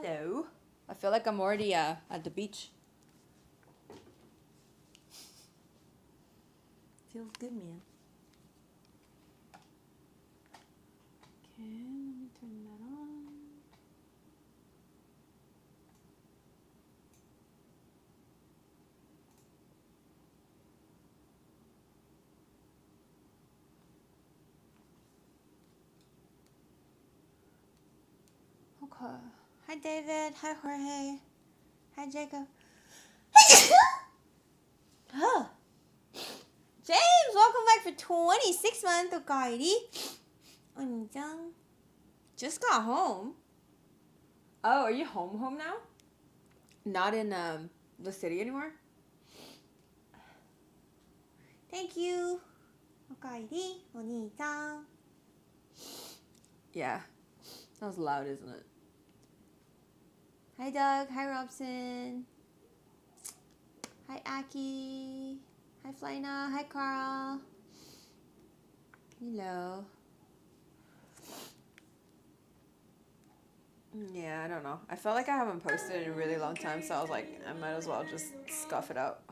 Hello. I feel like I'm already at the beach. Feels good, man. Okay, let me turn that on. Okay. Hi, David. Hi, Jorge. Hi, Jacob. Huh. James, welcome back for 26 months, Okairi. Onijang. Just got home. Oh, are you home now? Not in the city anymore? Thank you. Okairi, Onijang. Yeah. That was loud, isn't it? Hi, Doug. Hi, Robson. Hi, Aki. Hi, Flyna. Hi, Carl. Hello. Yeah, I don't know. I felt like I haven't posted in a really long time, so I was like, I might as well just scuff it out.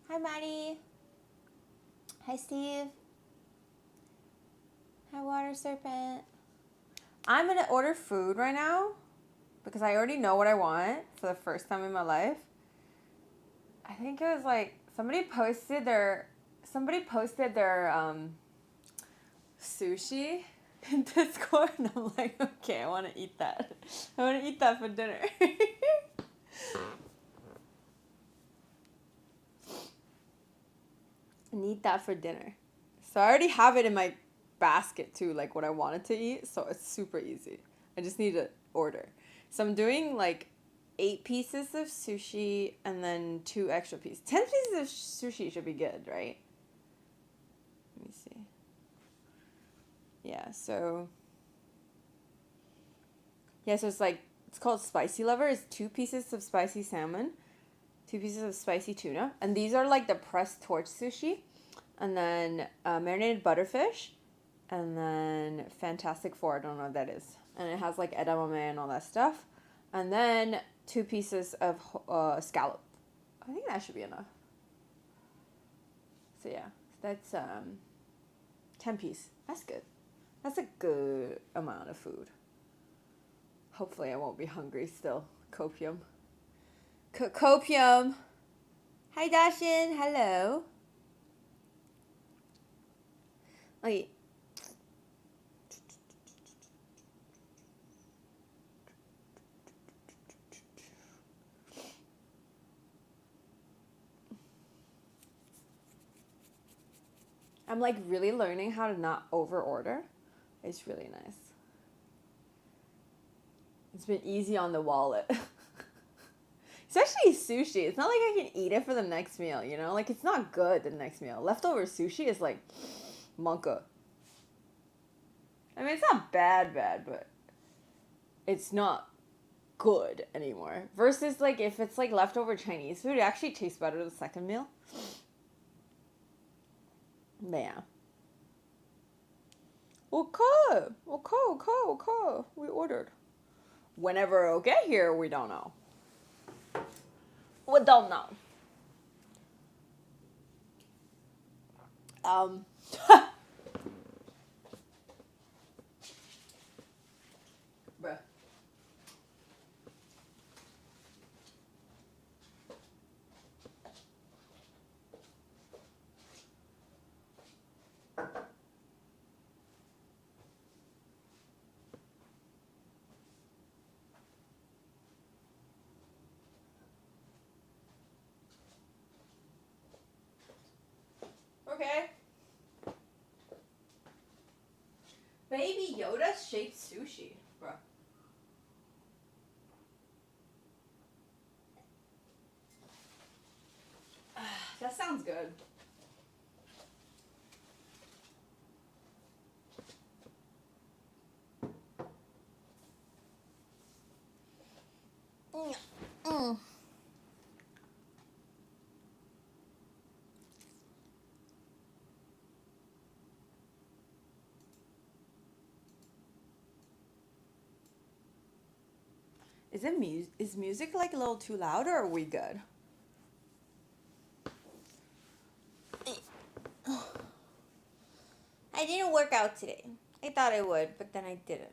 Hi, Maddie. Hi, Steve. Hi, Water Serpent. I'm going to order food right now because I already know what I want for the first time in my life. I think it was like somebody posted their sushi in Discord, and I'm like, okay, I want to eat that. I want to eat that for dinner. I need that for dinner. So I already have it in my basket too, like what I wanted to eat, so it's super easy. I just need to order. So I'm doing like 8 pieces of sushi and then 2 extra pieces. 10 pieces of sushi should be good, right? Let me see. Yeah, so it's called Spicy Lover. It's 2 pieces of spicy salmon, 2 pieces of spicy tuna, and these are like the pressed torch sushi, and then marinated butterfish, and then Fantastic Four. I don't know what that is, and it has like edamame and all that stuff, and then 2 pieces of scallop. I think that should be enough. So yeah, that's 10 piece. That's good. That's a good amount of food. Hopefully I won't be hungry still. Copium. Copium. Hi, Dashin. Hello. Wait. I'm like really learning how to not over order. It's really nice. It's been easy on the wallet. Especially sushi. It's not like I can eat it for the next meal, you know? Like, it's not good the next meal. Leftover sushi is like monka. I mean, it's not bad, but it's not good anymore. Versus, like, if it's like leftover Chinese food, it actually tastes better the second meal. But yeah. Okay. We ordered. Whenever it'll get here, we don't know. We don't know. Bruh. Okay. Baby Yoda shaped sushi, bro. That sounds good. Is music like a little too loud, or are we good? I didn't work out today. I thought I would, but then I didn't.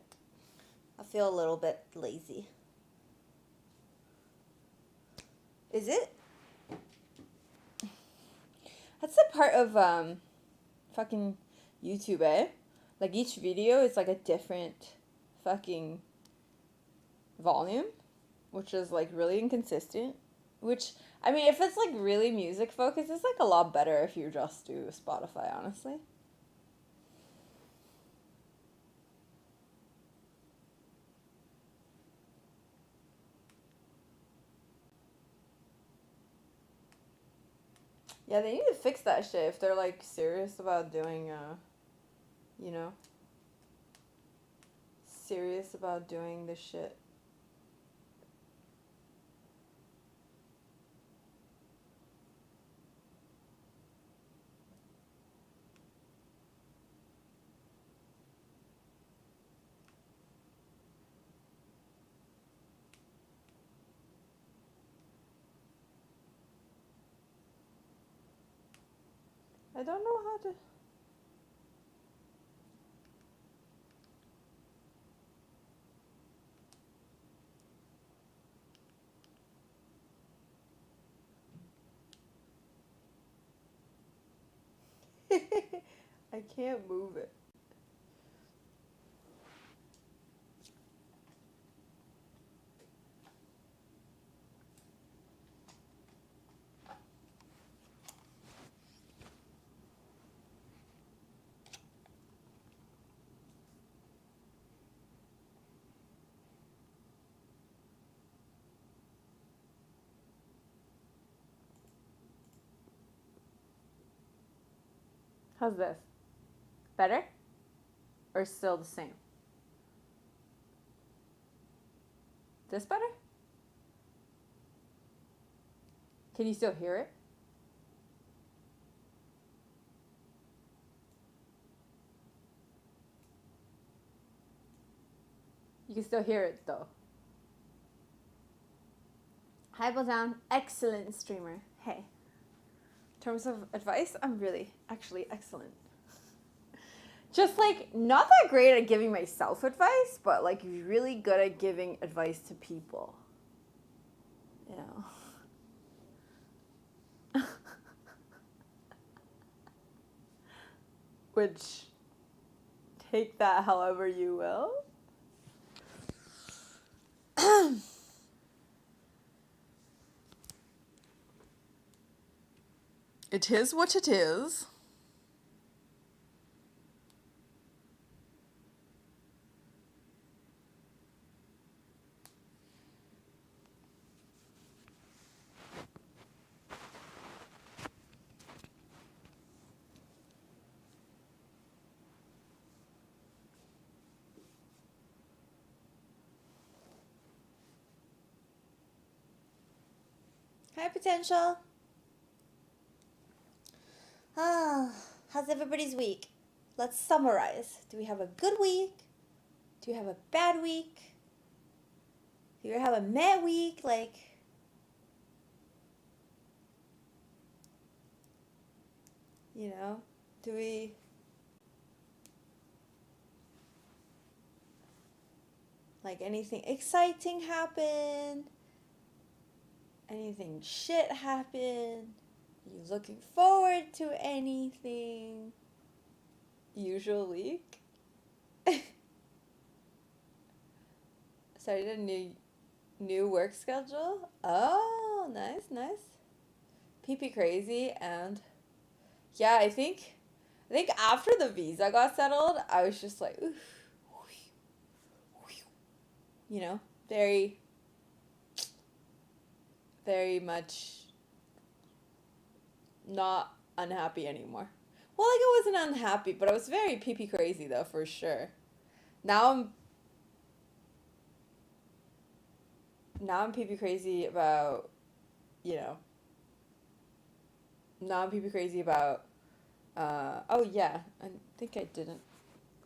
I feel a little bit lazy. Is it? That's the part of fucking YouTube, eh? Like each video is like a different fucking volume, which is like really inconsistent. Which, I mean, if it's like really music focused, it's like a lot better if you just do Spotify, honestly. Yeah, they need to fix that shit if they're like serious about doing, you know, serious about doing this shit. I don't know how to. I can't move it. How's this? Better? Or still the same? This better? Can you still hear it? You can still hear it though. Hi, Bozan. Excellent streamer. Hey. In terms of advice, I'm really actually excellent. Just like not that great at giving myself advice, but like really good at giving advice to people. You know. Which, take that however you will. It is what it is. Hi, Potential. How's everybody's week? Let's summarize. Do we have a good week? Do we have a bad week? Do we have a meh week? Like, you know, do we... Like, anything exciting happen? Anything shit happen? Are you looking forward to anything? Usual week? Started a new work schedule? Oh, nice. PP crazy, and yeah, I think after the visa got settled, I was just like, oof, you know, very, very much not unhappy anymore. Well, like I wasn't unhappy, but I was very PP crazy though, for sure. Now I'm PP crazy about, you know. Now I'm PP crazy about. Oh yeah, I think I didn't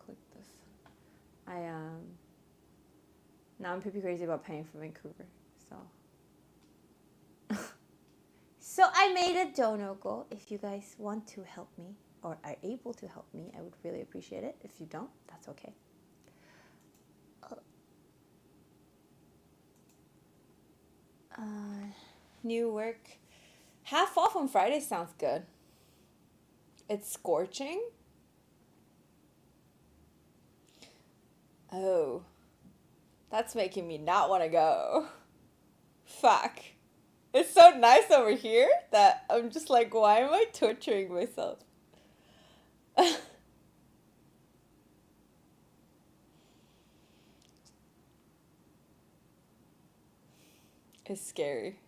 click this. Now now I'm pretty crazy about paying for Vancouver. So, so I made a dono goal. If you guys want to help me or are able to help me, I would really appreciate it. If you don't, that's okay. New work. Half off on Friday sounds good. It's scorching. Oh, that's making me not want to go. Fuck. It's so nice over here that I'm just like, why am I torturing myself? It's scary.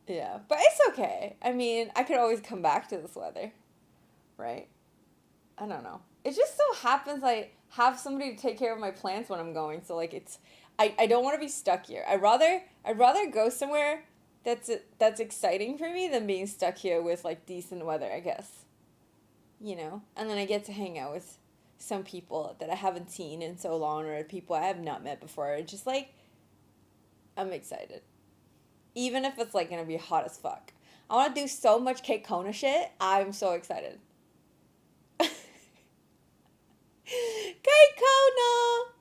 Yeah, but it's okay. I mean, I could always come back to this weather, right? I don't know. It just so happens I have somebody to take care of my plants when I'm going, so like I don't want to be stuck here. I'd rather go somewhere that's exciting for me than being stuck here with like decent weather, I guess. You know? And then I get to hang out with some people that I haven't seen in so long or people I have not met before. It's just like I'm excited. Even if it's like gonna be hot as fuck. I wanna do so much Kate Kona shit. I'm so excited. Kate Kona!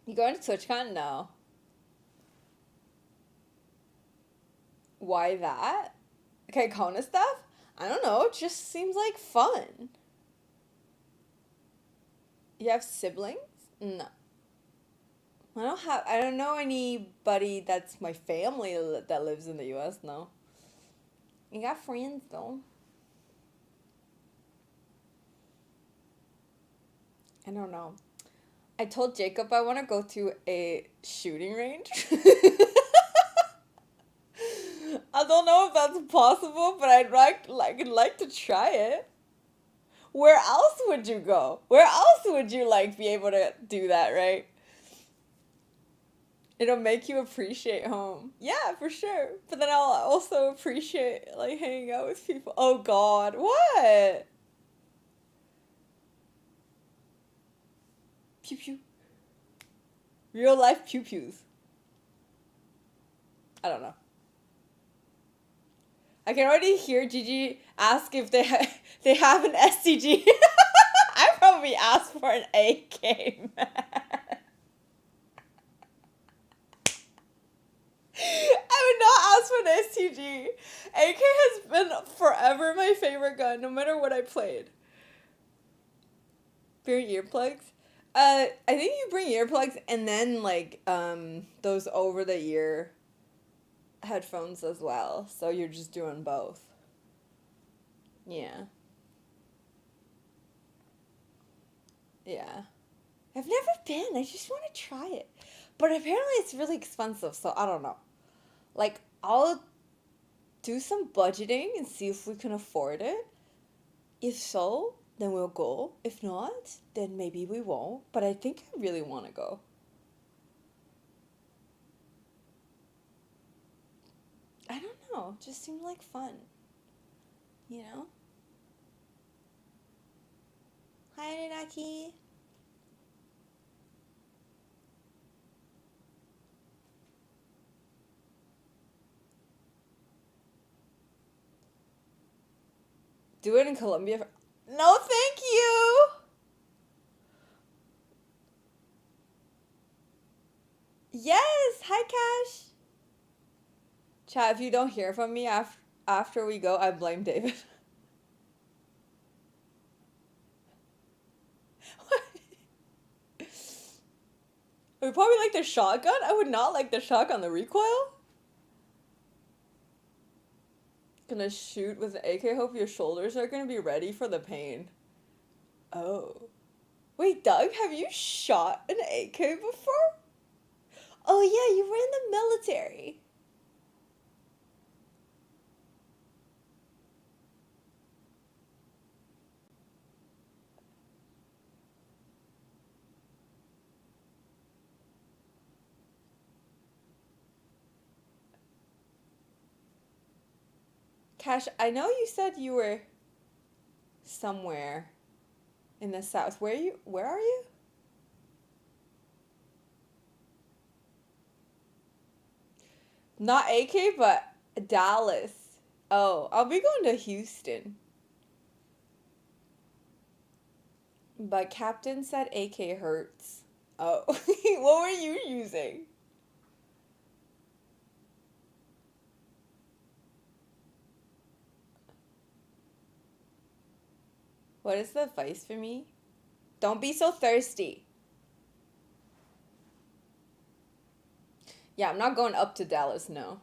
You going to TwitchCon? No. Why that? Kate Kona stuff? I don't know. It just seems like fun. You have siblings? No. I don't know anybody that's my family that lives in the US, no. You got friends though. I don't know. I told Jacob I want to go to a shooting range. I don't know if that's possible, but I'd like to try it. Where else would you go? Where else would you like be able to do that, right? It'll make you appreciate home. Yeah, for sure. But then I'll also appreciate like hanging out with people. Oh God, what? Pew pew. Real life pew pews. I don't know. I can already hear Gigi ask if they have an STG. I probably asked for an AK, man. I would not ask for an STG. AK has been forever my favorite gun, no matter what I played. Bring earplugs? I think you bring earplugs and then like those over the ear headphones as well. So you're just doing both. Yeah. Yeah. I've never been. I just want to try it. But apparently it's really expensive, so I don't know. Like, I'll do some budgeting and see if we can afford it. If so, then we'll go. If not, then maybe we won't. But I think I really want to go. I don't know. It just seemed like fun. You know? Hi, Anunnaki. Do it in Colombia. No, thank you. Yes. Hi, Cash. Chat, if you don't hear from me after we go, I blame David. We probably like the shotgun. I would not like the shotgun. The recoil. Gonna shoot with an AK. Hope your shoulders are gonna be ready for the pain. Oh. Wait, Doug, have you shot an AK before? Oh yeah, you were in the military. Cash, I know you said you were somewhere in the south. Where are you? Not AK, but Dallas. Oh, I'll be going to Houston. But Captain said AK hurts. Oh, what were you using? What is the advice for me? Don't be so thirsty. Yeah, I'm not going up to Dallas, no.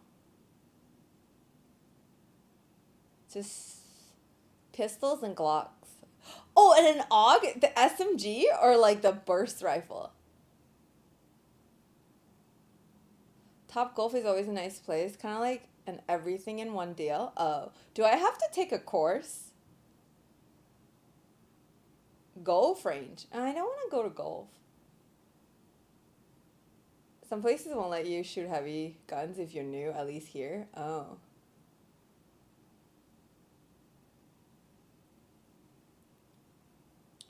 Just pistols and Glocks. Oh, and an AUG? The SMG or like the burst rifle? Top Golf is always a nice place. Kind of like an everything in one deal. Oh, do I have to take a course? Golf range. I don't want to go to golf. Some places won't let you shoot heavy guns if you're new, at least here. Oh.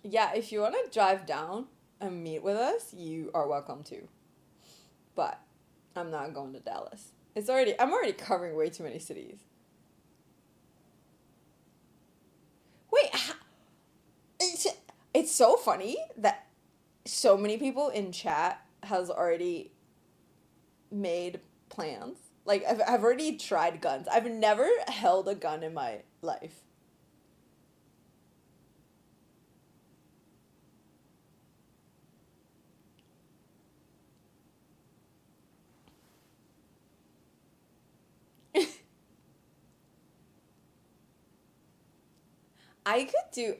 Yeah, if you want to drive down and meet with us, you are welcome to. But I'm not going to Dallas. I'm already covering way too many cities. Wait, it's so funny that so many people in chat has already made plans. Like I've already tried guns. I've never held a gun in my life. I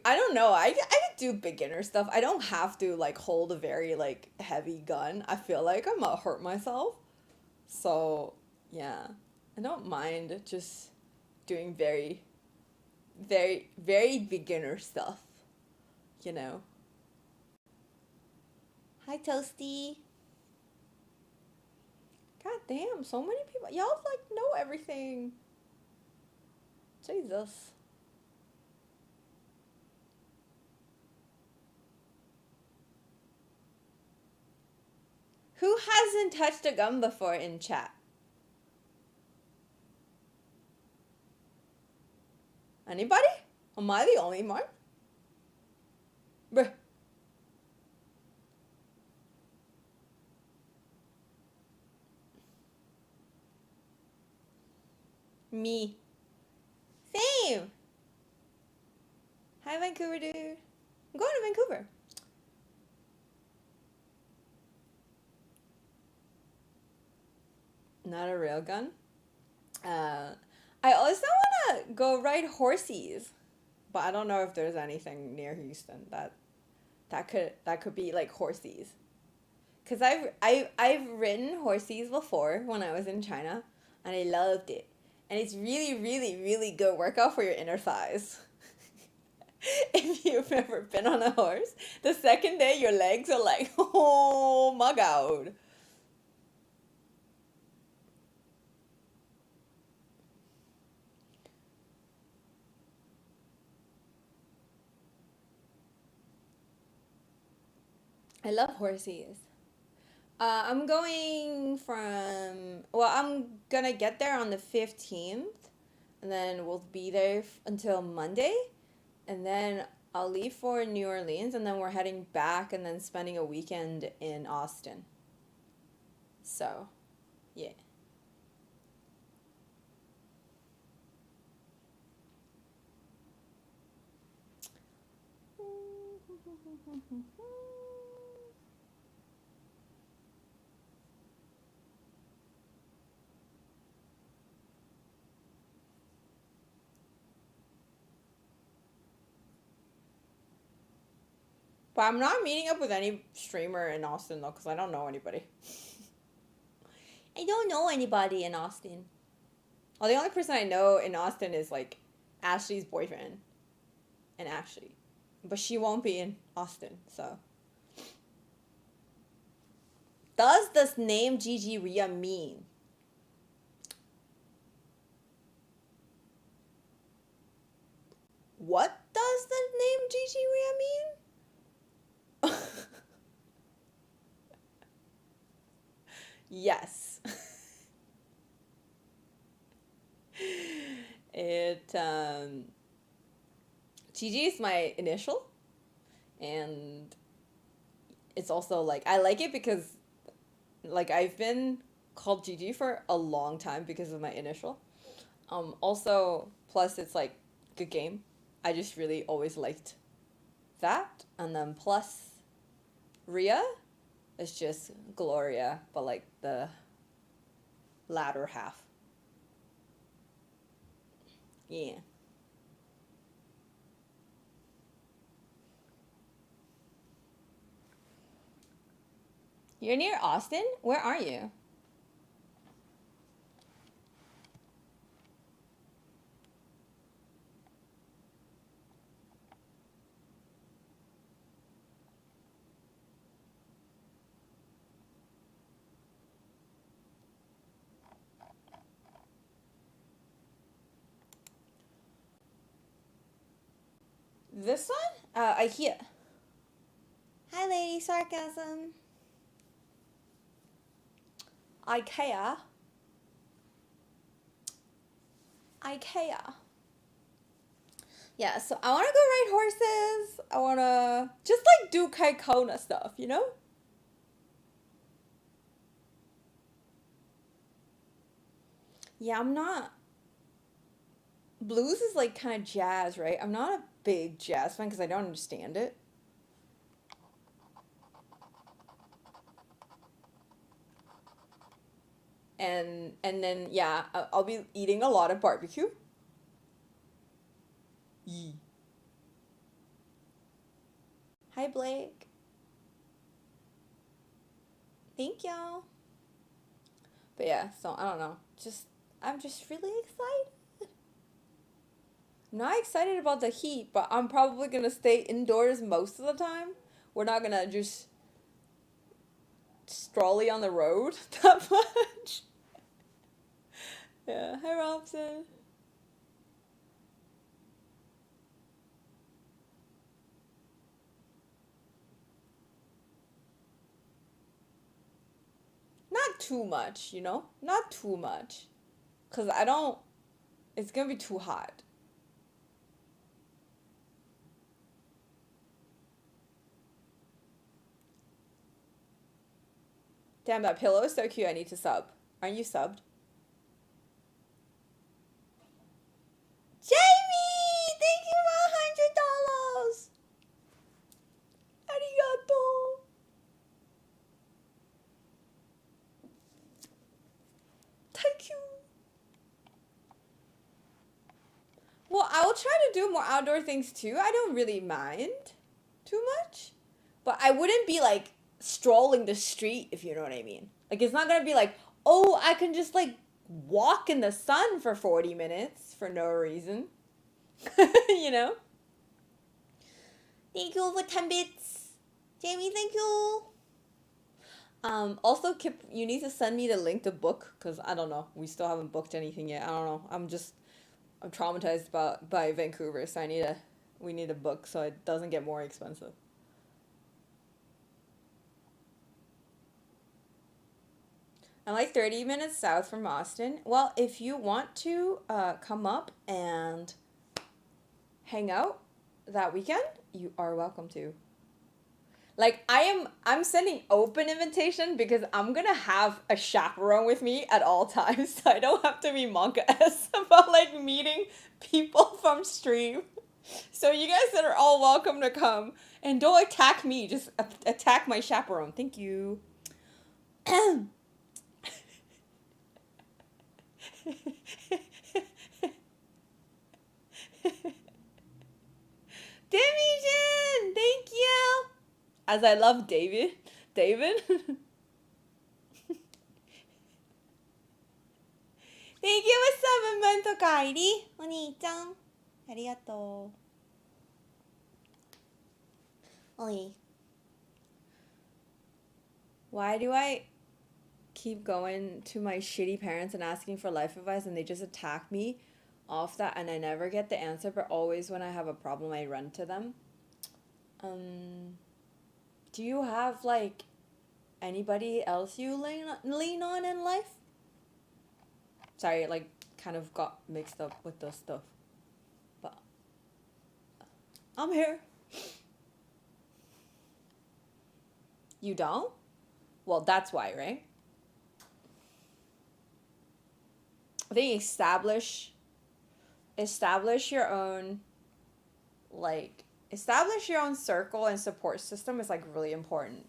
don't know, I could do beginner stuff. I don't have to like hold a very like heavy gun. I feel like I'm gonna hurt myself. So, yeah. I don't mind just doing very, very, very beginner stuff, you know? Hi, Toasty. God damn, so many people. Y'all like know everything. Jesus. Who hasn't touched a gun before in chat? Anybody? Am I the only one? Bruh. Me. Same. Hi, Vancouver, dude. I'm going to Vancouver. Not a railgun. I also want to go ride horses, but I don't know if there's anything near Houston that could be like horses. Cause I've ridden horses before when I was in China, and I loved it, and it's really really really good workout for your inner thighs. If you've ever been on a horse, the second day your legs are like, oh my god. I love horses. I'm going I'm gonna get there on the 15th, and then we'll be there until Monday, and then I'll leave for New Orleans, and then we're heading back and then spending a weekend in Austin. So, yeah. But I'm not meeting up with any streamer in Austin though, because I don't know anybody. I don't know anybody in Austin. Well, the only person I know in Austin is like Ashley's boyfriend and Ashley. But she won't be in Austin, so. Does this name GGria mean? what does the name GGria mean? Yes. It GG is my initial, and it's also like I like it because like I've been called GG for a long time because of my initial. Also, plus it's like good game. I just really always liked that, and then plus Ria is just Gloria, but like the latter half. Yeah. You're near Austin? Where are you? This one? IKEA. Hi, lady sarcasm. IKEA. IKEA. Yeah, so I want to go ride horses. I want to just like do Kaikona stuff, you know? Yeah, I'm not. Blues is like kind of jazz, right? I'm not a big jazz fan because I don't understand it. And then yeah, I'll be eating a lot of barbecue. Yee. Hi Blake. Thank y'all. But yeah, so I don't know. I'm just really excited. I'm not excited about the heat, but I'm probably gonna stay indoors most of the time. We're not gonna just strolly on the road that much. Yeah. Hi Robson. Not too much, you know? Not too much. Cause I don't it's gonna be too hot. Damn, that pillow is so cute. I need to sub. Aren't you subbed? Jamie! Thank you for $100! Arigato! Thank you. Well, I will try to do more outdoor things too. I don't really mind too much. But I wouldn't be like strolling the street, if you know what I mean. Like, it's not gonna be like, oh, I can just like walk in the sun for 40 minutes for no reason. You know? Thank you for 10 bits. Jamie, thank you. Also, Kip, you need to send me the link to book, because I don't know. We still haven't booked anything yet. I don't know. I'm traumatized by Vancouver, so we need a book so it doesn't get more expensive. I'm like 30 minutes south from Austin. Well, if you want to come up and hang out that weekend, you are welcome to. Like I'm sending open invitation because I'm gonna have a chaperone with me at all times, so I don't have to be monka-esque about like meeting people from stream. So you guys are all welcome to come, and don't attack me. Just attack my chaperone. Thank you. Demi thank you. As I love David. David? Thank you for 7 months, Kairi. お兄ちゃん。ありがとう。おい。Why do I keep going to my shitty parents and asking for life advice and they just attack me off that, and I never get the answer, but always when I have a problem, I run to them. Do you have like anybody else you lean on in life? Sorry, like kind of got mixed up with the stuff. But I'm here. You don't? Well, that's why, right? I think establish your own establish your own circle and support system is like really important.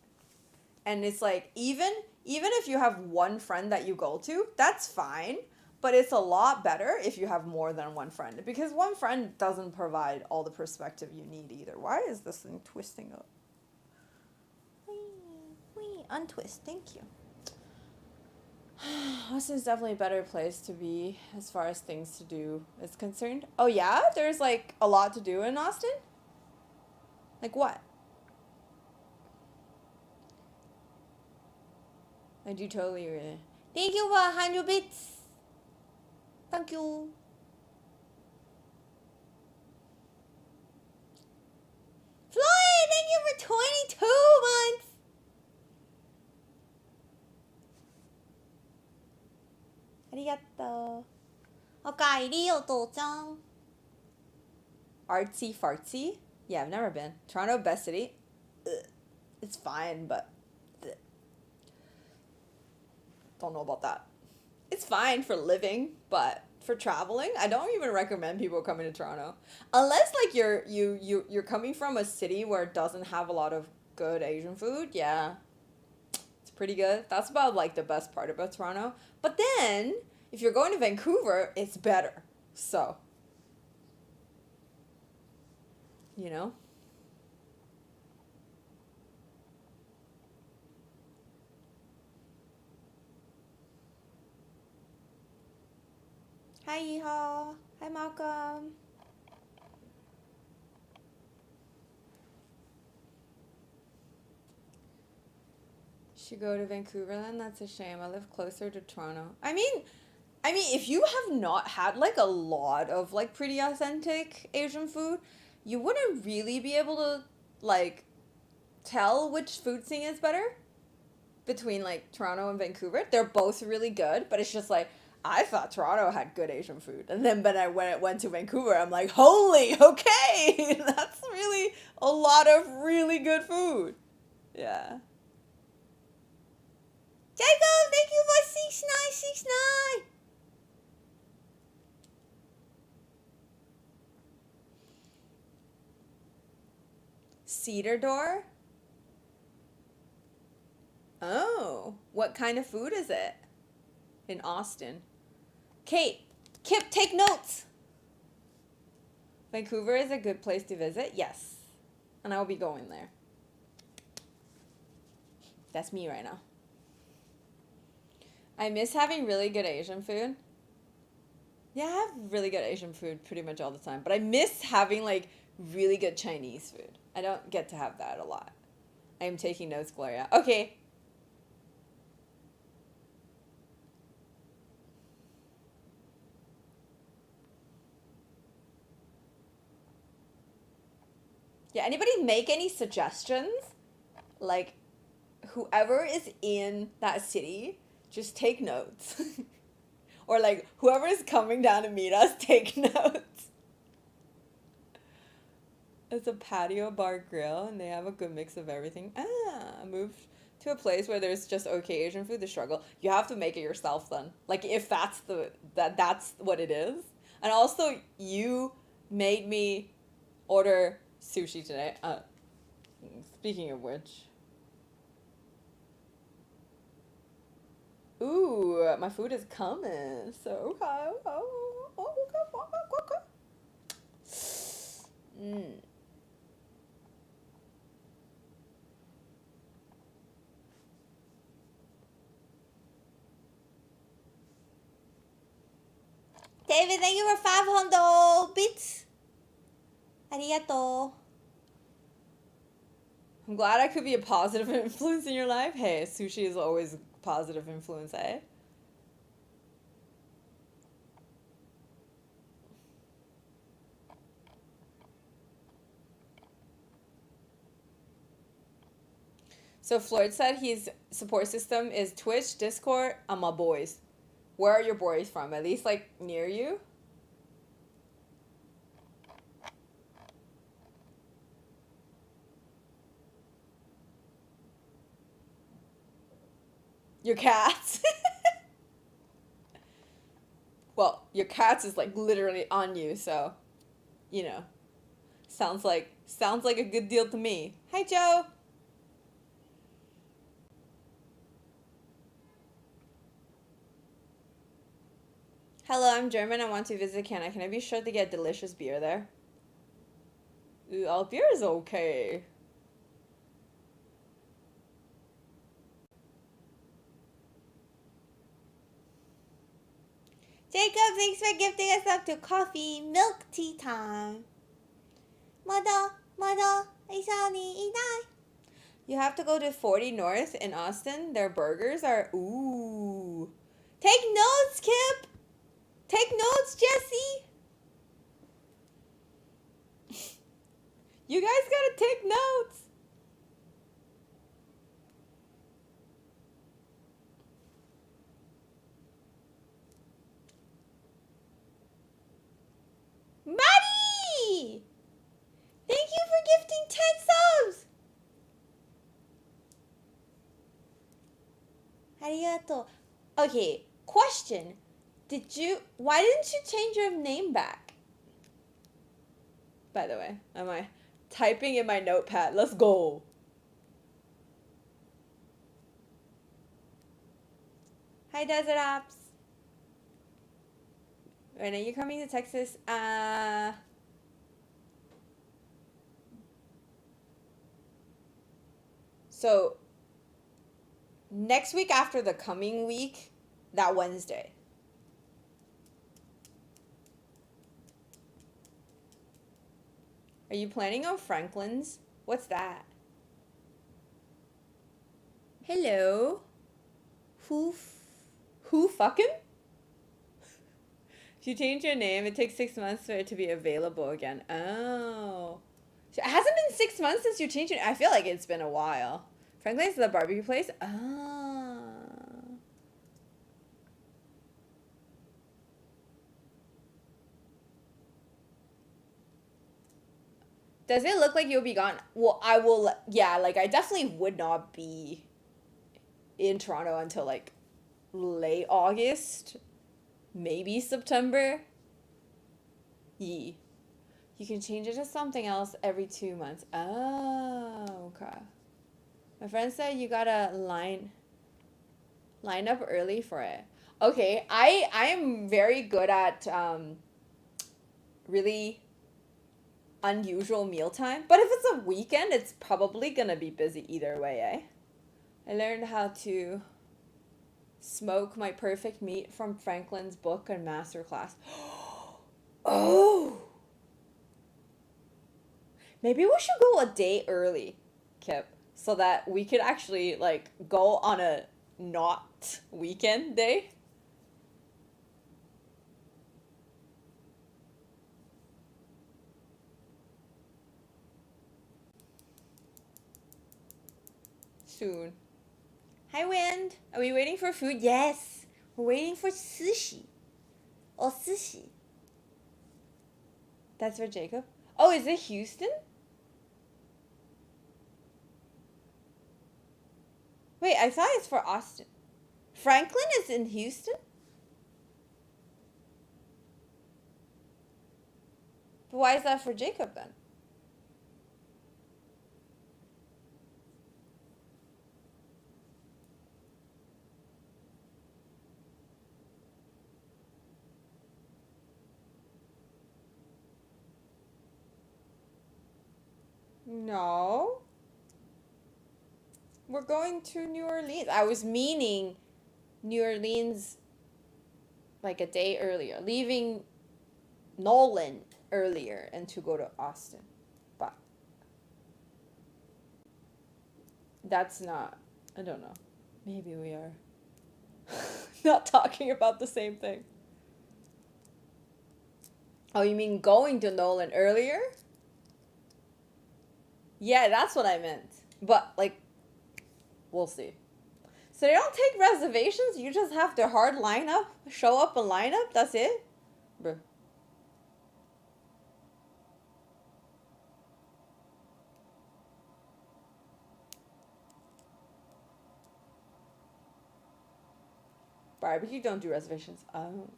And it's like even if you have one friend that you go to, that's fine, but it's a lot better if you have more than one friend, because one friend doesn't provide all the perspective you need either. Why is this thing twisting up? Wee, untwist, thank you. Austin's definitely a better place to be as far as things to do is concerned. Oh yeah? There's like a lot to do in Austin? Like what? I do totally agree. Thank you for 100 bits. Thank you. Floyd, thank you for 22 months. Arigato. Okaeri, otou-chan. Artsy fartsy? Yeah, I've never been. Toronto, best city. It's fine, but don't know about that. It's fine for living, but for traveling, I don't even recommend people coming to Toronto unless like you're coming from a city where it doesn't have a lot of good Asian food. Yeah, it's pretty good. That's about like the best part about Toronto. But then if you're going to Vancouver, it's better. So, you know. Hi, Yeehaw. Hi, Malcolm. Should go to Vancouver then? That's a shame. I live closer to Toronto. I mean, if you have not had like a lot of like pretty authentic Asian food, you wouldn't really be able to like tell which food scene is better between like Toronto and Vancouver. They're both really good, but it's just like I thought Toronto had good Asian food, and then when I went to Vancouver, I'm like, holy, okay, that's really a lot of really good food. Yeah. Jacob, thank you for 6969. Cedar Door? Oh, what kind of food is it? In Austin. Kip, take notes. Vancouver is a good place to visit. Yes. And I will be going there. That's me right now. I miss having really good Asian food. Yeah, I have really good Asian food pretty much all the time. But I miss having like really good Chinese food. I don't get to have that a lot. I am taking notes, Gloria. Okay. Yeah, anybody make any suggestions? Like, whoever is in that city, just take notes. Or like, whoever is coming down to meet us, take notes. It's a patio bar grill, and they have a good mix of everything. Moved to a place where there's just okay Asian food, the struggle. You have to make it yourself then. Like, if that's that's what it is. And also, you made me order sushi today. Speaking of which. Ooh, my food is coming. So, okay. David, thank you for 500 bits. Arigato. I'm glad I could be a positive influence in your life. Hey, sushi is always a positive influence, eh? So Floyd said his support system is Twitch, Discord, and my boys. Where are your boys from? At least like near you? Your cats. Well, your cats is like literally on you, so you know. Sounds like a good deal to me. Hi Joe. Hello, I'm German. I want to visit Canada. Can I be sure to get delicious beer there? Ooh, all beer is okay. Jacob, thanks for gifting us up to coffee milk tea time. Mother, you have to go to 40 North in Austin. Their burgers are ooh. Take notes, Kip. Take notes, Jesse. You guys gotta take notes. Maddie! Thank you for gifting 10 subs. Arigato. Okay, question. Why didn't you change your name back? By the way, am I typing in my notepad? Let's go. Hi, Desert Apps. When are you coming to Texas? So next week after the coming week, that Wednesday. Are you planning on Franklin's? What's that? Hello? Who fucking? If you change your name, it takes 6 months for it to be available again. Oh. So it hasn't been 6 months since you changed it. I feel like it's been a while. Franklin's the barbecue place? Ah. Does it look like you'll be gone? Well, I will, yeah, like I definitely would not be in Toronto until like late August, maybe September. You can change it to something else every 2 months. Oh, okay. My friend said you gotta line up early for it. Okay, I am very good at really unusual mealtime. But if it's a weekend, it's probably gonna be busy either way, eh? I learned how to smoke my perfect meat from Franklin's book and masterclass. Oh! Maybe we should go a day early, Kip, so that we could actually like go on a not weekend day. Soon. Hi, Wind. Are we waiting for food? Yes. We're waiting for sushi. Oh, sushi. That's for Jacob. Oh, is it Houston? Wait, I thought it's for Austin. Franklin is in Houston? But why is that for Jacob then? No. We're going to New Orleans. I was meaning New Orleans like a day earlier, leaving Nolan earlier and to go to Austin. But that's not, I don't know. Maybe we are not talking about the same thing. Oh, you mean going to Nolan earlier? Yeah, that's what I meant. But like We'll see. So they don't take reservations. You just have to hard line up, show up and line up. That's it, bro. Barbecue don't do reservations. Oh.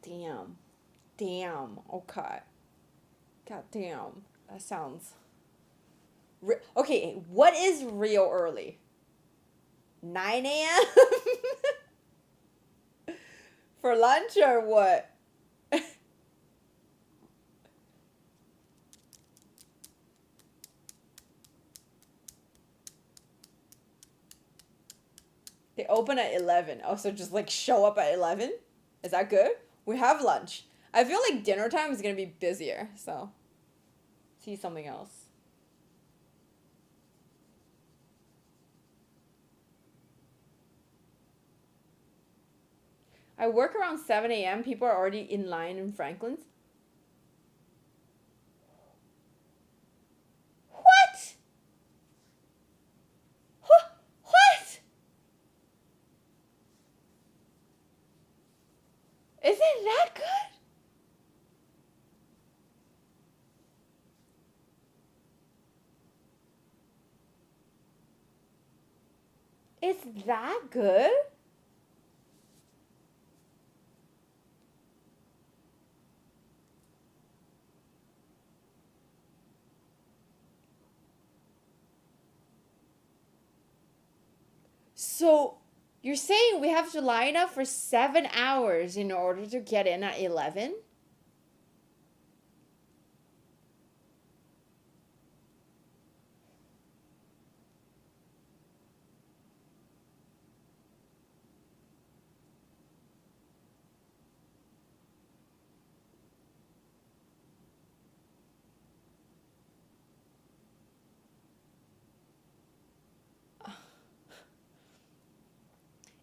Damn. Damn. Okay. God damn. That sounds. Okay, what is real early? 9 a.m. for lunch or what? They open at 11. Oh, so just like show up at 11? Is that good? We have lunch. I feel like dinner time is going to be busier, so see something else. I work around 7 a.m. People are already in line in Franklin's. What? What? Is it that good? It's that good? So you're saying we have to line up for 7 hours in order to get in at 11?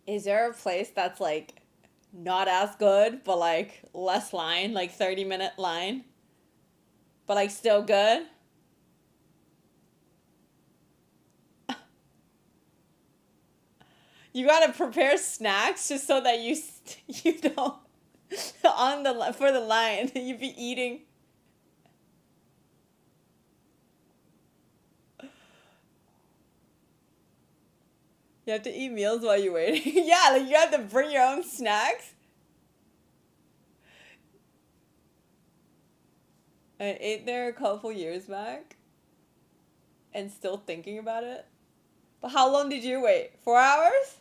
Is there a place that's like not as good, but like less line, like 30-minute line, but like still good? You gotta prepare snacks just so that you don't on the for the line you be eating. You have to eat meals while you're waiting. Yeah, like you have to bring your own snacks. I ate there a couple years back and still thinking about it. But how long did you wait? 4 hours?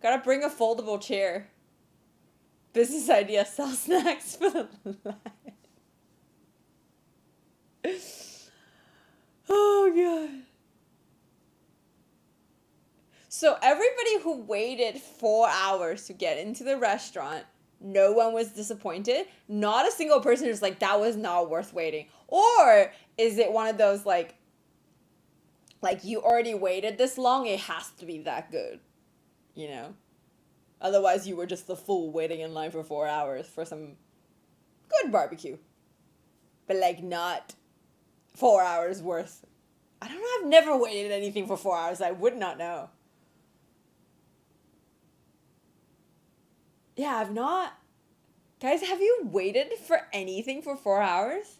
Gotta bring a foldable chair. Business idea, sell snacks for the line. Oh god. So everybody who waited 4 hours to get into the restaurant, no one was disappointed. Not a single person was like, that was not worth waiting. Or is it one of those like you already waited this long, it has to be that good, you know? Otherwise you were just the fool waiting in line for 4 hours for some good barbecue. But like not 4 hours worth. I don't know, I've never waited anything for 4 hours. I would not know. Yeah, I've not. Guys, have you waited for anything for 4 hours?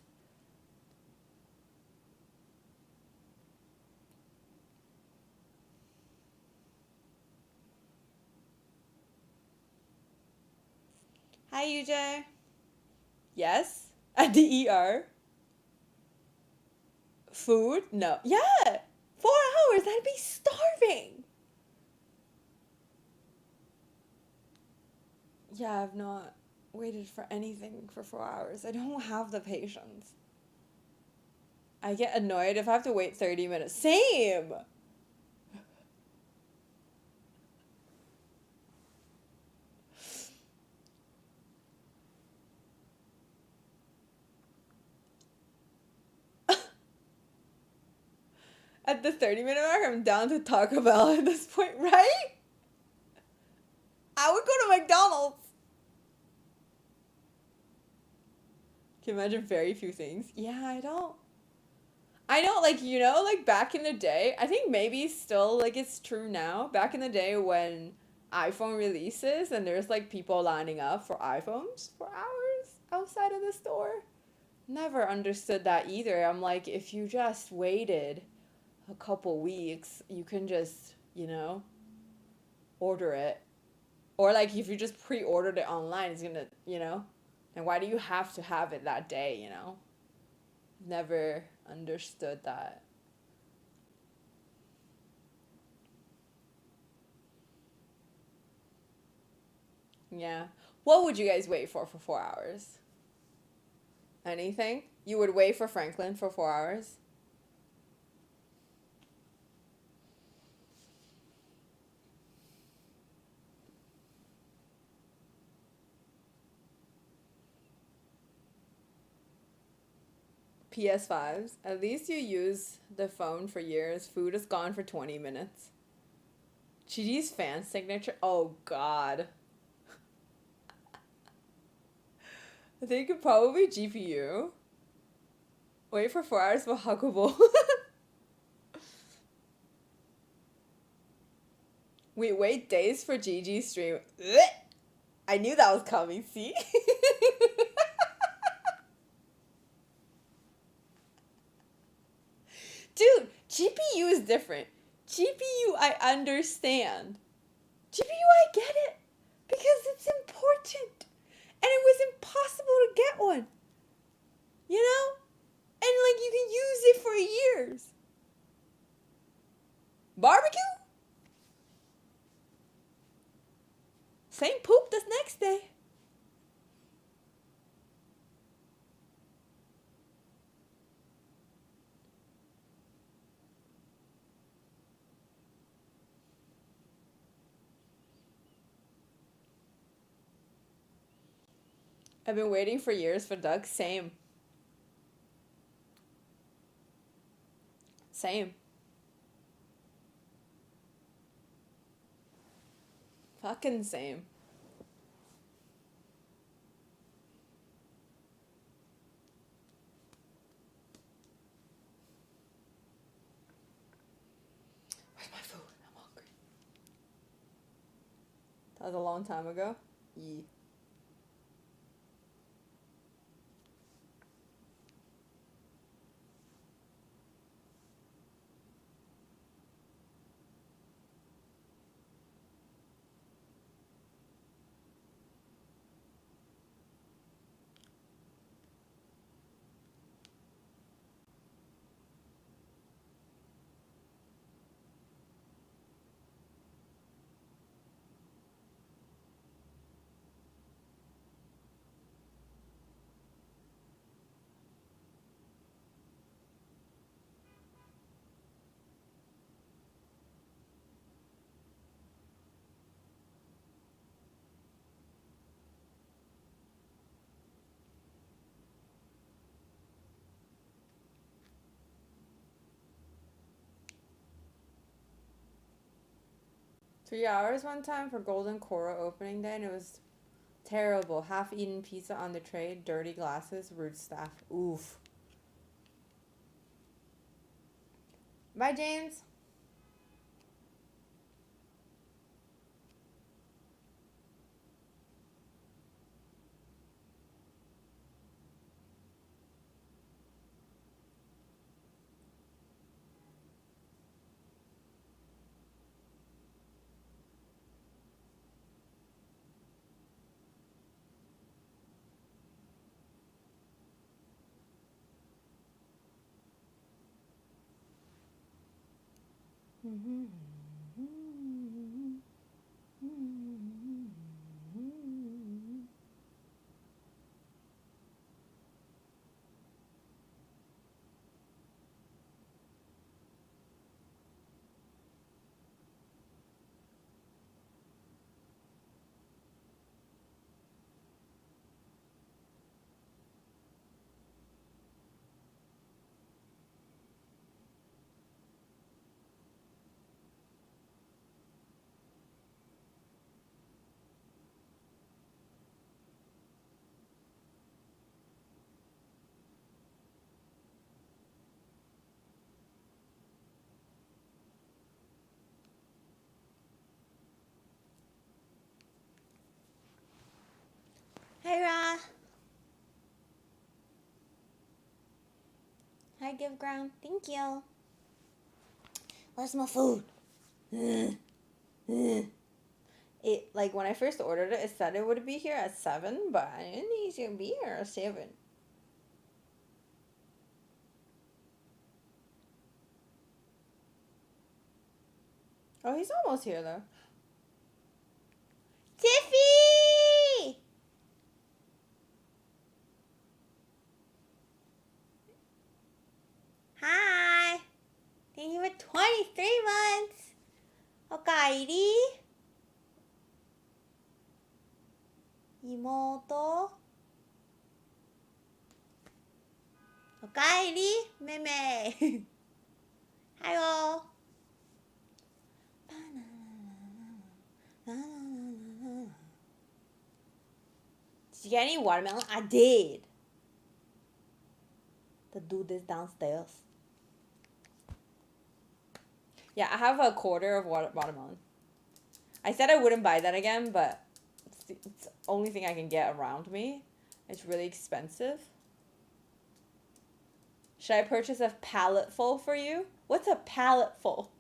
Hi, UJ. Yes? At the ER? Food? No. Yeah! 4 hours! I'd be starving! Yeah, I've not waited for anything for 4 hours. I don't have the patience. I get annoyed if I have to wait 30 minutes. Same! At the 30-minute mark, I'm down to Taco Bell at this point, right? I would go to McDonald's. Can you imagine very few things? Yeah, I don't. I know, like, you know, like back in the day, I think maybe still, like, it's true now. Back in the day when iPhone releases and there's like people lining up for iPhones for hours outside of the store. Never understood that either. I'm like, if you just waited a couple weeks, you can just, you know, order it. Or like if you just pre-ordered it online, it's gonna, you know. And why do you have to have it that day, you know? Never understood that. Yeah. What would you guys wait for 4 hours? Anything? You would wait for Franklin for 4 hours? PS5s. At least you use the phone for years. Food is gone for 20 minutes. GG's fan signature. Oh, God. I think it probably GPU. Wait for 4 hours for Huggable. We wait days for GG stream. Ugh. I knew that was coming, see? Dude, GPU is different. GPU, I understand. GPU, I get it. Because it's important. And it was impossible to get one. You know? And like you can use it for years. Barbecue? Same poop this next day. I've been waiting for years for Doug. Same. Same. Fucking same. Where's my food? I'm hungry. That was a long time ago. Yeah. $3 one time for Golden Cora opening day, and it was terrible. Half-eaten pizza on the tray, dirty glasses, rude staff. Oof. Bye, James. Hi, Give Ground. Thank you. Where's my food? It, like, when I first ordered it, it said it would be here at 7, but I didn't think it's gonna be here at 7. Oh, he's almost here, though. Tiffy! Hi! Thank you for 23 months! Okairi? 妹？おかえりめめはいよ Did you get any watermelon? I did. The dude is downstairs. Yeah, I have a quarter of watermelon. I said I wouldn't buy that again, but it's the only thing I can get around me. It's really expensive. Should I purchase a pallet full for you? What's a pallet full?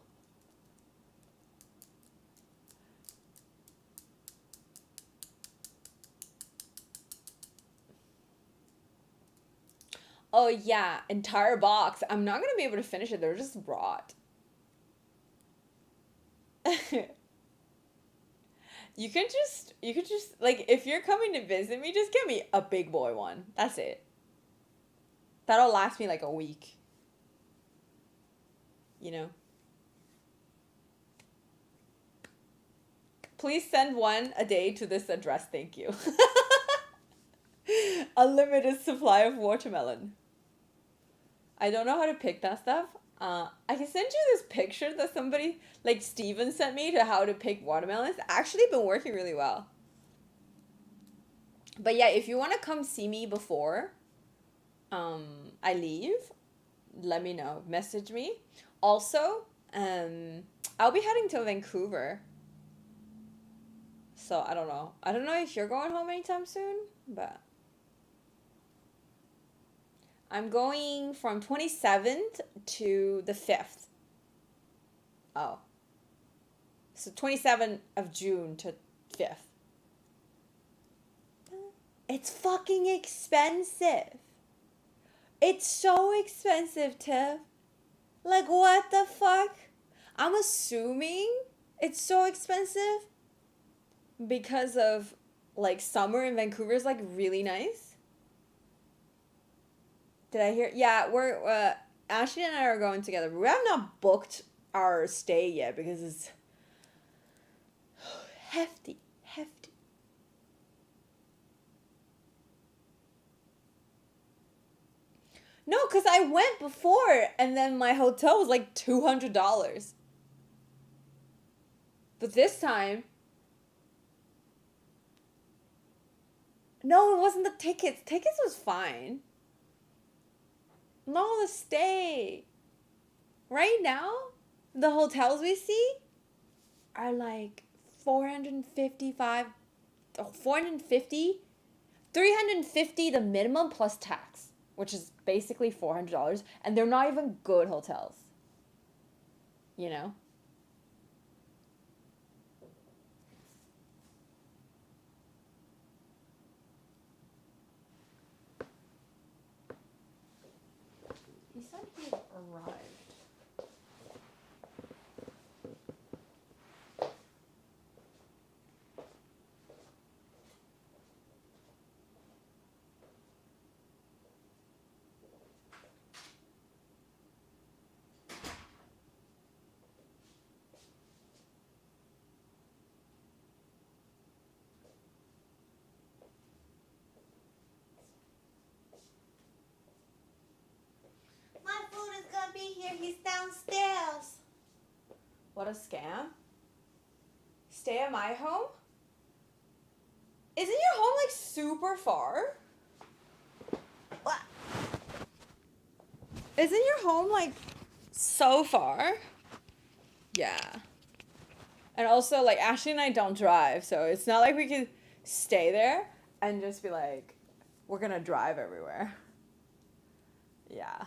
Oh yeah, entire box. I'm not gonna be able to finish it. They're just rot. You could just like, if you're coming to visit me, just get me a big boy one. That's it. That'll last me like a week. You know? Please send one a day to this address, thank you. Unlimited supply of watermelon. I don't know how to pick that stuff. I can send you this picture that somebody, like Steven, sent me to how to pick watermelons. It's actually been working really well. But yeah, if you want to come see me before I leave, let me know. Message me. Also, I'll be heading to Vancouver. So I don't know. I don't know if you're going home anytime soon, but I'm going from 27th to the 5th. Oh. So 27th of June to 5th. It's fucking expensive. It's so expensive, Tiff. Like, what the fuck? I'm assuming it's so expensive because of, like, summer in Vancouver is, like, really nice. Did I hear? Yeah, we're, Ashley and I are going together. We have not booked our stay yet because it's hefty. No, because I went before and then my hotel was like $200. But this time, no, it wasn't the tickets. Tickets was fine. No, the stay. Right now, the hotels we see are like 455, 450, 350 the minimum plus tax, which is basically $400, and they're not even good hotels. You know? He said he arrived. My food is gonna be here. He's downstairs. What a scam. Stay at my home? Isn't your home like super far? What? Isn't your home like so far? Yeah. And also, like, Ashley and I don't drive, so it's not like we can stay there and just be like, we're gonna drive everywhere. Yeah.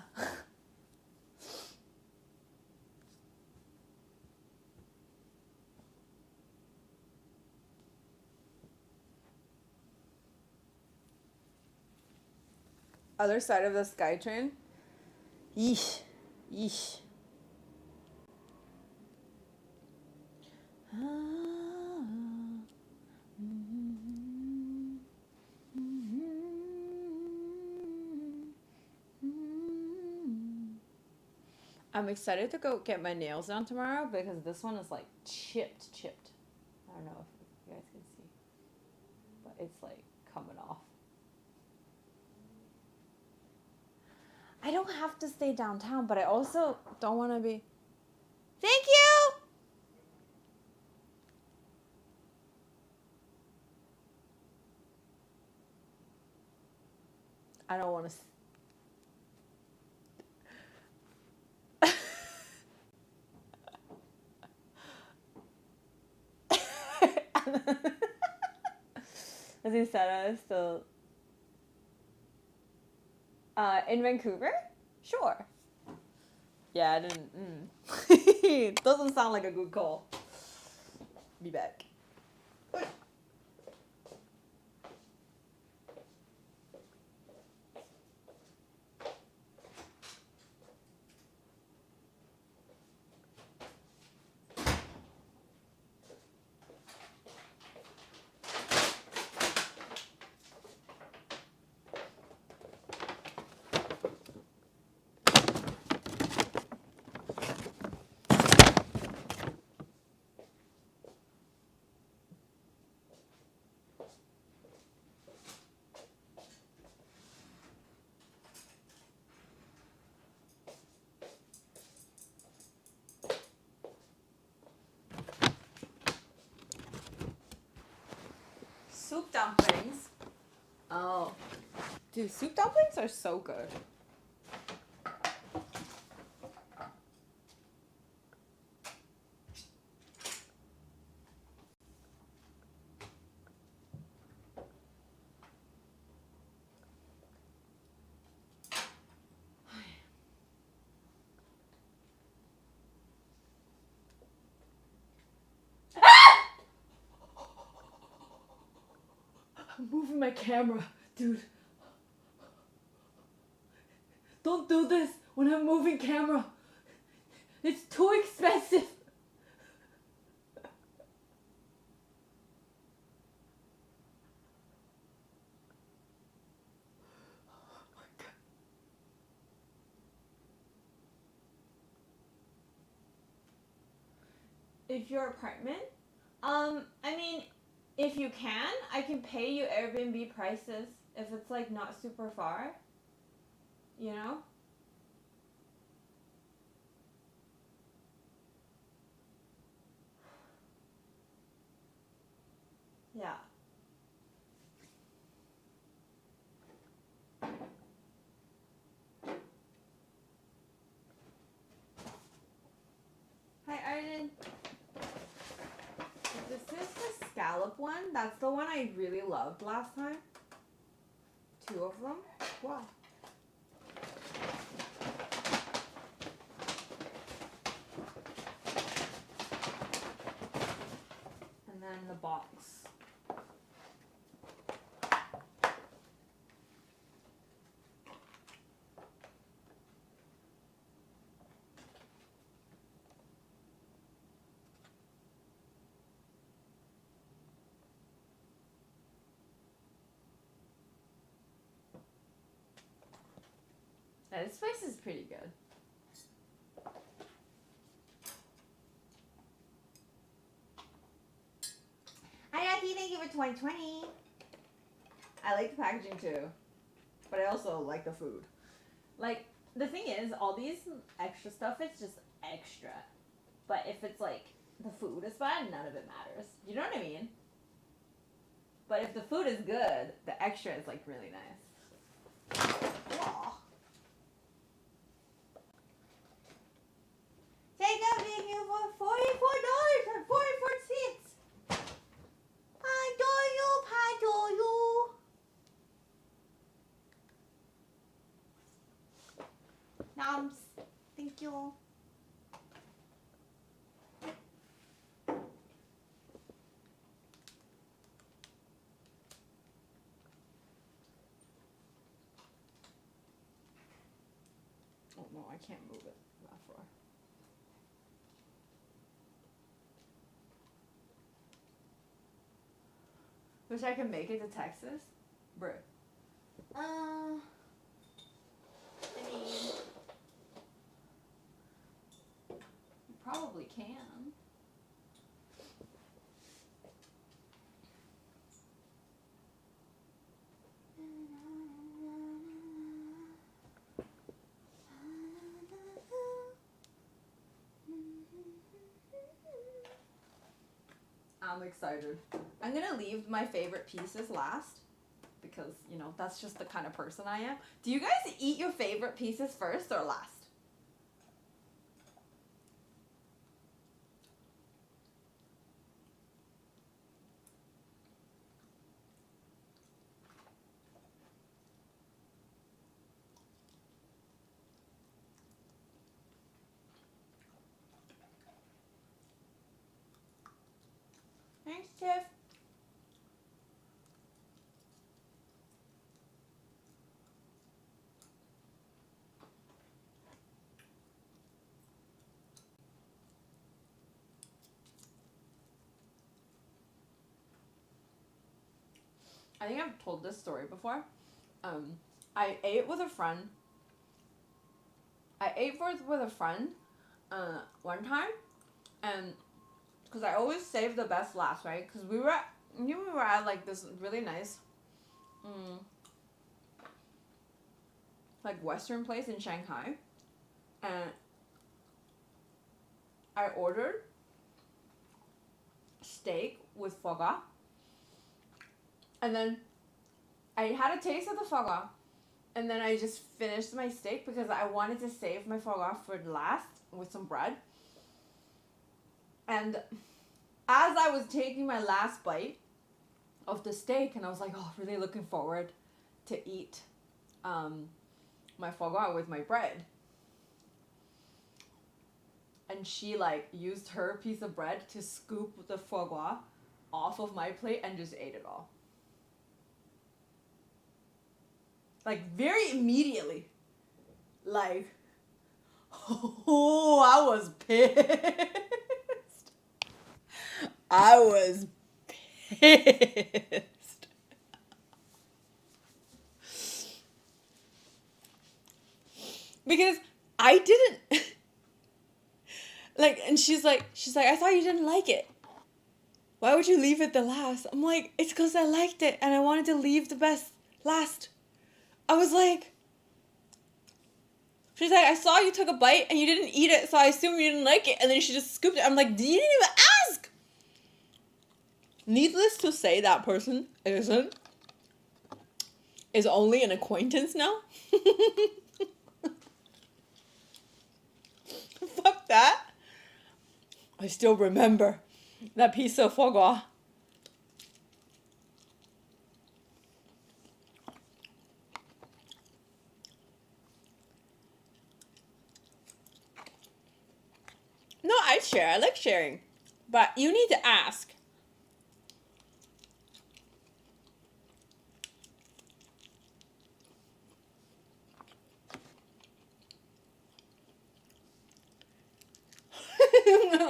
Other side of the SkyTrain. Yeesh. Yeesh. I'm excited to go get my nails done tomorrow because this one is like chipped. I don't know if you guys can see, but it's like coming off. I don't have to stay downtown, but I also don't want to be. Thank you! I don't want to. As you said, still. In Vancouver? Sure. Yeah, I didn't. Doesn't sound like a good call. Be back. Soup dumplings. Oh. Dude, soup dumplings are so good. I'm moving my camera, dude. Don't do this when I'm moving camera. It's too expensive. Oh my God. If your apartment, I mean, if you can, I can pay you Airbnb prices if it's like not super far. You know? Yeah. Hi, Arden. This is the scallop one. That's the one I really loved last time. 2 of them. Wow. And then the box. Yeah, this place is pretty good. Hi, Jackie. Thank you for 2020. I like the packaging too, but I also like the food. Like, the thing is, all these extra stuff, it's just extra. But if it's like, the food is bad, none of it matters. You know what I mean? But if the food is good, the extra is like really nice. Aww. Jacob, thank you for $44 and 44 cents. Pie you. Nams. Thank you. Oh no, I can't move it that far. Wish I could make it to Texas. Bruh. I mean, you probably can. I'm excited. I'm gonna leave my favorite pieces last because, you know, that's just the kind of person I am. Do you guys eat your favorite pieces first or last? Thanks, Tiff. I think I've told this story before. I ate with a friend. With a friend one time, and because I always save the best last, right? Because we were at like this really nice, like Western place in Shanghai, and I ordered steak with foie gras, and then I had a taste of the foie gras, and then I just finished my steak because I wanted to save my foie gras for last with some bread. And as I was taking my last bite of the steak, and I was like, oh, really looking forward to eat my foie gras with my bread. And she like used her piece of bread to scoop the foie gras off of my plate and just ate it all. Like very immediately. Like, oh, I was pissed. I was pissed. Because I didn't like, and she's like, I thought you didn't like it. Why would you leave it the last? I'm like, it's because I liked it and I wanted to leave the best last. I was like, she's like, I saw you took a bite and you didn't eat it, so I assume you didn't like it. And then she just scooped it. I'm like, you didn't even ask. Needless to say, that person is only an acquaintance now. Fuck that. I still remember that piece of foie gras. No, I share. I like sharing. But you need to ask.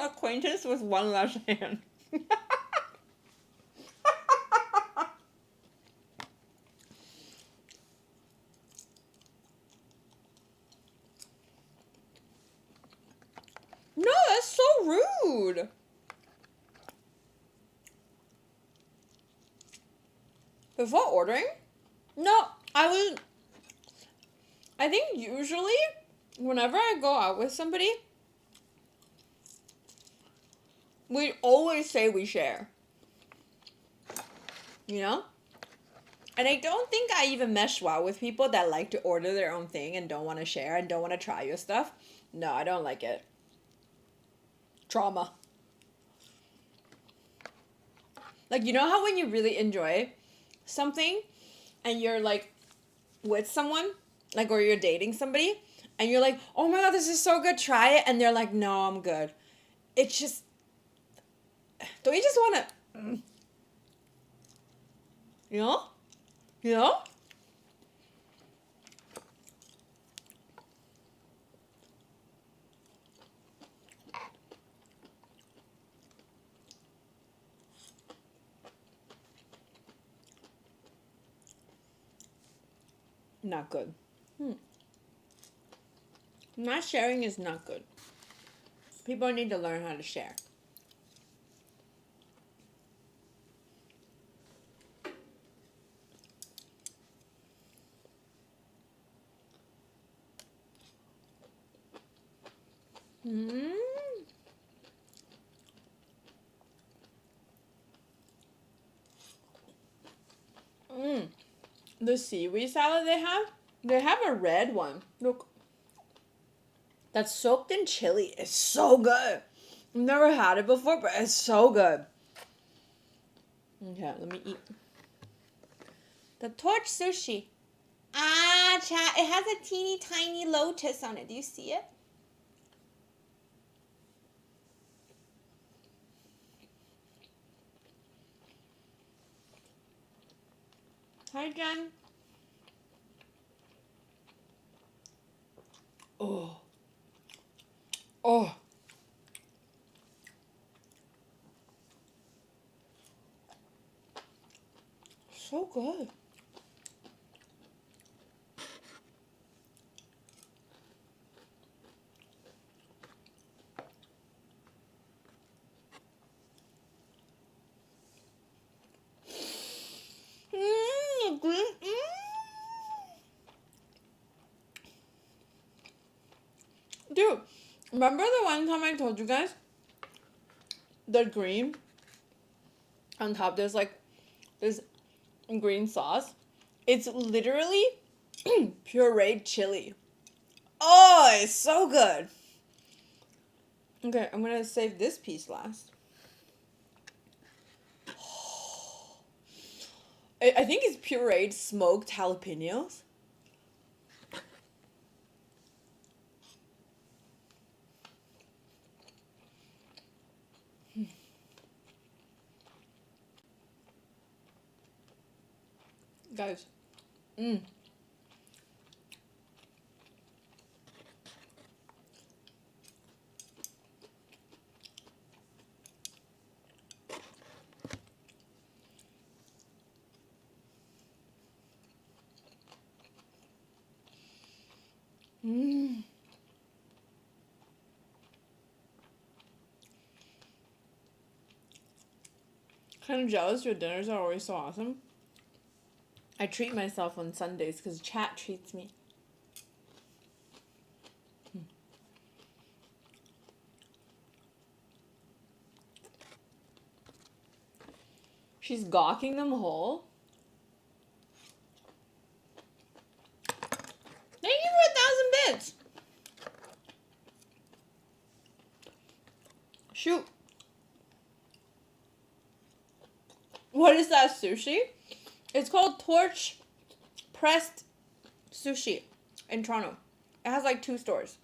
Acquaintance with one last hand. No, that's so rude. Before ordering? No, I think usually whenever I go out with somebody, we always say we share. You know? And I don't think I even mesh well with people that like to order their own thing and don't want to share and don't want to try your stuff. No, I don't like it. Trauma. Like, you know how when you really enjoy something and you're like with someone, like, or you're dating somebody and you're like, oh my god, this is so good, try it, and they're like, no, I'm good. It's just, don't you just want to, you know? You know? Not good. Not sharing is not good. People need to learn how to share. The seaweed salad they have a red one. Look. That's soaked in chili. It's so good. I've never had it before, but it's so good. Okay, let me eat. The torch sushi. Ah, chat. It has a teeny tiny lotus on it. Do you see it? Hi, Jen. Oh. Oh. So good. Dude, remember the one time I told you guys? The green on top, there's like this green sauce. It's literally pureed chili. Oh, it's so good. Okay, I'm gonna save this piece last. I think it's pureed smoked jalapenos. Guys. Kind of jealous your dinners are always so awesome. I treat myself on Sundays because chat treats me. She's gawking them whole. Thank you for 1,000 bits. Shoot. What is that sushi? It's called Torch Pressed Sushi in Toronto. It has like 2 stores.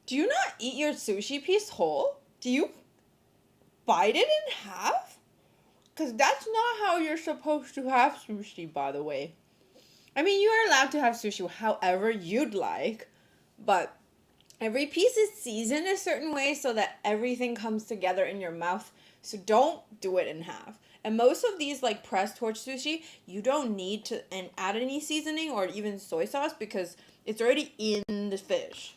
Do you not eat your sushi piece whole? Do you bite it in half? Because that's not how you're supposed to have sushi, by the way. I mean, you are allowed to have sushi however you'd like, but every piece is seasoned a certain way so that everything comes together in your mouth. So don't do it in half. And most of these like pressed torch sushi, you don't need to add any seasoning or even soy sauce because it's already in the fish.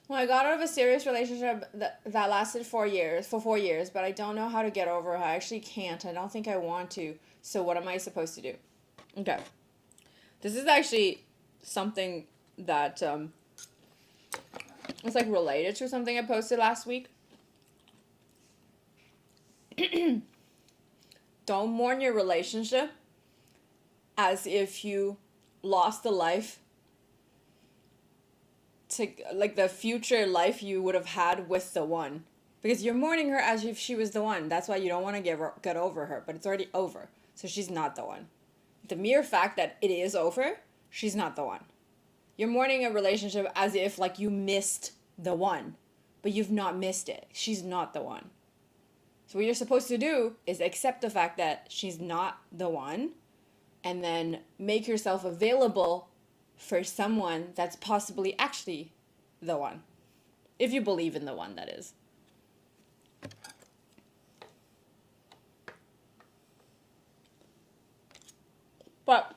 Well, I got out of a serious relationship that lasted 4 years, for 4 years, but I don't know how to get over it. I actually can't. I don't think I want to. So what am I supposed to do? Okay. This is actually something that it's like related to something I posted last week. Don't mourn your relationship as if you lost a life to like the future life you would have had with the one, because you're mourning her as if she was the one. That's why you don't want to get over her, but it's already over, so she's not the one. The mere fact that it is over, she's not the one. You're mourning a relationship as if like you missed the one, but you've not missed it. She's not the one. So what you're supposed to do is accept the fact that she's not the one, and then make yourself available for someone that's possibly actually the one. If you believe in the one, that is. But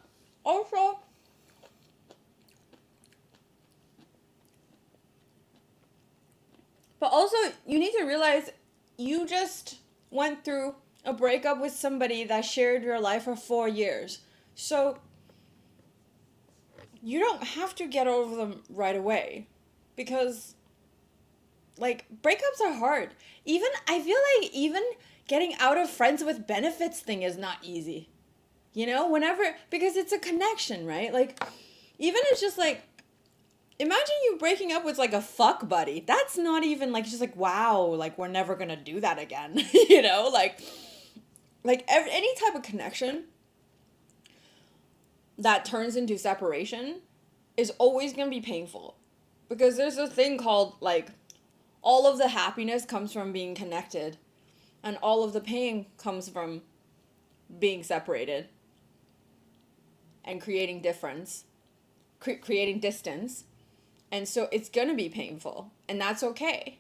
also, you need to realize you just went through a breakup with somebody that shared your life for 4 years. So you don't have to get over them right away, because like breakups are hard. I feel like even getting out of friends with benefits thing is not easy. You know, because it's a connection, right? Like, even it's just like, imagine you breaking up with like a fuck buddy. That's not even like, just like, wow, like we're never gonna do that again. You know, any type of connection that turns into separation is always gonna be painful, because there's a thing called like, all of the happiness comes from being connected, and all of the pain comes from being separated and creating creating distance. And so it's gonna be painful, and that's okay,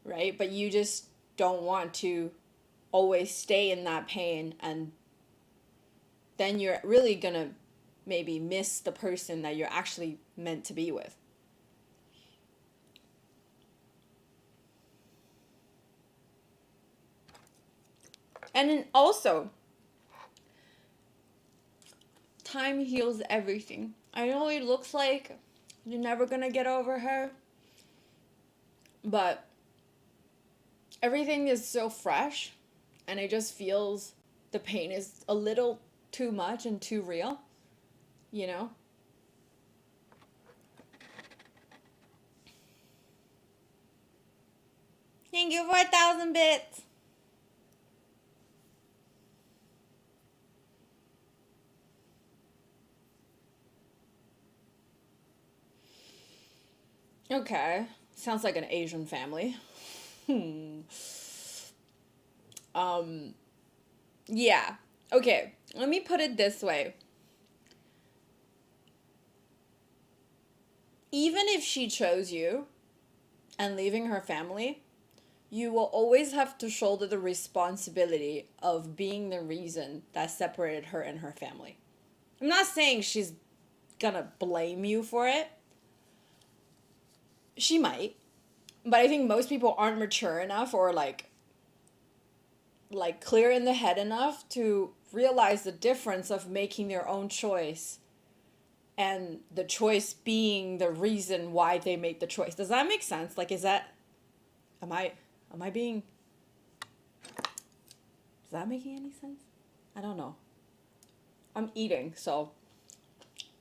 right? But you just don't want to always stay in that pain, and then you're really gonna maybe miss the person that you're actually meant to be with. And then also, time heals everything. I know it looks like you're never gonna get over her, but everything is so fresh, and it just feels the pain is a little too much and too real, you know? Thank you for 1,000 bits. Okay, sounds like an Asian family. Yeah. Okay, let me put it this way. Even if she chose you and leaving her family, you will always have to shoulder the responsibility of being the reason that separated her and her family. I'm not saying she's gonna blame you for it. She might. But I think most people aren't mature enough, or like clear in the head enough to realize the difference of making their own choice and the choice being the reason why they made the choice. Does that make sense? Like, am I being, is that making any sense? I don't know. I'm eating, so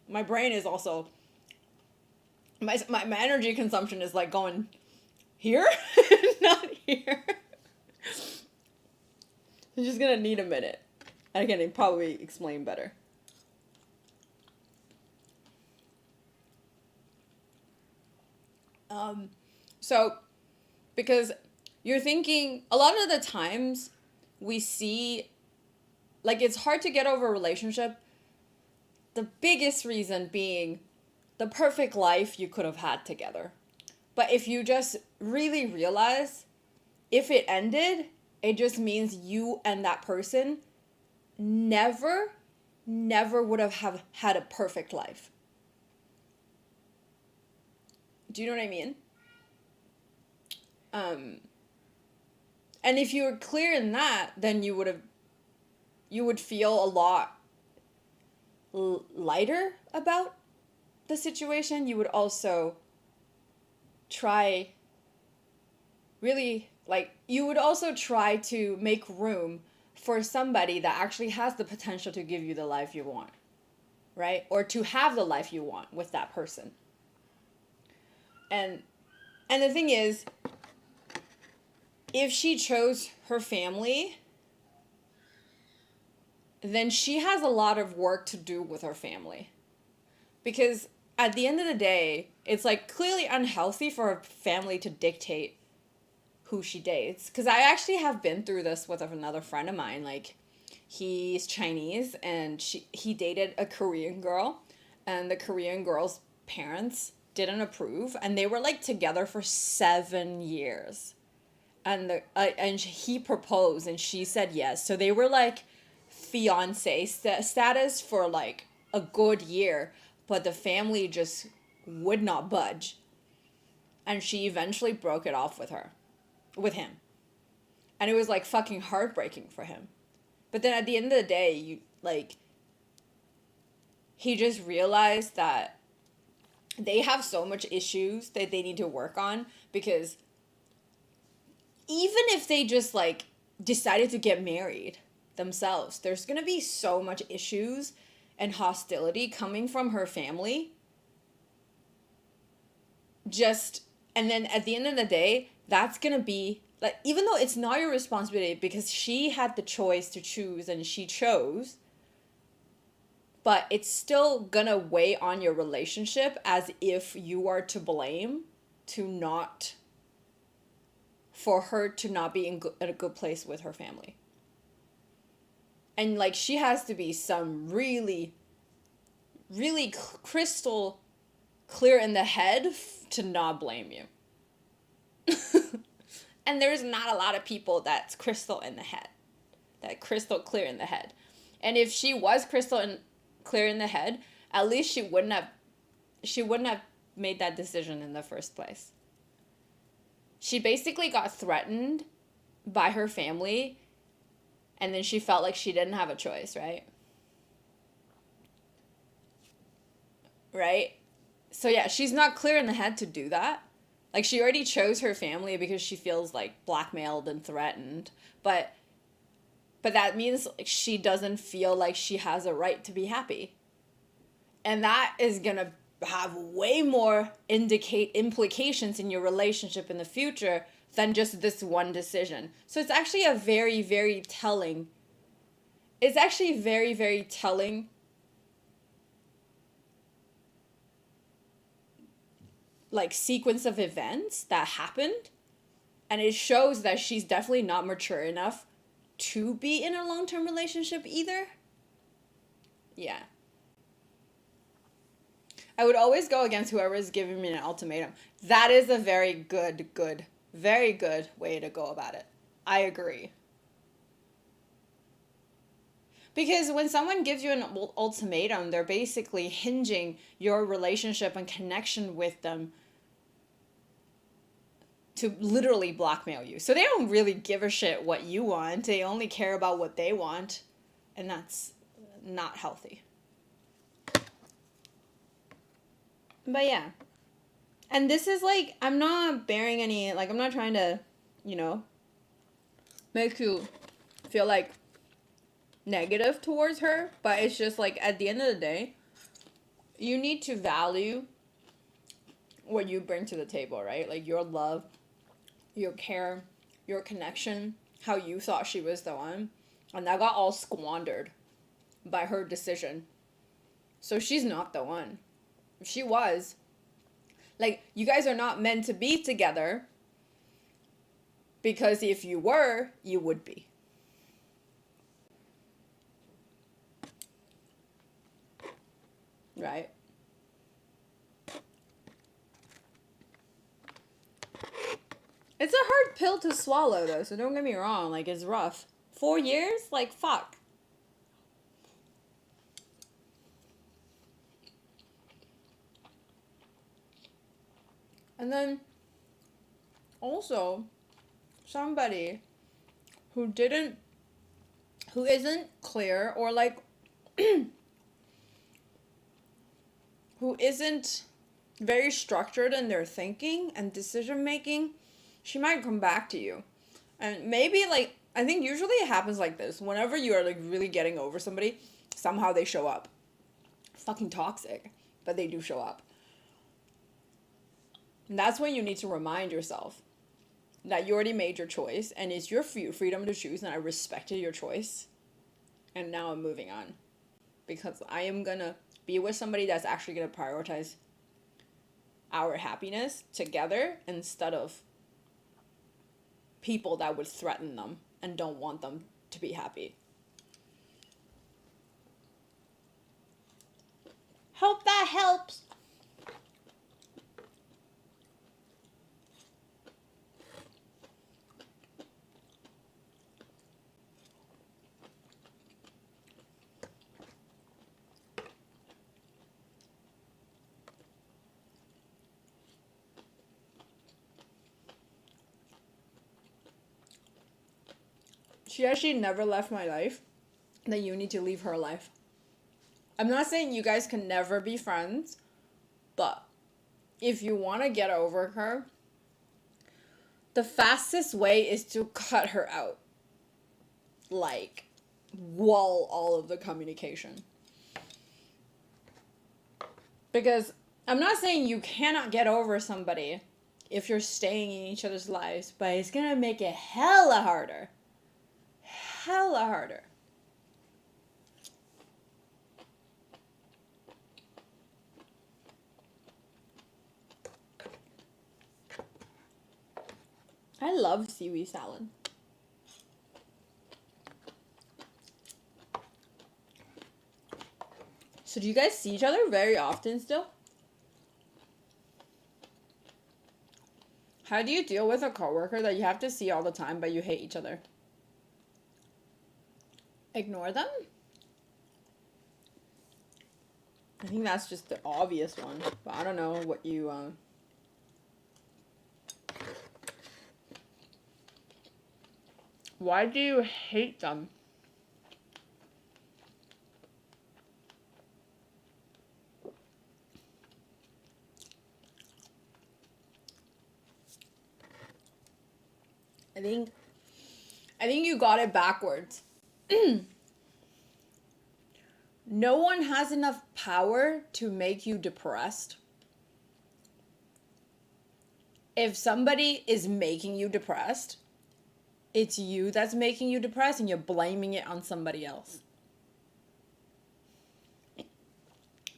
my brain is also, my energy consumption is like going here, not here. I'm just gonna need a minute. I can probably explain better. So, because you're thinking, a lot of the times we see, like, it's hard to get over a relationship. The biggest reason being the perfect life you could have had together. But if you just really realize, if it ended, it just means you and that person never would have had a perfect life. Do you know what I mean? And if you were clear in that, then you would feel a lot lighter about the situation. You would also try to make room for somebody that actually has the potential to give you the life you want, right? Or to have the life you want with that person. And the thing is, if she chose her family, then she has a lot of work to do with her family. Because at the end of the day, it's like clearly unhealthy for a family to dictate who she dates. Because I actually have been through this with another friend of mine. Like, he's Chinese and he dated a Korean girl, and the Korean girl's parents didn't approve, and they were like together for 7 years. And he proposed and she said yes. So they were like fiance status for like a good year, but the family just would not budge. And she eventually broke it off with him. And it was like fucking heartbreaking for him. But then at the end of the day, he just realized that they have so much issues that they need to work on, because even if they just like decided to get married themselves, there's going to be so much issues and hostility coming from her family. And then at the end of the day, that's going to be like, even though it's not your responsibility because she had the choice to choose and she chose, but it's still going to weigh on your relationship as if you are to blame for her to not be in a good place with her family. And like, she has to be some really, really crystal clear in the head to not blame you. And there's not a lot of people that's crystal clear in the head. And if she was clear in the head, at least she wouldn't have made that decision in the first place. She basically got threatened by her family, and then she felt like she didn't have a choice, right? Right? So yeah, she's not clear in the head to do that. Like, she already chose her family because she feels like blackmailed and threatened, but that means like she doesn't feel like she has a right to be happy. And that is going to have way more implications in your relationship in the future than just this one decision. So it's actually a very, very telling. It's actually very, very telling like sequence of events that happened, and it shows that she's definitely not mature enough to be in a long-term relationship either. Yeah. I would always go against whoever is giving me an ultimatum. That is a very very good way to go about it. I agree. Because when someone gives you an ultimatum, they're basically hinging your relationship and connection with them to literally blackmail you. So they don't really give a shit what you want. They only care about what they want. And that's not healthy. But yeah. And this is like, I'm not bearing any, like, I'm not trying to, make you feel like negative towards her. But it's just like, at the end of the day, you need to value what you bring to the table, right? Like, your love, your care, your connection, how you thought she was the one. And that got all squandered by her decision. So she's not the one. If she was, like, you guys are not meant to be together, because if you were, you would be. Right? It's a hard pill to swallow, though, so don't get me wrong. Like, it's rough. 4 years? Like, fuck. And then, also, somebody who isn't clear, or like, who isn't very structured in their thinking and decision making, she might come back to you. And maybe, like, I think usually it happens like this. Whenever you are, like, really getting over somebody, somehow they show up. Fucking toxic, but they do show up. And that's when you need to remind yourself that you already made your choice, and it's your freedom to choose, and I respected your choice. And now I'm moving on. Because I am gonna be with somebody that's actually gonna prioritize our happiness together instead of people that would threaten them and don't want them to be happy. Hope that helps. She actually never left my life. Then you need to leave her life. I'm not saying you guys can never be friends, but if you want to get over her, the fastest way is to cut her out. Like, wall all of the communication. Because I'm not saying you cannot get over somebody if you're staying in each other's lives, but it's gonna make it hella harder. Hella harder. I love seaweed salad. So do you guys see each other very often still? How do you deal with a coworker that you have to see all the time but you hate each other? Ignore them? I think that's just the obvious one, but I don't know what you Why do you hate them? I think you got it backwards. No one has enough power to make you depressed. If somebody is making you depressed, it's you that's making you depressed and you're blaming it on somebody else.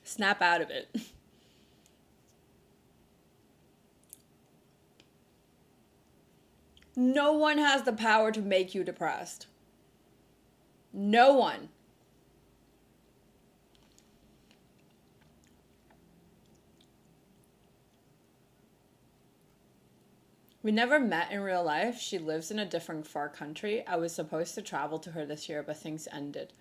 Snap out of it. No one has the power to make you depressed. No one. We never met in real life. She lives in a different far country. I was supposed to travel to her this year, but things ended.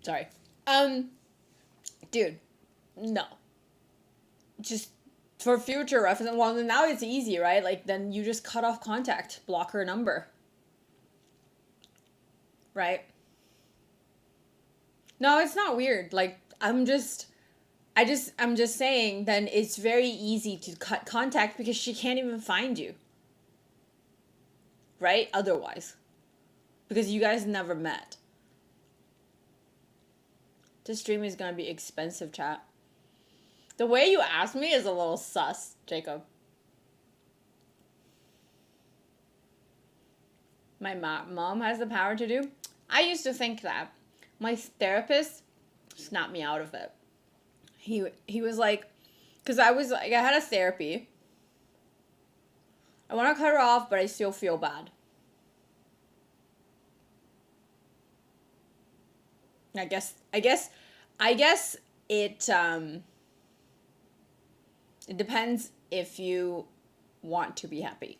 Sorry. Dude, no. Just for future reference. Well, now it's easy, right? Like, then you just cut off contact, block her number. Right? No, it's not weird. Like, I'm just saying then it's very easy to cut contact because she can't even find you. Right? Otherwise. Because you guys never met. This stream is gonna be expensive, chat. The way you asked me is a little sus, Jacob. My mom has the power to do? I used to think that. My therapist snapped me out of it. He was like, because I had a therapy. I want to cut her off, but I still feel bad. I guess it depends if you want to be happy.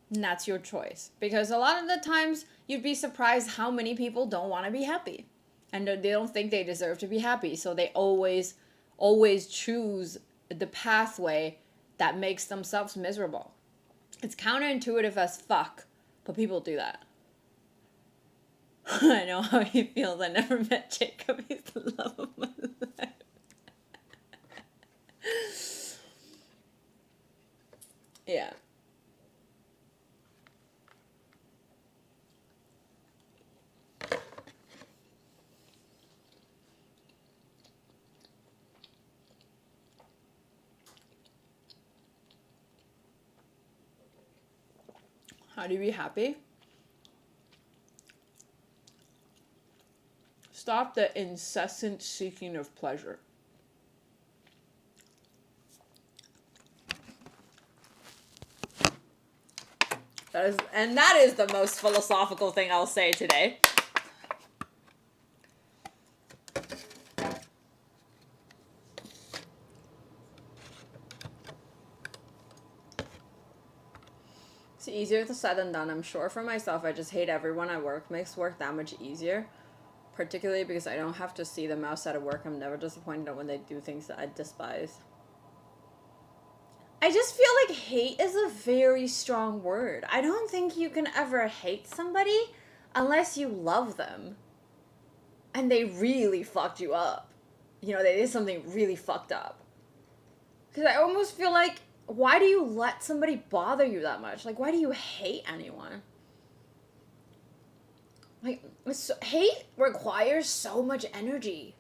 And that's your choice. Because a lot of the times you'd be surprised how many people don't want to be happy. And they don't think they deserve to be happy. So they always choose the pathway that makes themselves miserable. It's counterintuitive as fuck, but people do that. I know how he feels. I never met Jacob. He's the love of my life. Yeah. How do you be happy? stop the incessant seeking of pleasure. That is the most philosophical thing I'll say today. It's easier said than done, I'm sure. For myself, I just hate everyone at work. Makes work that much easier. Particularly because I don't have to see them outside of work. I'm never disappointed when they do things that I despise. I just feel like hate is a very strong word. I don't think you can ever hate somebody unless you love them. And they really fucked you up. You know, they did something really fucked up. Because I almost feel like, why do you let somebody bother you that much? Like, why do you hate anyone? Like, hate requires so much energy.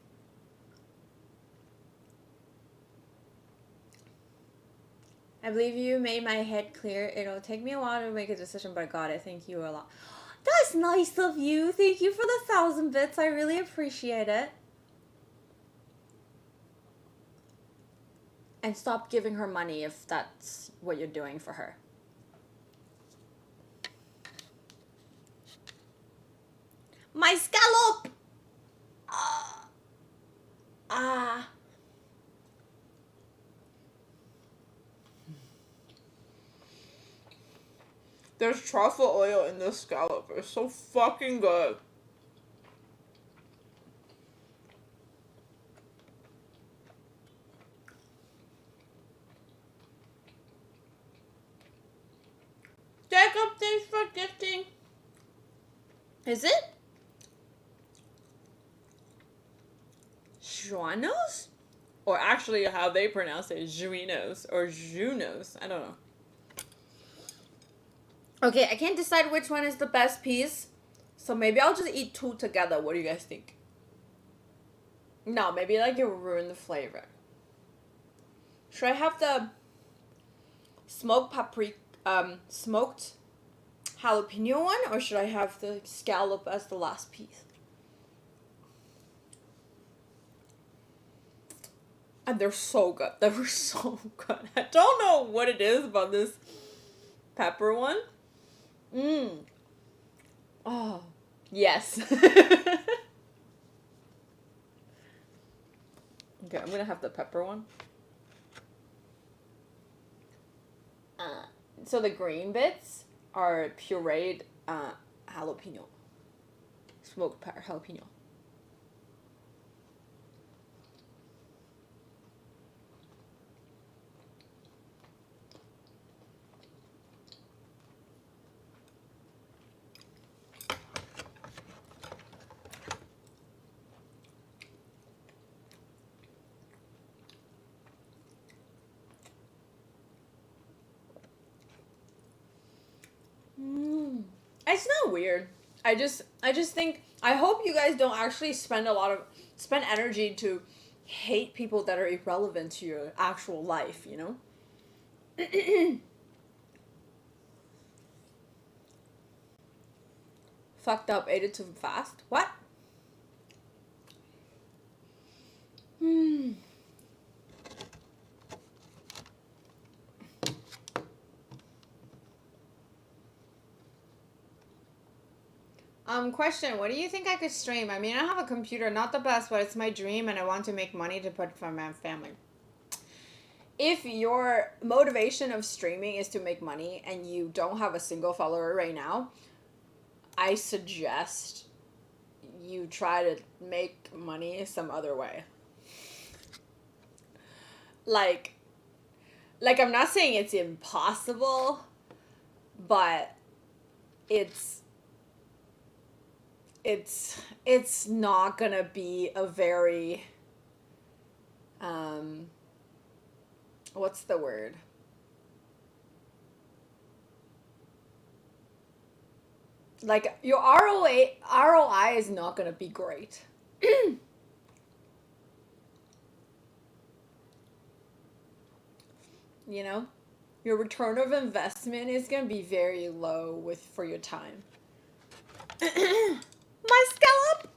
I believe you made my head clear. It'll take me a while to make a decision, but I got it. Thank you a lot. That's nice of you. Thank you for the 1,000 bits. I really appreciate it. And stop giving her money if that's what you're doing for her. My scallop! There's truffle oil in this scallop. It's so fucking good. Jacob, thanks for gifting. Is it? Juanos? Or actually how they pronounce it, Juinos or Junos. I don't know. Okay, I can't decide which one is the best piece. So maybe I'll just eat two together. What do you guys think? No, maybe like it'll ruin the flavor. Should I have the smoked smoked jalapeno one, or should I have the scallop as the last piece? And they're so good. They were so good. I don't know what it is about this pepper one. Oh, yes. Okay, I'm gonna have the pepper one. So the green bits are pureed jalapeno. Smoked jalapeno. It's not weird. I just think, I hope you guys don't actually spend energy to hate people that are irrelevant to your actual life, you know? Fucked up, ate it too fast. What? Question, what do you think I could stream? I mean, I have a computer, not the best, but it's my dream and I want to make money to put for my family. If your motivation of streaming is to make money and you don't have a single follower right now, I suggest you try to make money some other way. Like I'm not saying it's impossible, but it's not gonna be a very, what's the word? Like, your ROI is not gonna be great. You know? Your return of investment is gonna be very low for your time. My scallop!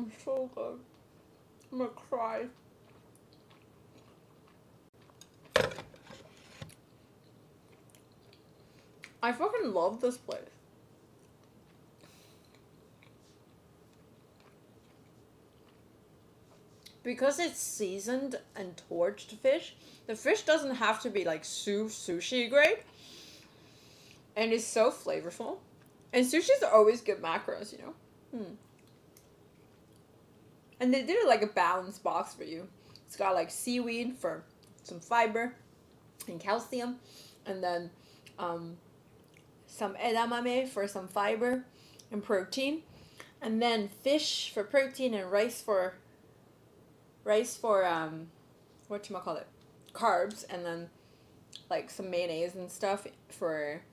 It's so good. I'm gonna cry. I fucking love this place. Because it's seasoned and torched fish, the fish doesn't have to be like sushi grade. And it's so flavorful. And sushi's are always good macros, you know? And they did it like a balanced box for you. It's got like seaweed for some fiber and calcium. And then some edamame for some fiber and protein. And then fish for protein and rice for whatchamacallit, carbs, and then like some mayonnaise and stuff for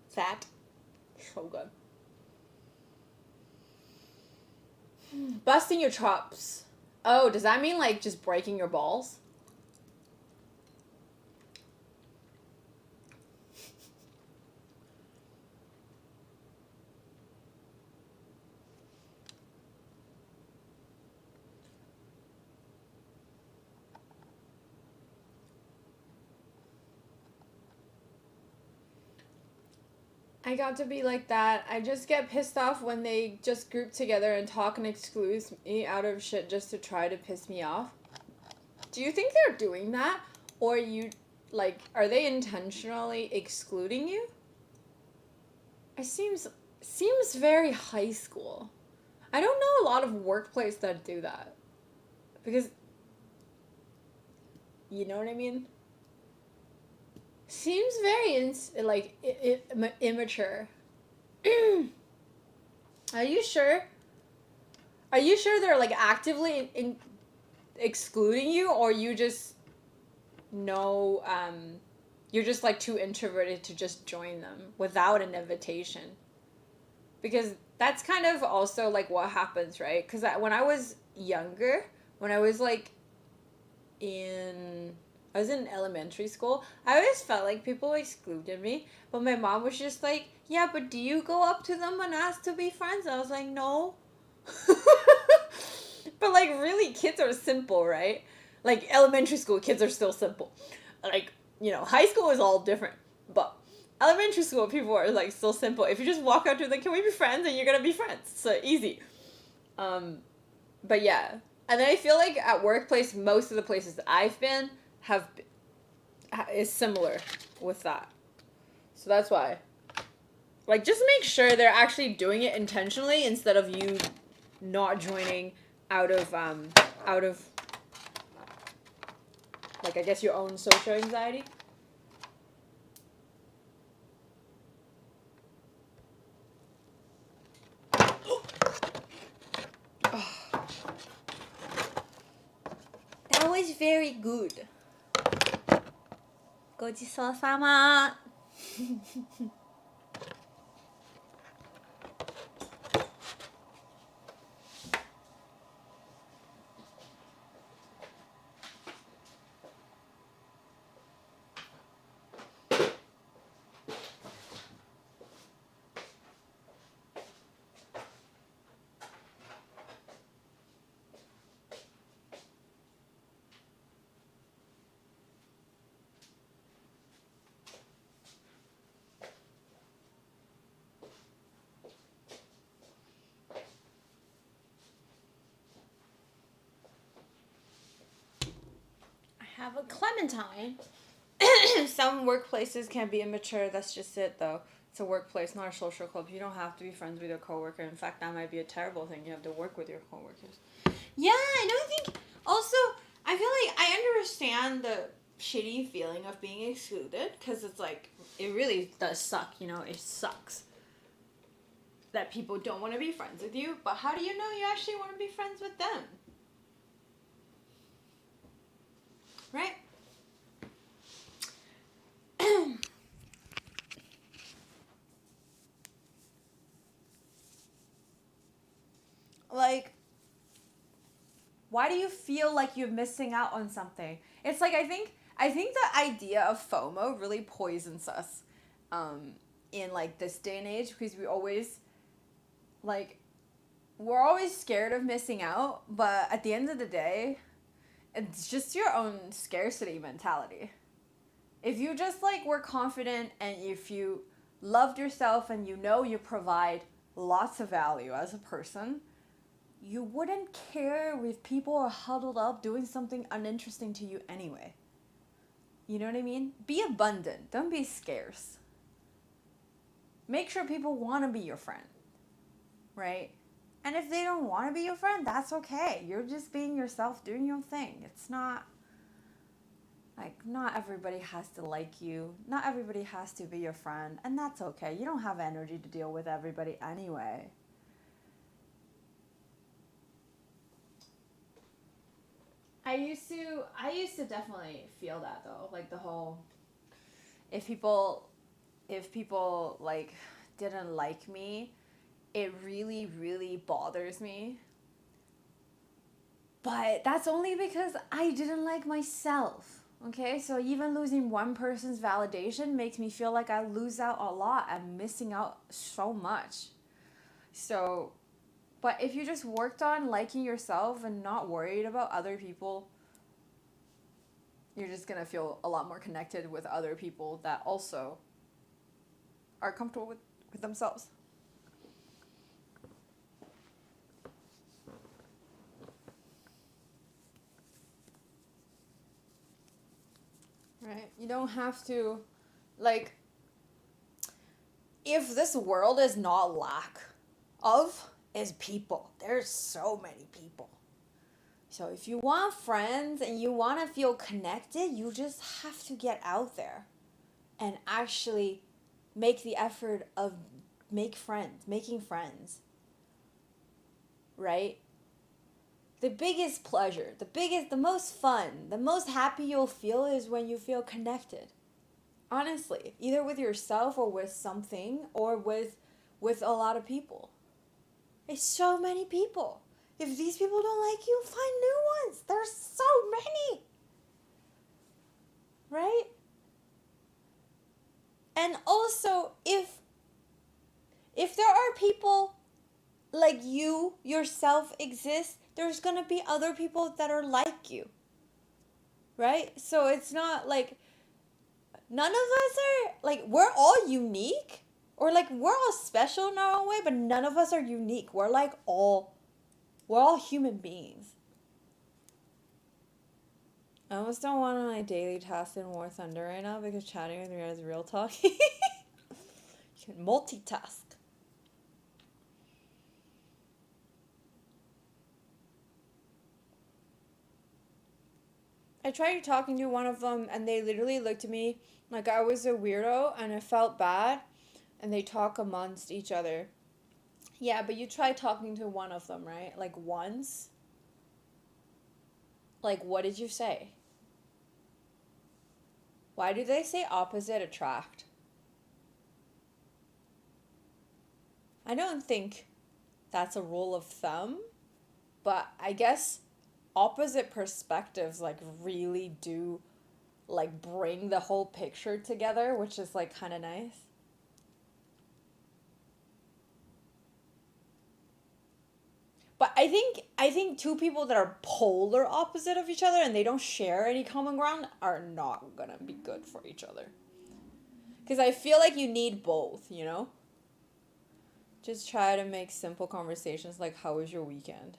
fat. So good. Busting your chops. Oh, does that mean like just breaking your balls? I got to be like that. I just get pissed off when they just group together and talk and exclude me out of shit just to try to piss me off. Do you think they're doing that? Or are they intentionally excluding you? It seems very high school. I don't know a lot of workplaces that do that. Because, you know what I mean? Seems very immature. Are you sure? Are you sure they're like actively excluding you, or you just know you're just like too introverted to just join them without an invitation? Because that's kind of also like what happens, right? Because when I was younger, when I was like I was in elementary school, I always felt like people excluded me, but my mom was just like, yeah, but do you go up to them and ask to be friends? I was like, no. But like really, kids are simple, right? Like elementary school kids are still simple. Like, high school is all different, but elementary school people are like still simple. If you just walk up to them, can we be friends? And you're gonna be friends. So easy. But yeah. And then I feel like at workplace, most of the places that I've been is similar with that. So that's why. Like, just make sure they're actually doing it intentionally instead of you not joining out of like, I guess your own social anxiety. That was very good. ごちそうさま。Have a clementine. Some workplaces can be immature. That's just it, though. It's a workplace, not a social club. You don't have to be friends with your coworker. In fact, that might be a terrible thing. You have to work with your coworkers. Yeah, I don't think. Also, I feel like I understand the shitty feeling of being excluded, because it's like, it really does suck. It sucks that people don't want to be friends with you. But how do you know you actually want to be friends with them? Right? Like, why do you feel like you're missing out on something? It's like, I think the idea of FOMO really poisons us in like this day and age, because we always like, we're always scared of missing out, but at the end of the day, it's just your own scarcity mentality. If you just like were confident and if you loved yourself and you know you provide lots of value as a person, you wouldn't care if people are huddled up doing something uninteresting to you anyway. You know what I mean? Be abundant, don't be scarce. Make sure people want to be your friend, right? And if they don't want to be your friend, that's okay. You're just being yourself, doing your thing. It's not like, not everybody has to like you. Not everybody has to be your friend. And that's okay. You don't have energy to deal with everybody anyway. I used to definitely feel that though. Like the whole, if people like didn't like me, it really, really bothers me. But that's only because I didn't like myself. Okay, so even losing one person's validation makes me feel like I lose out a lot. I'm missing out so much. So, but if you just worked on liking yourself and not worried about other people, you're just gonna feel a lot more connected with other people that also are comfortable with themselves. Right? You don't have to, like, if this world is not lack of, is people. There's so many people. So if you want friends and you want to feel connected, you just have to get out there and actually make the effort of making friends. Right? The biggest pleasure, the most fun, the most happy you'll feel is when you feel connected. Honestly, either with yourself or with something or with a lot of people. It's so many people. If these people don't like you, find new ones. There's so many. Right? And also, if there are people like you yourself exist, there's going to be other people that are like you. Right? So it's not like none of us are like, we're all unique, or like we're all special in our own way, but none of us are unique. We're all human beings. I almost don't want my daily task in War Thunder right now because chatting with me is real talk. You can multitask. I tried talking to one of them and they literally looked at me like I was a weirdo and I felt bad, and they talk amongst each other. Yeah, but you try talking to one of them, right? Like once. Like, what did you say? Why do they say opposite attract? I don't think that's a rule of thumb, but I guess opposite perspectives like really do like bring the whole picture together, which is like kind of nice. But I think two people that are polar opposite of each other and they don't share any common ground are not gonna be good for each other. Because I feel like you need both, you know? Just try to make simple conversations like, how was your weekend?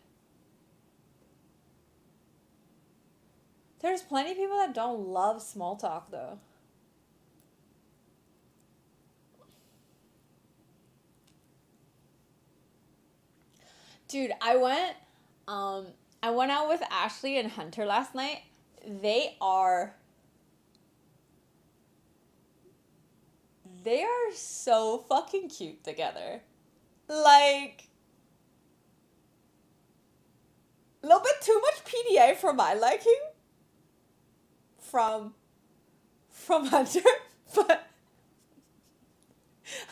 There's plenty of people that don't love small talk though. Dude, I went out with Ashley and Hunter last night. They are they are so fucking cute together. Like, a little bit too much PDA for my liking from Hunter, but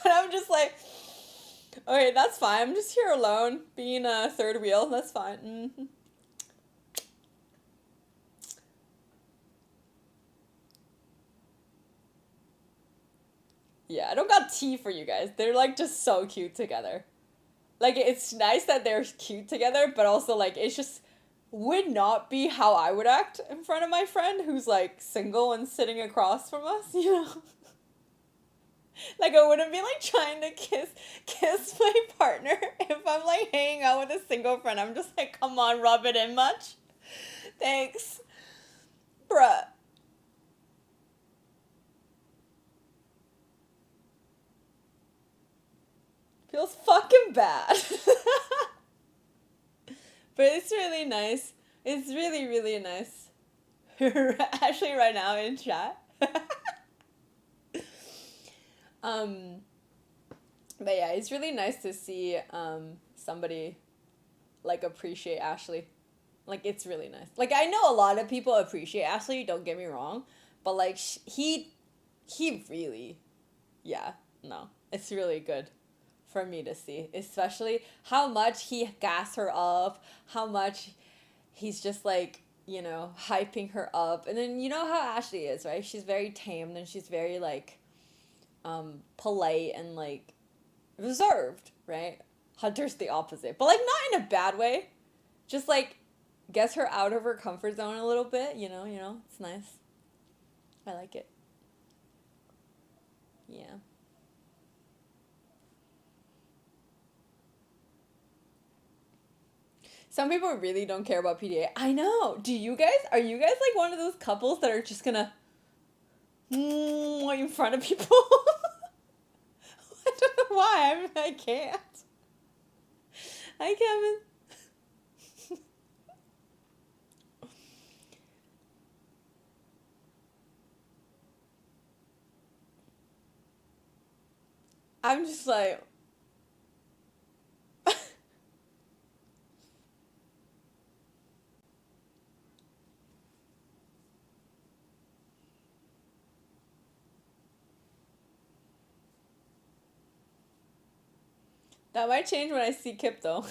and I'm just like, okay, that's fine. I'm just here alone, being a third wheel. That's fine. Mm-hmm. Yeah, I don't got tea for you guys. They're like just so cute together. like it's nice that they're cute together, but also like it's just would not be how I would act in front of my friend who's like single and sitting across from us, you know? Like I wouldn't be like trying to kiss my partner if I'm like hanging out with a single friend. I'm just like, come on, rub it in much. Thanks. Bruh. Feels fucking bad. But it's really nice. It's really, really nice. Actually, right now in chat. um, but yeah, it's really nice to see somebody like appreciate Ashley. Like it's really nice. Like I know a lot of people appreciate Ashley. Don't get me wrong, but like he really, yeah, no, it's really good for me to see, especially how much he gassed her up, how much he's just like, you know, hyping her up. And then you know how Ashley is, right? She's very tame and she's very like polite and like reserved, right? Hunter's the opposite. But like not in a bad way. Just like gets her out of her comfort zone a little bit, you know, it's nice. I like it. Yeah. Some people really don't care about PDA. I know. Do you guys? Are you guys like one of those couples that are just gonna in front of people? I don't know why. I can't. Hi, Kevin. I'm just like. That might change when I see Kip though.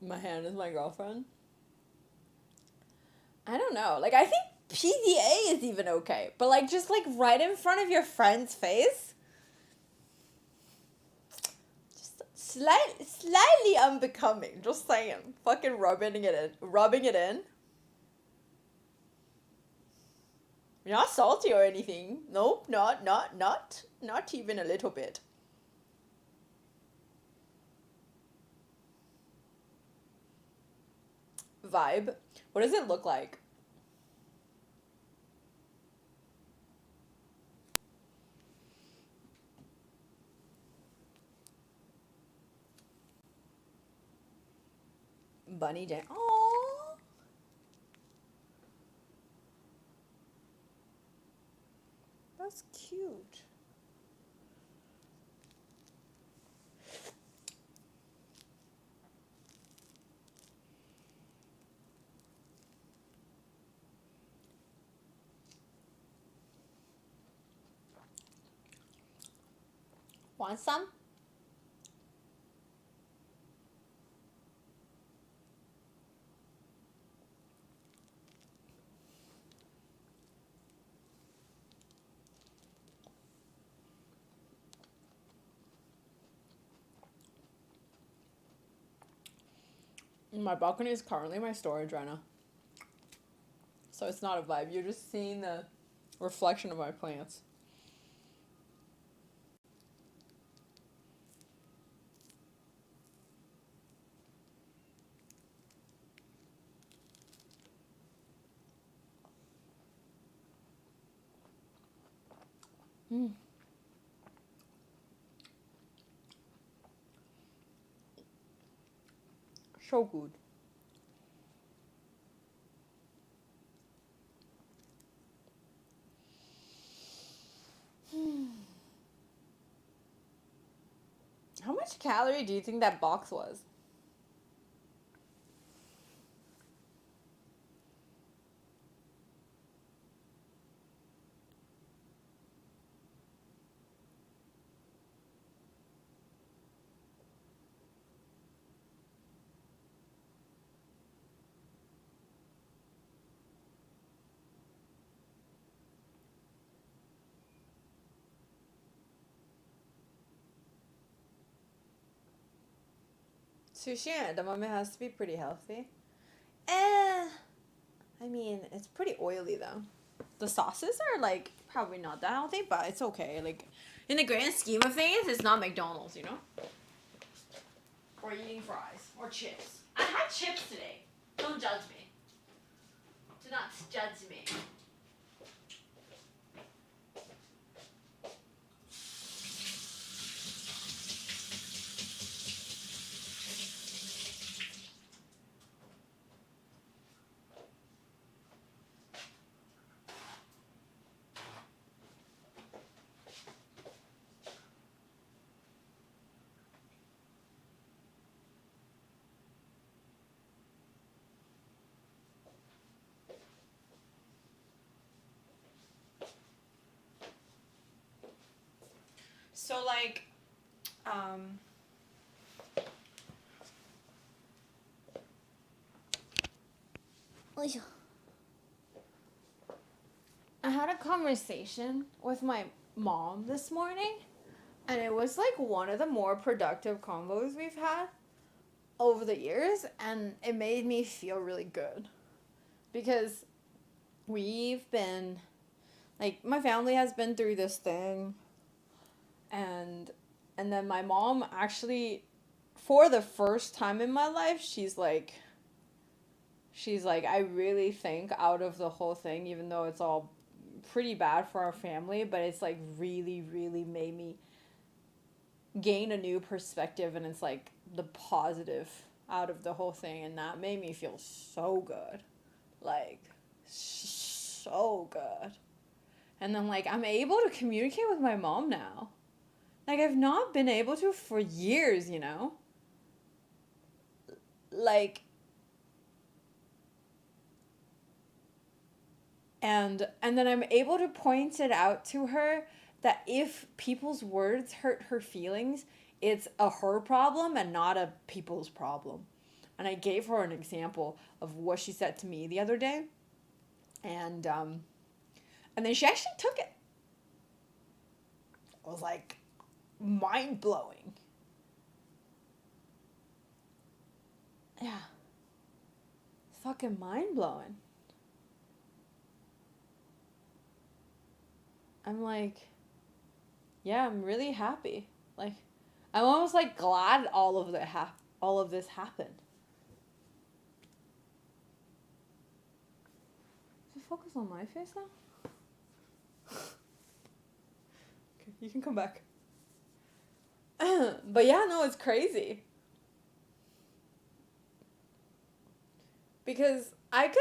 My hand is my girlfriend. I don't know. Like I think PDA is even okay, but like just like right in front of your friend's face, just slightly unbecoming. Just saying. Fucking rubbing it in. You're not salty or anything. Nope, not even a little bit. Vibe. What does it look like? Bunny Jam. Aww. That's cute. Want some? My balcony is currently my storage right now. So it's not a vibe. You're just seeing the reflection of my plants. Mm. So good. How much calorie do you think that box was? Sushi and edamame has to be pretty healthy. Eh, I mean, it's pretty oily though. The sauces are like probably not that healthy, but it's okay. Like in the grand scheme of things, it's not McDonald's, you know? Or eating fries or chips. I had chips today. Don't judge me. Do not judge me. So like, I had a conversation with my mom this morning, and it was like one of the more productive convos we've had over the years, and it made me feel really good because we've been like my family has been through this thing, and then my mom actually, for the first time in my life, she's like I really think out of the whole thing, even though it's all pretty bad for our family, but it's like really really made me gain a new perspective, and it's like the positive out of the whole thing, and that made me feel so good, like so good. And then like I'm able to communicate with my mom now, like I've not been able to for years, you know, like, and then I'm able to point it out to her that if people's words hurt her feelings, it's a her problem and not a people's problem. And I gave her an example of what she said to me the other day, and then she actually took it. It was like mind blowing. Yeah. Fucking mind blowing. I'm like, yeah, I'm really happy. Like, I'm almost like glad all of this happened. Should I focus on my face now? Okay, you can come back. But yeah, no, it's crazy. Because I could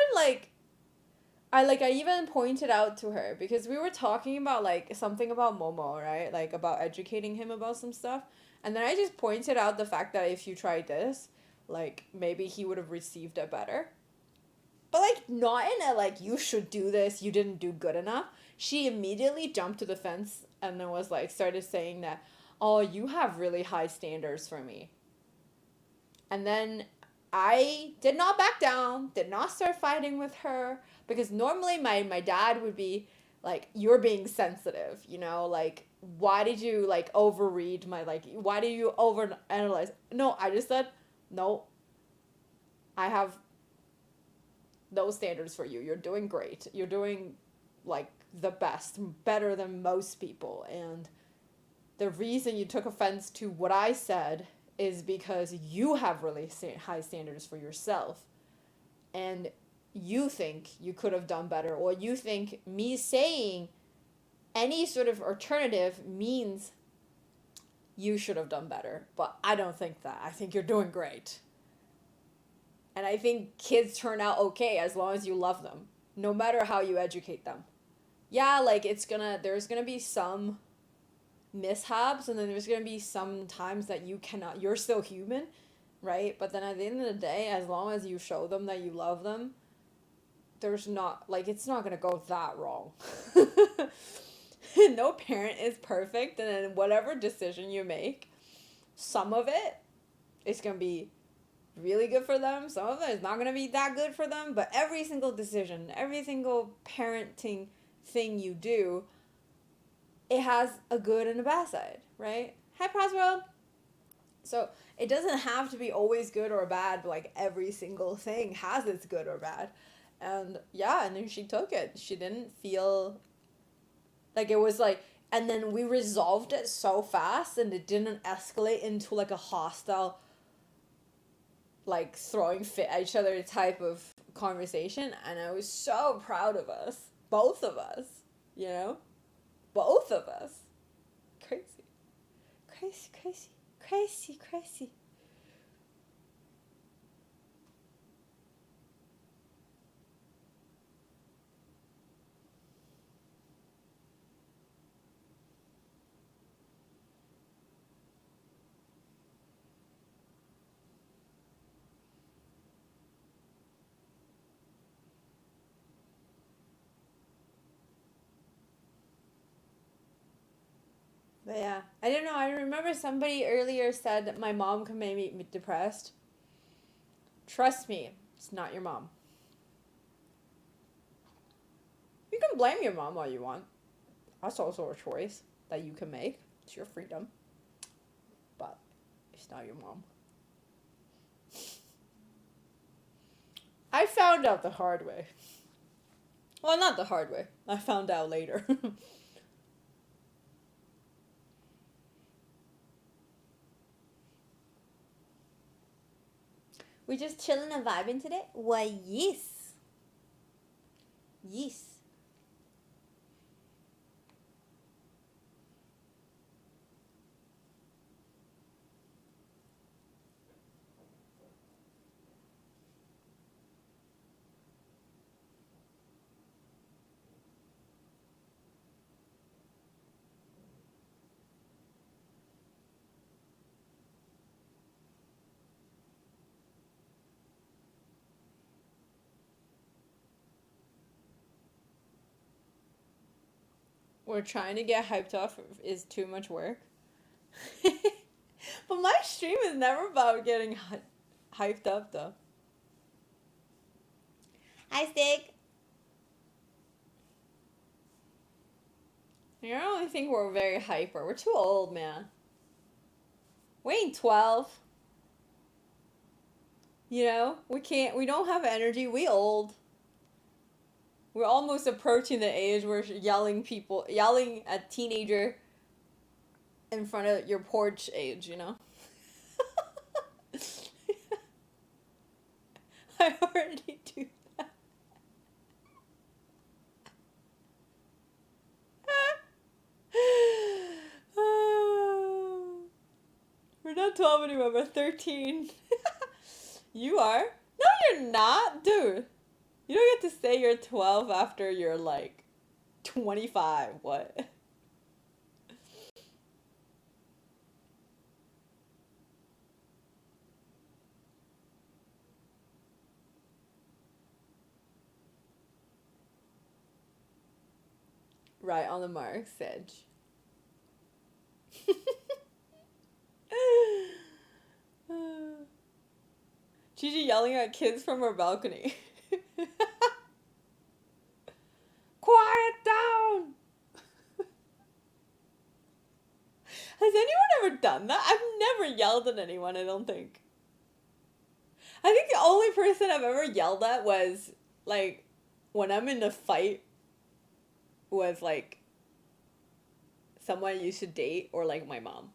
I even pointed out to her, because we were talking about like something about Momo, right? Like about educating him about some stuff. And then I just pointed out the fact that if you tried this, like maybe he would have received it better. But like not in a like you should do this, you didn't do good enough. She immediately jumped to the fence and then was like started saying that, "Oh, you have really high standards for me." And then I did not back down, did not start fighting with her, because normally my dad would be like, "You're being sensitive, you know, like why did you like overread my like why did you overanalyze?" No, I just said, "No, I have those standards for you. You're doing great. You're doing like the best, better than most people. And the reason you took offense to what I said is because you have really high standards for yourself. And you think you could have done better, or you think me saying any sort of alternative means you should have done better. But I don't think that. I think you're doing great. And I think kids turn out okay as long as you love them, no matter how you educate them. Yeah, like there's gonna be some mishaps, and then there's gonna be some times that you're still human, right? But then at the end of the day, as long as you show them that you love them, there's not, like, it's not gonna go that wrong. No parent is perfect, and then whatever decision you make, some of it is gonna be really good for them, some of it is not gonna be that good for them, but every single decision, every single parenting thing you do, it has a good and a bad side, right? Hi, Proswell. So it doesn't have to be always good or bad, but like every single thing has its good or bad. And yeah, and then she took it. She didn't feel like it was like, and then we resolved it so fast and it didn't escalate into like a hostile, like throwing fit at each other type of conversation. And I was so proud of us, both of us, you know? Both of us. Crazy. Crazy, crazy, crazy, crazy. But yeah, I don't know. I remember somebody earlier said that my mom can make me depressed. Trust me, it's not your mom. You can blame your mom all you want. That's also a choice that you can make. It's your freedom. But it's not your mom. I found out the hard way. Well, not the hard way. I found out later. We just chilling and vibing today? Why, yes. Yes. We're trying to get hyped up is too much work. But my stream is never about getting hyped up though. Hi, Stick. I don't really think we're very hyper. We're too old, man. We ain't 12. You know? We don't have energy. We old. We're almost approaching the age where yelling at teenager in front of your porch age, you know? I already do that. We're not 12 anymore, we're 13. You are? No, you're not, dude. You don't get to say you're 12 after you're like 25. What? Right on the mark, Sedge. Gigi yelling at kids from her balcony. Quiet down! Has anyone ever done that? I've never yelled at anyone, I don't think. I think the only person I've ever yelled at was, like, when I'm in a fight with, like, someone I used to date or, like, my mom.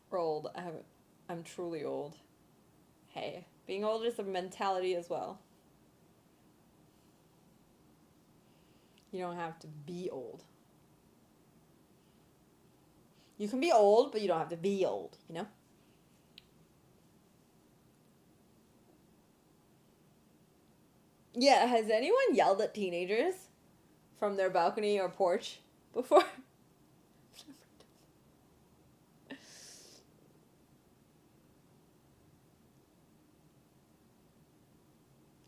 We're old. I'm truly old. Hey, being old is a mentality as well. You don't have to be old. You can be old, but you don't have to be old, you know? Yeah, has anyone yelled at teenagers from their balcony or porch before?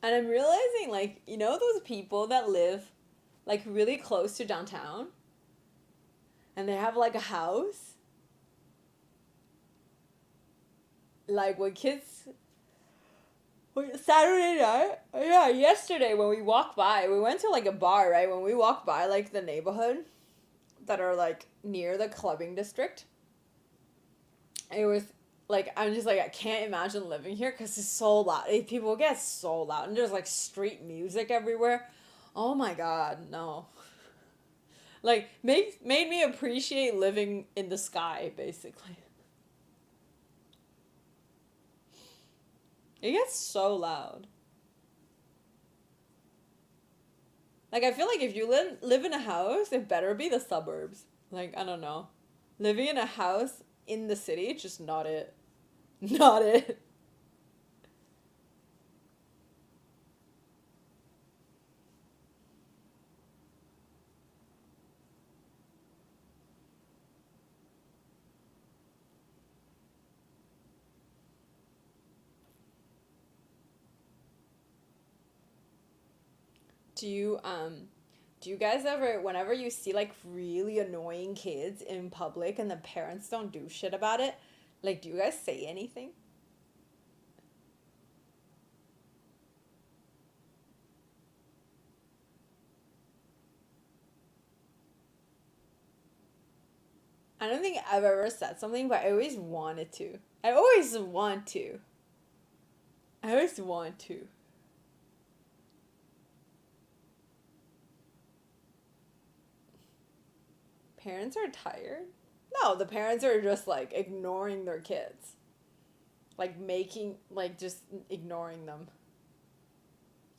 And I'm realizing, like, you know those people that live, like, really close to downtown? And they have, like, a house? Like, when kids... Saturday night? Yeah, yesterday when we walked by, we went to like a bar, right? When we walked by like the neighborhood that are like near the clubbing district, it was like, I'm just like, I can't imagine living here because it's so loud. People get so loud and there's like street music everywhere. Oh my god, no. Like, made me appreciate living in the sky, basically. It gets so loud. Like, I feel like if you live in a house, it better be the suburbs. Like, I don't know. Living in a house in the city, just not it. Not it. Do you do you guys ever, whenever you see like really annoying kids in public and the parents don't do shit about it, like do you guys say anything? I don't think I've ever said something, but I always wanted to. I always want to. I always want to. Parents are tired? No, the parents are just like ignoring their kids. Like making, like just ignoring them.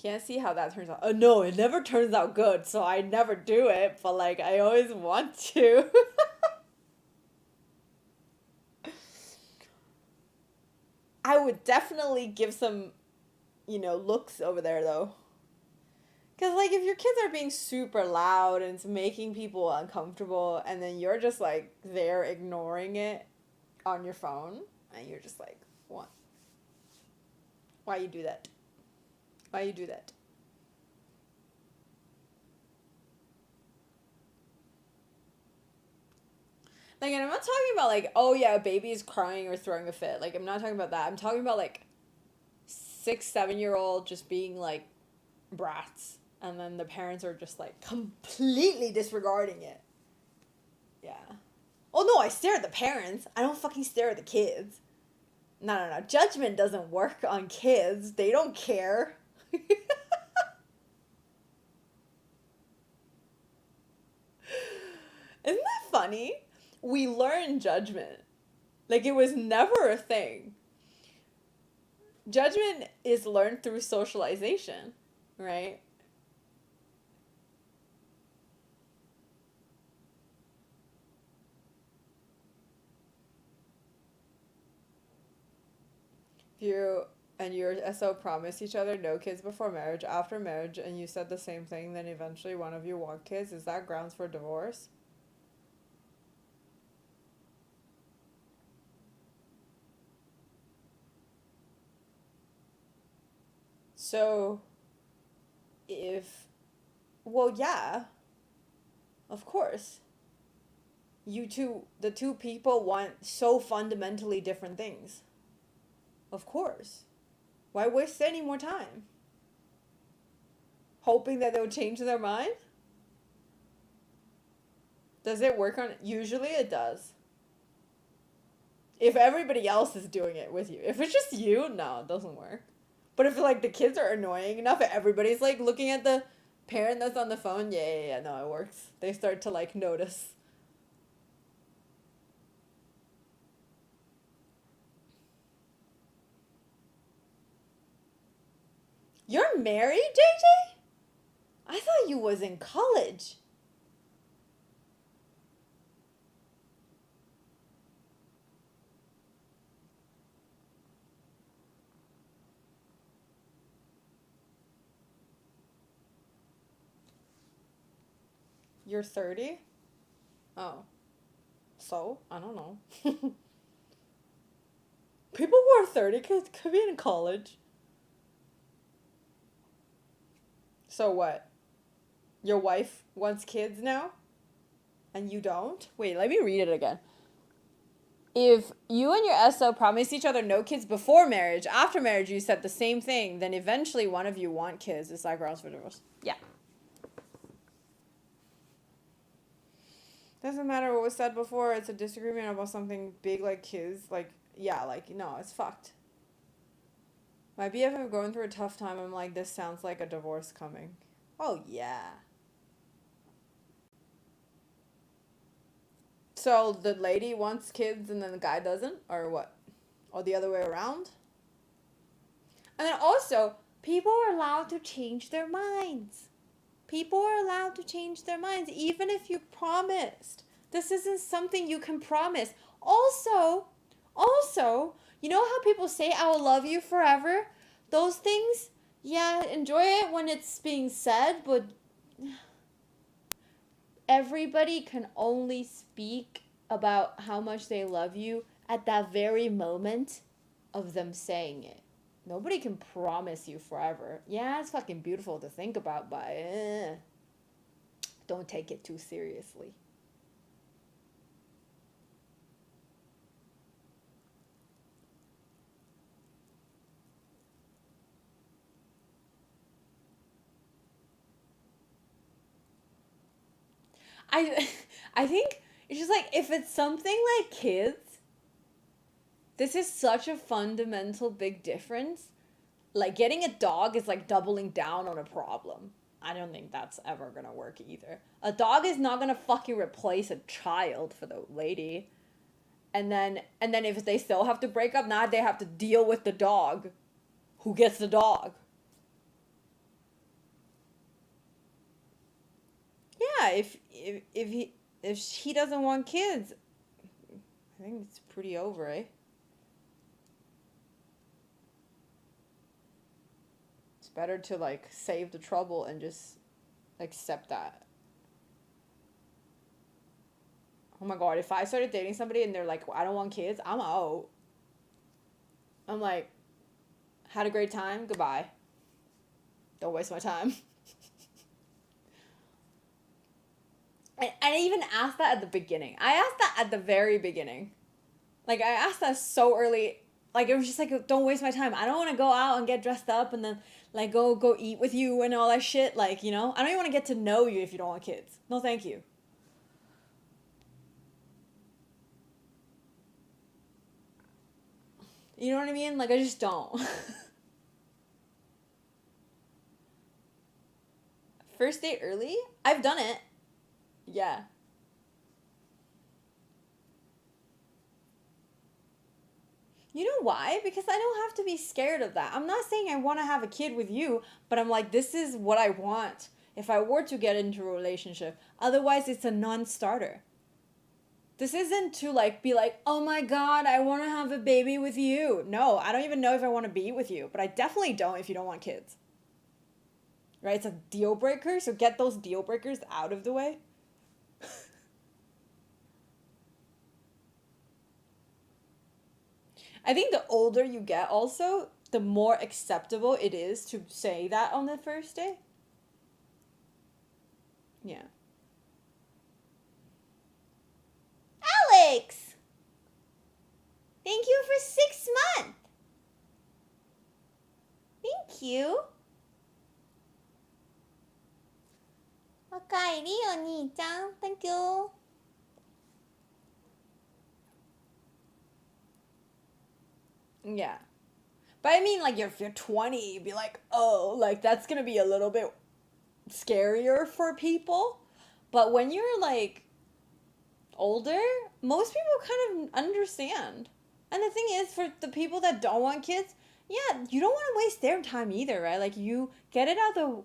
Can't see how that turns out. Oh no, it never turns out good, so I never do it, but like I always want to. I would definitely give some, looks over there though. Because, like, if your kids are being super loud and it's making people uncomfortable, and then you're just, like, there ignoring it on your phone, and you're just like, what? Why you do that? Why you do that? Like, and I'm not talking about, like, oh, yeah, a baby is crying or throwing a fit. Like, I'm not talking about that. I'm talking about, like, 6, 7-year-old just being, like, brats. And then the parents are just, like, completely disregarding it. Yeah. Oh no, I stare at the parents. I don't fucking stare at the kids. No, no, no. Judgment doesn't work on kids. They don't care. Isn't that funny? We learn judgment. Like it was never a thing. Judgment is learned through socialization, right? If you and your SO promised each other no kids before marriage, after marriage, and you said the same thing, then eventually one of you want kids, is that grounds for divorce? So, if, well, yeah, of course. The two people want so fundamentally different things. Of course. Why waste any more time? Hoping that they'll change their mind? Does it work on, usually it does. If everybody else is doing it with you. If it's just you, no, it doesn't work. But if like the kids are annoying enough, everybody's like looking at the parent that's on the phone, yeah, no, it works. They start to like notice. You're married, JJ? I thought you was in college. You're 30? Oh. So? I don't know. People who are 30 could be in college. So what? Your wife wants kids now? And you don't? Wait, let me read it again. if you and your SO promised each other no kids before marriage, after marriage you said the same thing, then eventually one of you want kids. It's like grounds for divorce. Yeah. Doesn't matter what was said before. It's a disagreement about something big like kids. Like, yeah, like, no, it's fucked. My BFF going through a tough time. I'm like, this sounds like a divorce coming. Oh, yeah. So the lady wants kids and then the guy doesn't? Or what? Or the other way around? And then also, people are allowed to change their minds. People are allowed to change their minds, even if you promised. This isn't something you can promise. Also, you know how people say, I will love you forever? Those things, yeah, enjoy it when it's being said, but everybody can only speak about how much they love you at that very moment of them saying it. Nobody can promise you forever. Yeah, it's fucking beautiful to think about, but don't take it too seriously. I think it's just like, if it's something like kids, this is such a fundamental big difference. Like, getting a dog is like doubling down on a problem. I don't think that's ever gonna work either. A dog is not gonna fucking replace a child for the lady. And then if they still have to break up, now they have to deal with the dog. Who gets the dog? Yeah, if he doesn't want kids, I think it's pretty over, eh? It's better to like save the trouble and just accept that. Oh my god, if I started dating somebody and they're like, I don't want kids, I'm out. I'm like, had a great time, goodbye. Don't waste my time. I even asked that at the beginning. I asked that at the very beginning. Like, I asked that so early. Like, it was just like, don't waste my time. I don't want to go out and get dressed up and then, like, go eat with you and all that shit. Like, you know? I don't even want to get to know you if you don't want kids. No, thank you. You know what I mean? Like, I just don't. First date early? I've done it. Yeah. You know why? Because I don't have to be scared of that. I'm not saying I want to have a kid with you, but I'm like, this is what I want if I were to get into a relationship. Otherwise, it's a non-starter. This isn't to like be like, oh my god, I want to have a baby with you. No, I don't even know if I want to be with you, but I definitely don't if you don't want kids. Right? It's a deal breaker, so get those deal breakers out of the way. I think the older you get also, the more acceptable it is to say that on the first day. Yeah. Alex! Thank you for 6 months! Thank you. おかえりお兄ちゃん。Thank you. Yeah. But I mean, like, if you're 20, you'd be like, oh, like, that's gonna be a little bit scarier for people. But when you're, like, older, most people kind of understand. And the thing is, for the people that don't want kids, yeah, you don't want to waste their time either, right? Like, you get it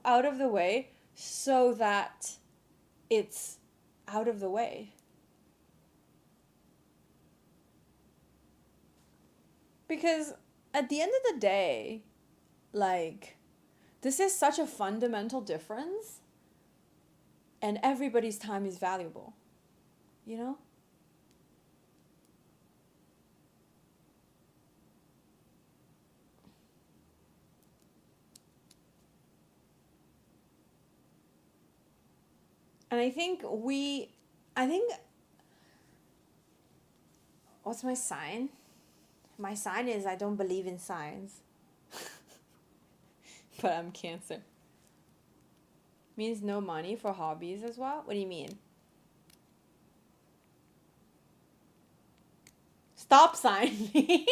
out of the way so that it's out of the way. Because at the end of the day, like, this is such a fundamental difference, and everybody's time is valuable, you know? And I think What's my sign? My sign is I don't believe in signs. But I'm Cancer. Means no money for hobbies as well? What do you mean? Stop sign me.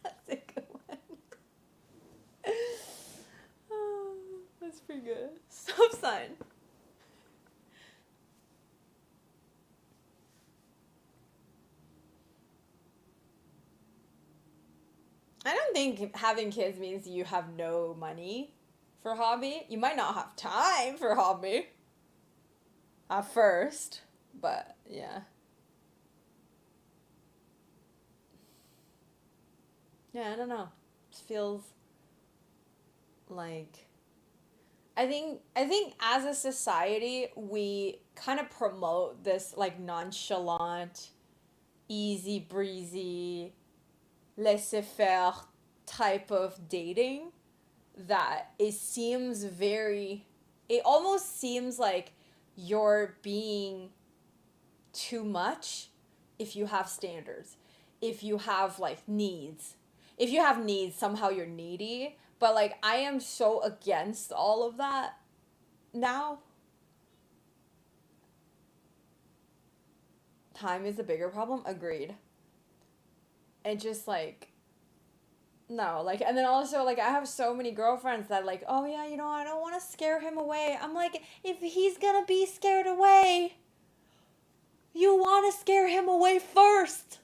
That's a good one. Oh, that's pretty good. Stop sign. I don't think having kids means you have no money for hobby. You might not have time for hobby at first, but yeah. Yeah, I don't know. It feels like I think as a society we kind of promote this like nonchalant, easy breezy, laissez-faire type of dating that it almost seems like you're being too much if you have standards, if you have like needs. If you have needs, somehow you're needy. But like I am so against all of that now. Time is a bigger problem, agreed. And just like no, like, and then also, like, I have so many girlfriends that, like, oh, yeah, you know, I don't want to scare him away. I'm like, if he's gonna be scared away, you want to scare him away first.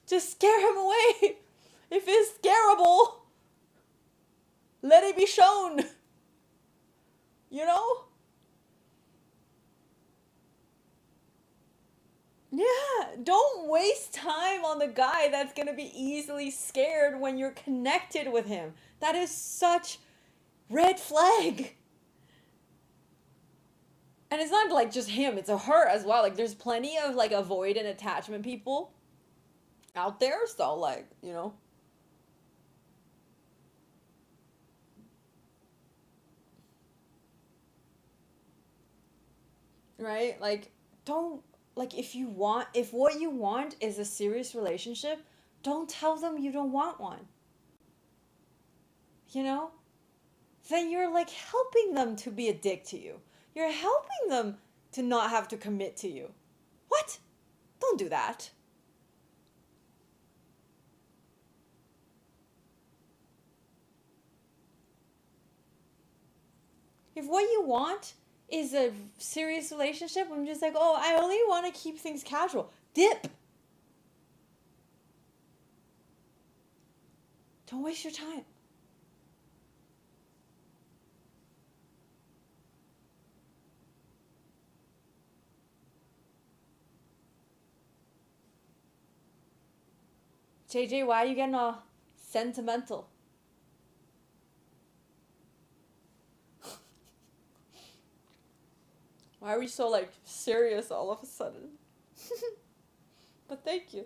Just scare him away. If it's scarable, let it be shown. You know? Yeah, don't waste time on the guy that's gonna be easily scared when you're connected with him. That is such red flag. And it's not like just him, it's a her as well. Like there's plenty of like avoidant attachment people out there, so like, you know. Right? Like don't like if what you want is a serious relationship, don't tell them you don't want one. You know? Then you're like helping them to be a dick to you. You're helping them to not have to commit to you. What? Don't do that. If what you want is a serious relationship, I'm just like, oh, I only want to keep things casual. Dip. Don't waste your time. JJ, why are you getting all sentimental? Why are we so like serious all of a sudden? But thank you.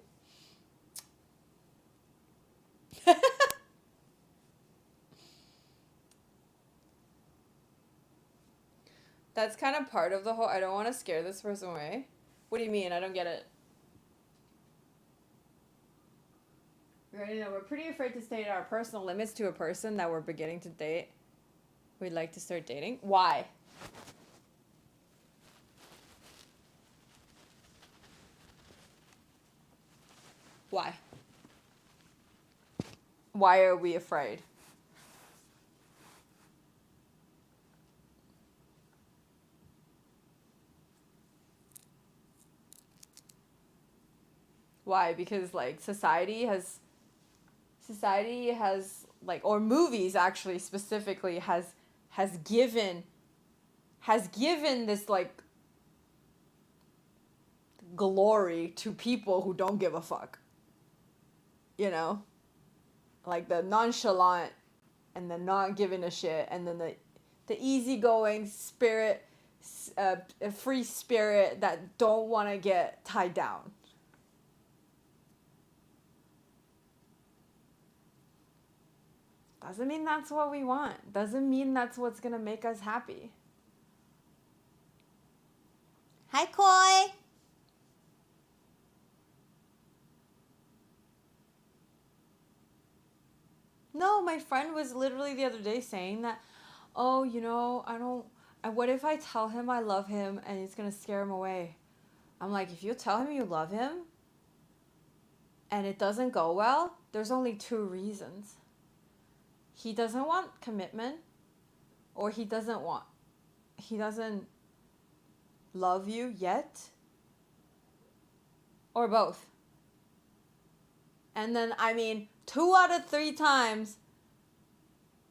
That's kind of part of the whole I don't want to scare this person away. What do you mean? I don't get it. We already know we're pretty afraid to state our personal limits to a person that we're beginning to date. We'd like to start dating. Why? Why? Why are we afraid? Why? Because like society has like or movies actually specifically has given this like glory to people who don't give a fuck. You know? Like the nonchalant and the not giving a shit and then the easygoing spirit a free spirit that don't want to get tied down. Doesn't mean that's what we want. Doesn't mean that's what's going to make us happy. Hi, Koi. No, my friend was literally the other day saying that, oh, what if I tell him I love him and it's going to scare him away? I'm like, if you tell him you love him and it doesn't go well, there's only two reasons. He doesn't want commitment, or he doesn't love you yet, or both. And then, 2 out of 3 times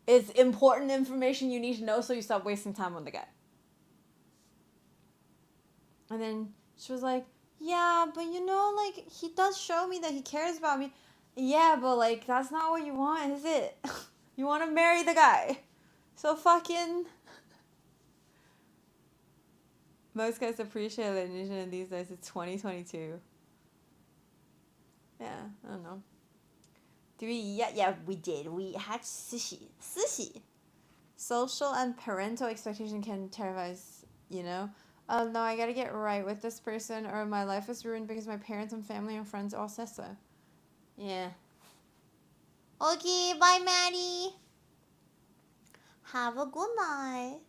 is important information you need to know so you stop wasting time on the guy. And then she was like, yeah, but he does show me that he cares about me. Yeah, but that's not what you want, is it? You want to marry the guy. So fucking... Most guys appreciate recognition these days. It's 2022. Yeah, I don't know. Do we? Yeah, we did. We had sushi. Social and parental expectation can terrify us, Oh no, I gotta get right with this person or my life is ruined because my parents and family and friends all said so. Yeah. Okay, bye, Maddie. Have a good night.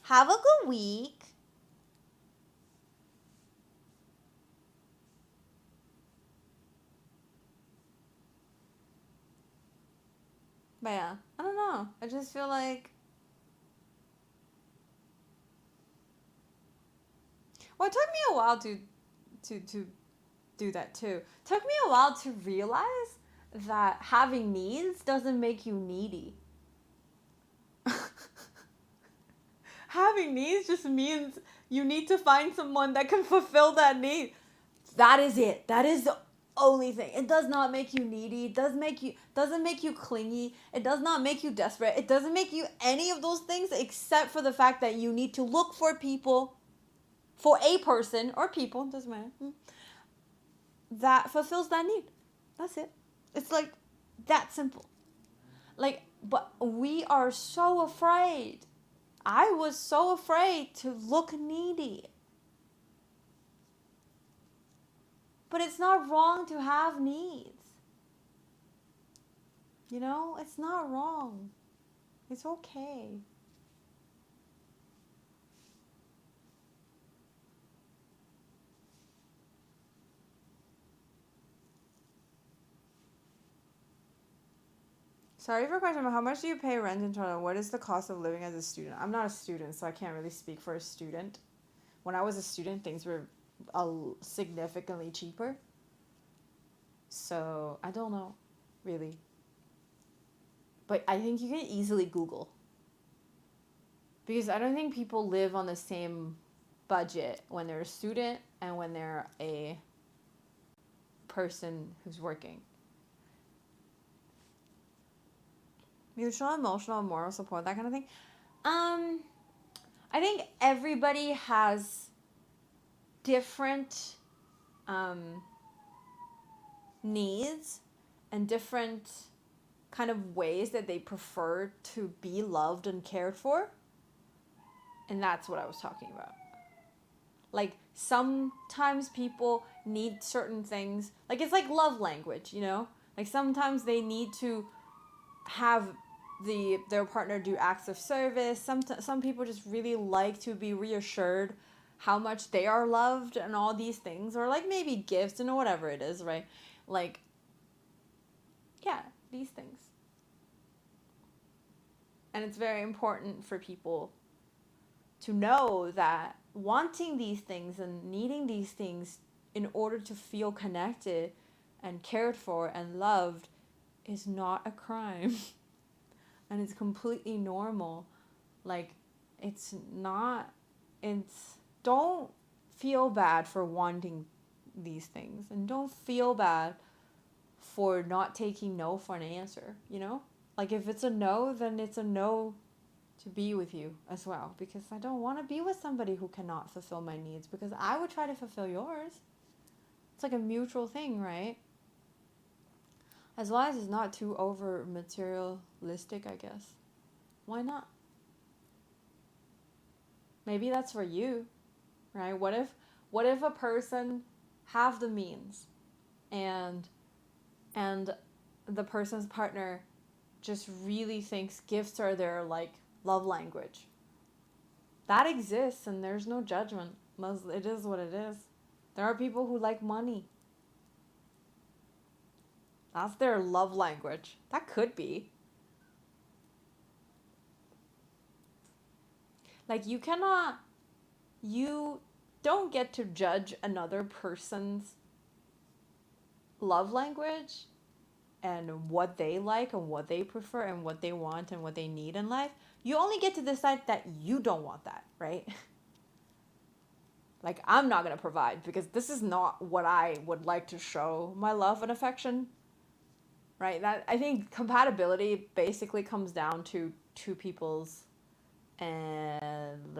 Have a good week. But yeah, I don't know. I just feel like... Well, it took me a while to do that too. It took me a while to realize that having needs doesn't make you needy. Having needs just means you need to find someone that can fulfill that need. That is it. That is the only thing. It does not make you needy. It doesn't make you clingy. It does not make you desperate. It doesn't make you any of those things except for the fact that you need to look for people, for a person or people, doesn't matter, that fulfills that need. That's it. It's that simple. But we are so afraid. I was so afraid to look needy. But it's not wrong to have needs. It's not wrong. It's okay. Sorry for a question, but how much do you pay rent in Toronto? What is the cost of living as a student? I'm not a student, so I can't really speak for a student. When I was a student, things were significantly cheaper. So, I don't know, really. But I think you can easily Google. Because I don't think people live on the same budget when they're a student and when they're a person who's working. Mutual, emotional, and moral support, that kind of thing. I think everybody has different needs and different kind of ways that they prefer to be loved and cared for. And that's what I was talking about. Sometimes people need certain things. It's like love language, sometimes they need to have their partner do acts of service. Some people just really like to be reassured how much they are loved and all these things, or maybe gifts and whatever it is, right? Yeah, these things. And it's very important for people to know that wanting these things and needing these things in order to feel connected and cared for and loved is not a crime. And it's completely normal. Don't feel bad for wanting these things, and don't feel bad for not taking no for an answer, if it's a no, then it's a no to be with you as well, because I don't want to be with somebody who cannot fulfill my needs, because I would try to fulfill yours. It's a mutual thing, right? As long as it's not too over materialistic, I guess. Why not? maybe that's for you, right? What if a person have the means and and the person's partner just really thinks gifts are their like love language? That exists and there's no judgment. It is what it is. There are people who like money. That's their love language. That could be. Like you don't get to judge another person's love language and what they like and what they prefer and what they want and what they need in life. You only get to decide that you don't want that, right? Like, I'm not going to provide because this is not what I would like to show my love and affection, right? That I think compatibility basically comes down to two people's and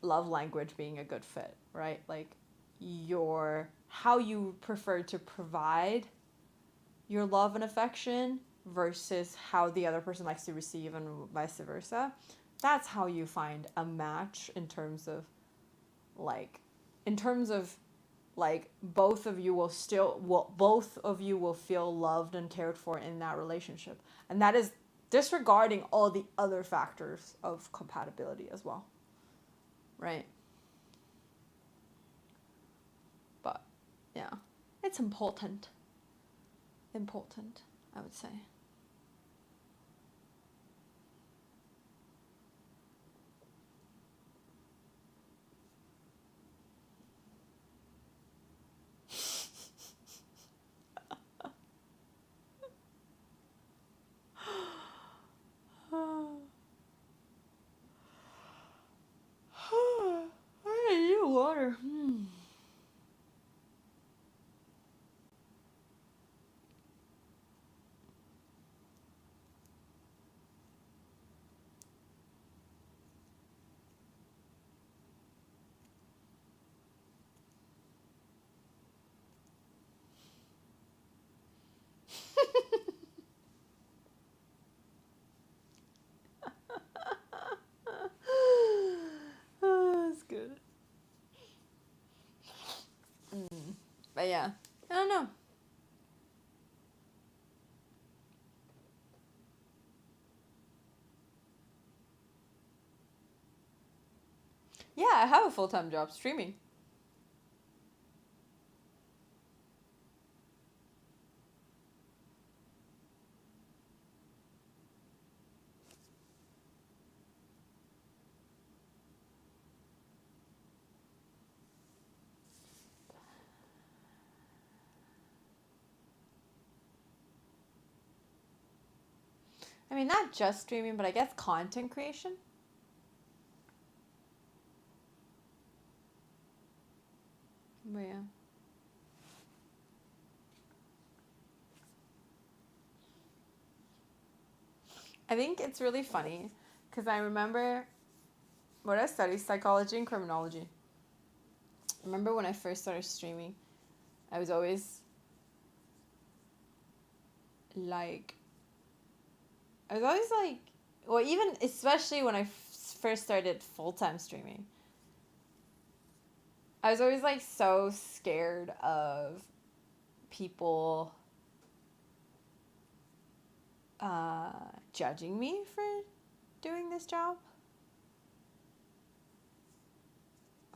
love language being a good fit, right? Like your how you prefer to provide your love and affection versus how the other person likes to receive and vice versa. That's how you find a match in terms of like both of you both of you will feel loved and cared for in that relationship. And that is disregarding all the other factors of compatibility as well. Right? But yeah, it's important. Important, I would say. I need water. That's good. But yeah, I don't know. Yeah, I have a full-time job streaming. I mean, not just streaming, but I guess content creation. But yeah. I think it's really funny because I remember when I studied psychology and criminology. I remember when I first started streaming, I was always like, well, even especially when I first started full-time streaming, I was always like so scared of people judging me for doing this job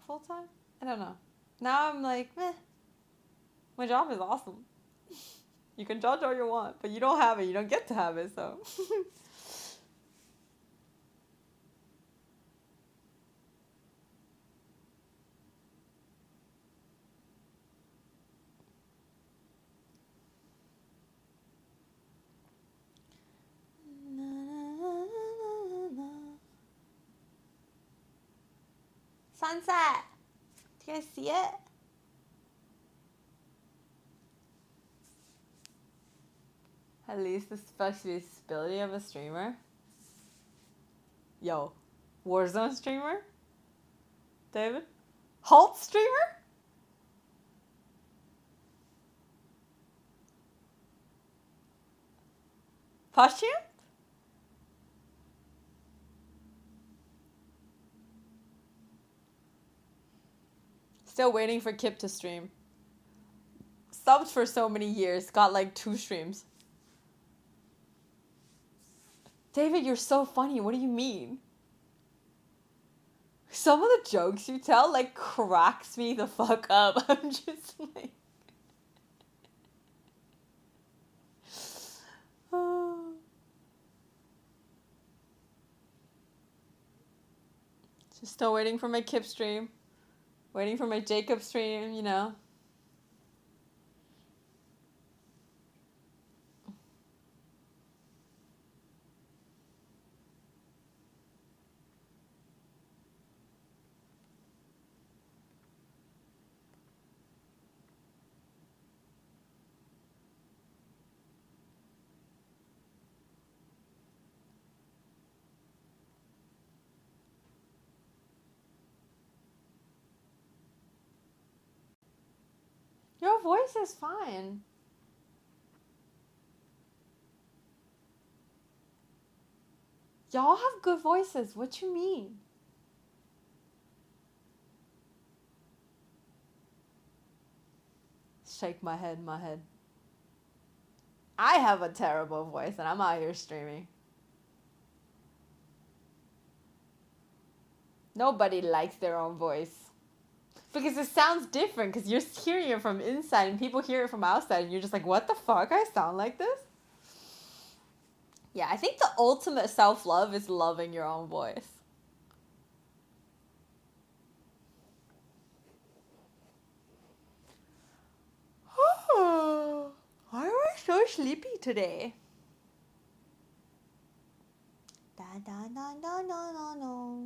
full time. I don't know. Now I'm like, meh, my job is awesome. You can judge all you want, but you don't have it. You don't get to have it, so. Sunset. Do you guys see it? At least the flexibility of a streamer. Yo, Warzone streamer? David? Halt streamer? Push Still waiting for Kip to stream. Subbed for so many years. Got like 2 streams. David, you're so funny. What do you mean? Some of the jokes you tell like cracks me the fuck up. I'm just like... Just still waiting for my Kip stream. Waiting for my Jacob stream, you know. Your voice is fine. Y'all have good voices. What you mean? Shake my head, my head. I have a terrible voice and I'm out here streaming. Nobody likes their own voice. Because it sounds different because you're hearing it from inside and people hear it from outside and you're just like, what the fuck? I sound like this? Yeah, I think the ultimate self-love is loving your own voice. Why am I so sleepy today? Da da da da da da da.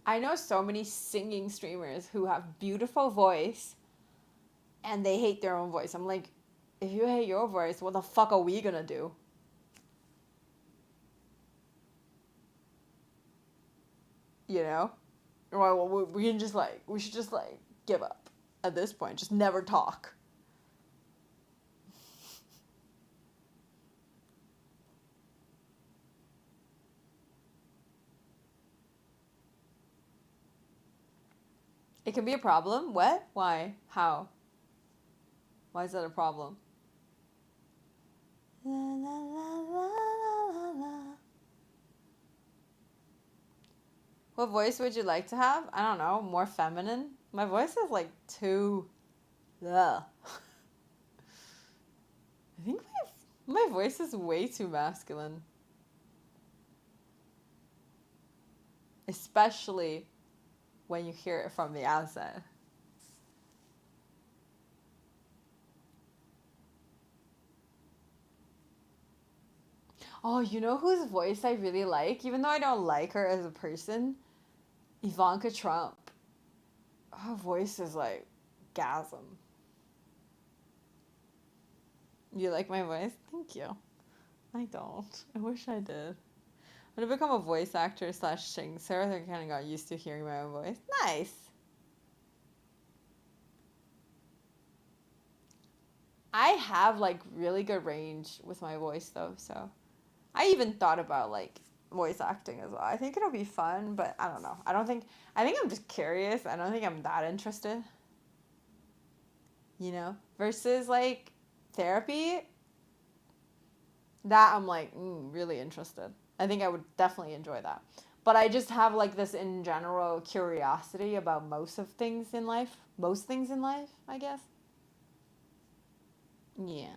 I know so many singing streamers who have beautiful voice and they hate their own voice. I'm like, if you hate your voice, what the fuck are we gonna do? You know? Well, we can just like, we should just like give up at this point. Just never talk. It can be a problem. What? Why? How? Why is that a problem? La, la, la, la, la, la. What voice would you like to have? I don't know. More feminine? My voice is like too... Ugh. I think my voice is way too masculine. Especially when you hear it from the outside. Oh, you know whose voice I really like? Even though I don't like her as a person? Ivanka Trump. Her voice is like gasm. You like my voice? Thank you. I don't. I wish I did. When I become a voice actor / singer, I kind of got used to hearing my own voice. Nice. I have like really good range with my voice though, so I even thought about like voice acting as well. I think it'll be fun, but I don't know. I think I'm just curious. I don't think I'm that interested. You know, versus like therapy, that I'm like really interested. I think I would definitely enjoy that. But I just have like this in general curiosity about most things in life, I guess. Yeah.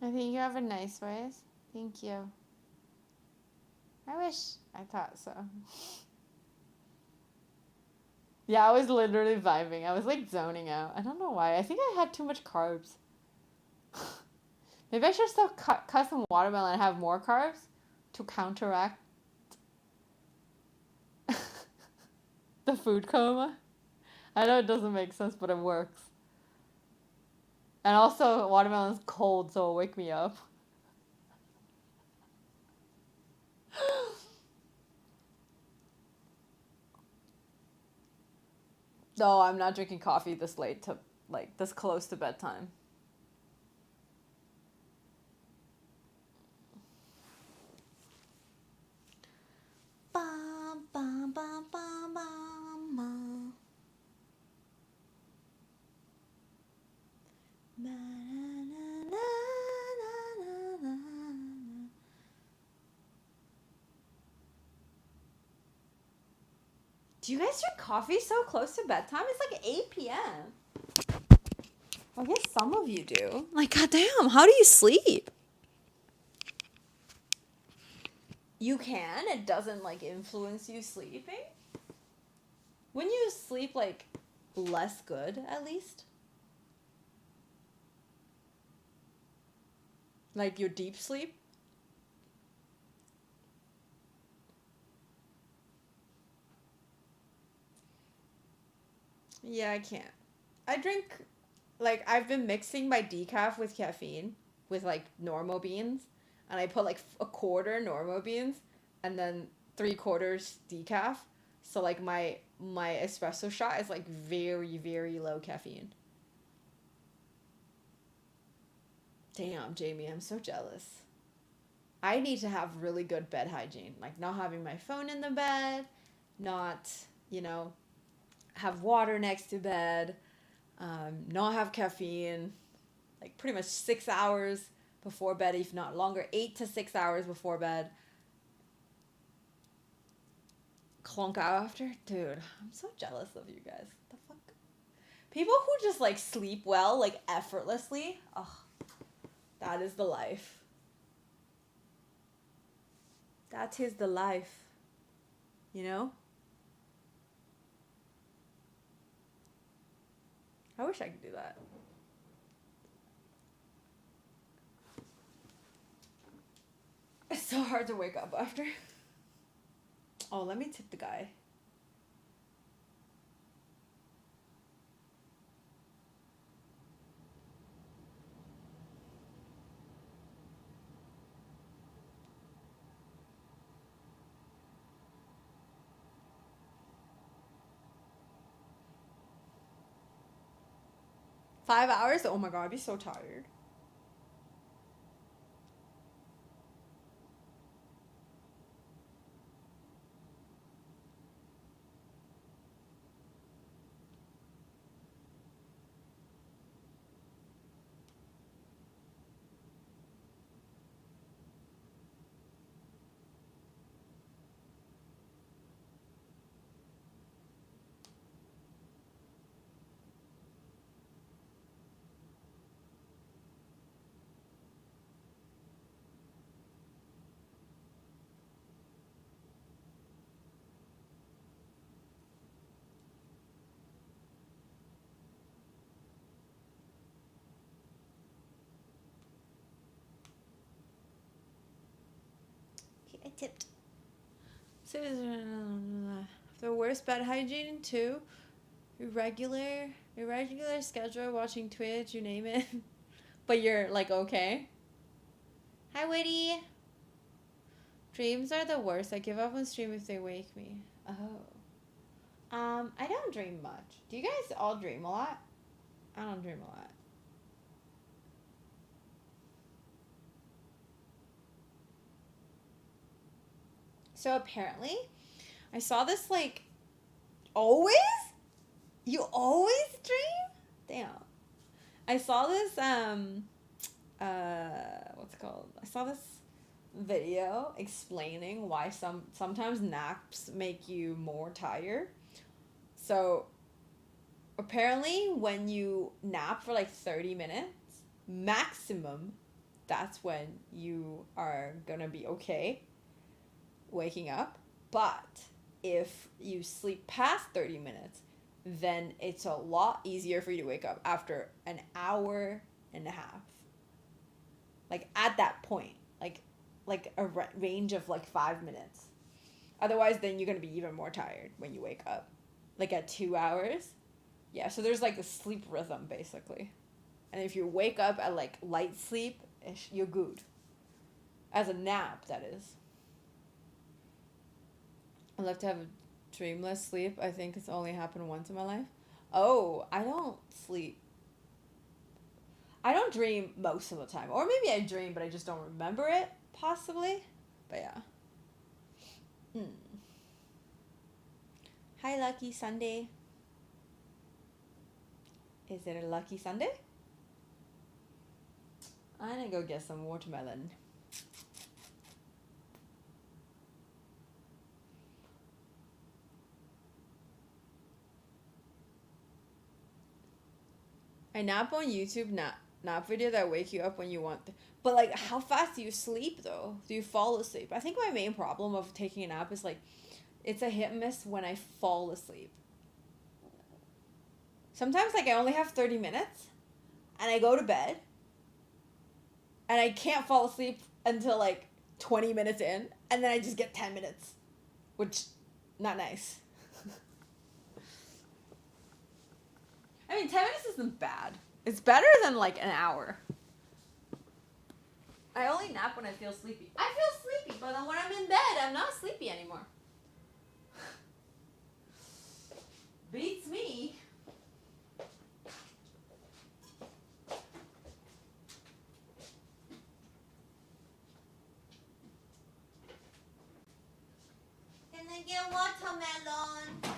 I think you have a nice voice. Thank you. I wish I thought so. Yeah, I was literally vibing. I was like zoning out. I don't know why. I think I had too much carbs. Maybe I should still cut some watermelon and have more carbs to counteract the food coma. I know it doesn't make sense, but it works. And also, watermelon's cold, so it'll wake me up. No, I'm not drinking coffee this late to, like, this close to bedtime. Bum, bum, bum, bum, bum, bum. Na, na, na, na, na, na, na. Do you guys drink coffee so close to bedtime? It's like 8 p.m. I guess some of you do. Like, goddamn, how do you sleep? You can. It doesn't, like, influence you sleeping. When you sleep, like, less good, at least. Like, your deep sleep. Yeah, I can't. I drink, like, I've been mixing my decaf with caffeine with, like, normal beans. And I put, like, a quarter normal beans and then 3/4 decaf. So, like, my espresso shot is, like, very, very low caffeine. Damn, Jamie, I'm so jealous. I need to have really good bed hygiene. Like, not having my phone in the bed, not, you know, have water next to bed, not have caffeine, like pretty much 6 hours before bed, if not longer, 8 to 6 hours before bed. Clunk out after? Dude, I'm so jealous of you guys. The fuck? People who just like sleep well, like effortlessly, oh, that is the life. That is the life. You know? I wish I could do that. It's so hard to wake up after. Oh, let me tip the guy. $5? Oh my god, I'd be so tired. Okay, I tipped. So, the worst bed hygiene too. Irregular schedule, watching Twitch, you name it. But you're like okay. Hi, Witty. Dreams are the worst. I give up on stream if they wake me. Oh. I don't dream much. Do you guys all dream a lot? I don't dream a lot. So apparently, I saw this like, always? You always dream? Damn. I saw this, what's it called? I saw this video explaining why sometimes naps make you more tired. So apparently when you nap for like 30 minutes, maximum that's when you are gonna be okay waking up. But if you sleep past 30 minutes, then it's a lot easier for you to wake up after an hour and a half. Like at that point, like a range of like 5 minutes. Otherwise, then you're gonna be even more tired when you wake up. Like at 2 hours. Yeah, so there's like a sleep rhythm basically. And if you wake up at like light sleep, you're good. As a nap, that is. I love to have a dreamless sleep. I think it's only happened once in my life. Oh, I don't sleep. I don't dream most of the time. Or maybe I dream, but I just don't remember it, possibly. But yeah. Hi, Lucky Sunday. Is it a lucky Sunday? I'm gonna go get some watermelon. I nap on YouTube, nap video that wake you up when you want. But like, how fast do you sleep though? Do you fall asleep? I think my main problem of taking a nap is like, it's a hit and miss when I fall asleep. Sometimes like I only have 30 minutes, and I go to bed, and I can't fall asleep until like 20 minutes in, and then I just get 10 minutes, which, not nice. I mean, 10 minutes isn't bad. It's better than like an hour. I only nap when I feel sleepy. I feel sleepy, but then when I'm in bed, I'm not sleepy anymore. Beats me. Can I get watermelon?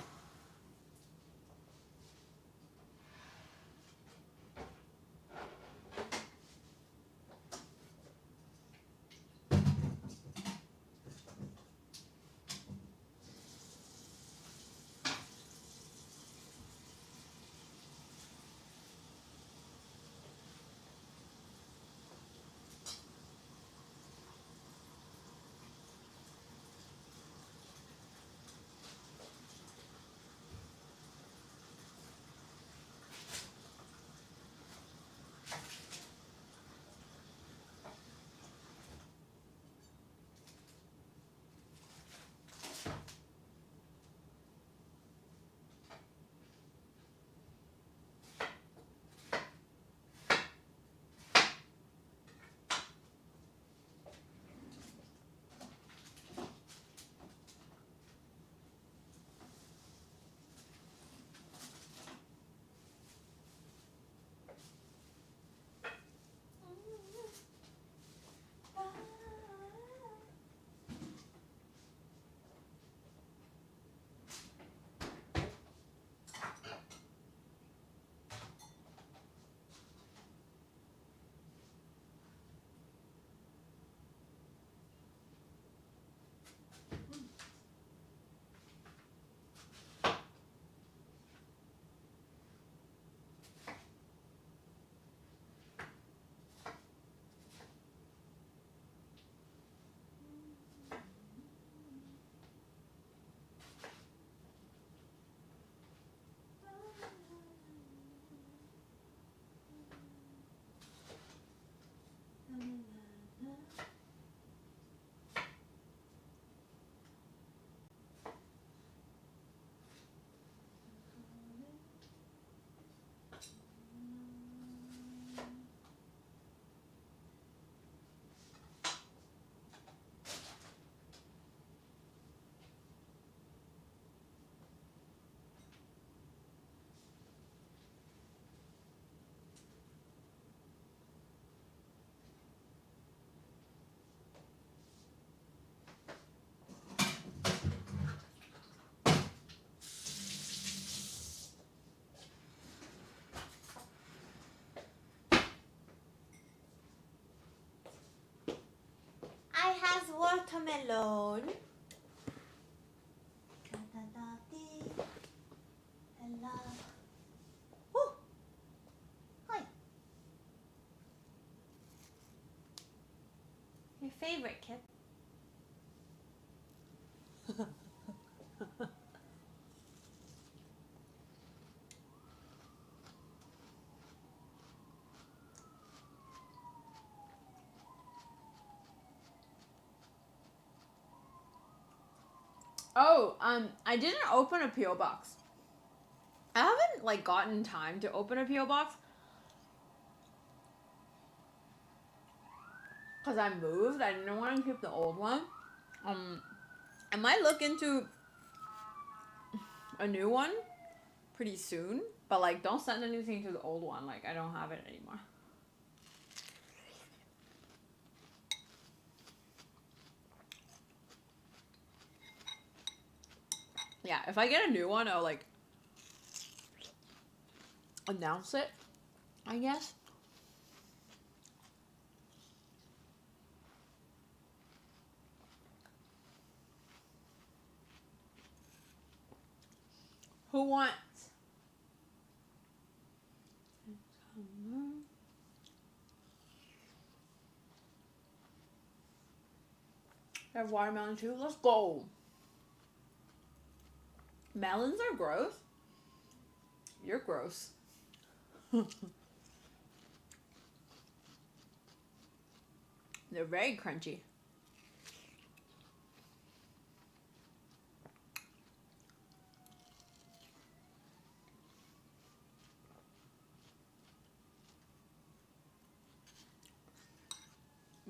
I has watermelon. Hello. Oh. Hi. My favorite kid. Oh, I didn't open a PO box. I haven't like gotten time to open a PO box because I moved. I didn't want to keep the old one. I might look into a new one pretty soon, but like don't send anything to the old one. Like I don't have it anymore. Yeah, if I get a new one, I'll like announce it, I guess. Who wants? I have watermelon too. Let's go. Melons are gross. You're gross. They're very crunchy.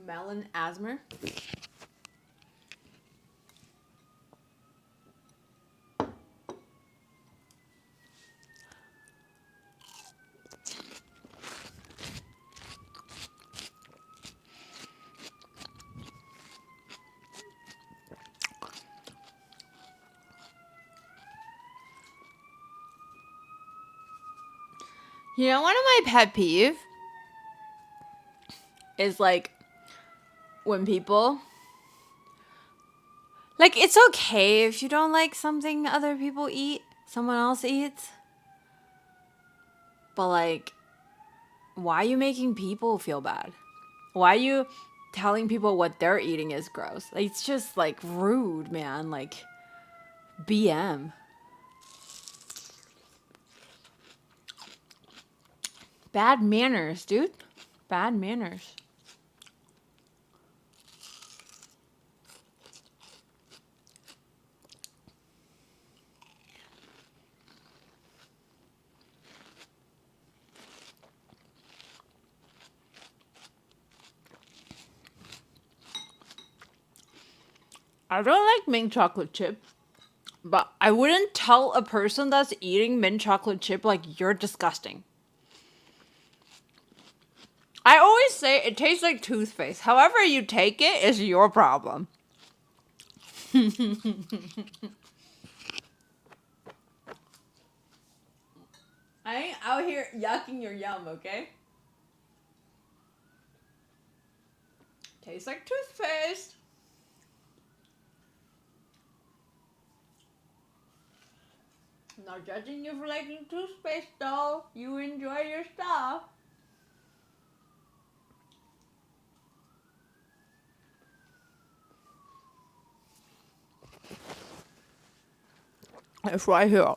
Melon asthma. You know, one of my pet peeve is like when people like it's okay if you don't like something other people eat, someone else eats. But like why are you making people feel bad? Why are you telling people what they're eating is gross? Like, it's just like rude, man. Like BM. Bad manners, dude. Bad manners. I don't like mint chocolate chip, but I wouldn't tell a person that's eating mint chocolate chip like you're disgusting. I always say it tastes like toothpaste. However you take it is your problem. I ain't out here yucking your yum, okay? Tastes like toothpaste. I'm not judging you for liking toothpaste though. You enjoy your stuff. It's right here.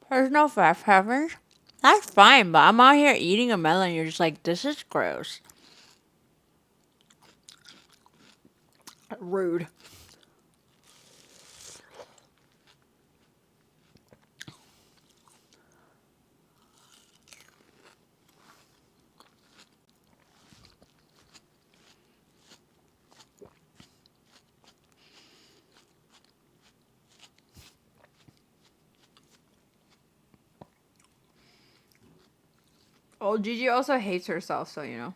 There's no fat peppers. That's fine, but I'm out here eating a melon. You're just like, this is gross. Rude. Oh, Gigi also hates herself, so you know.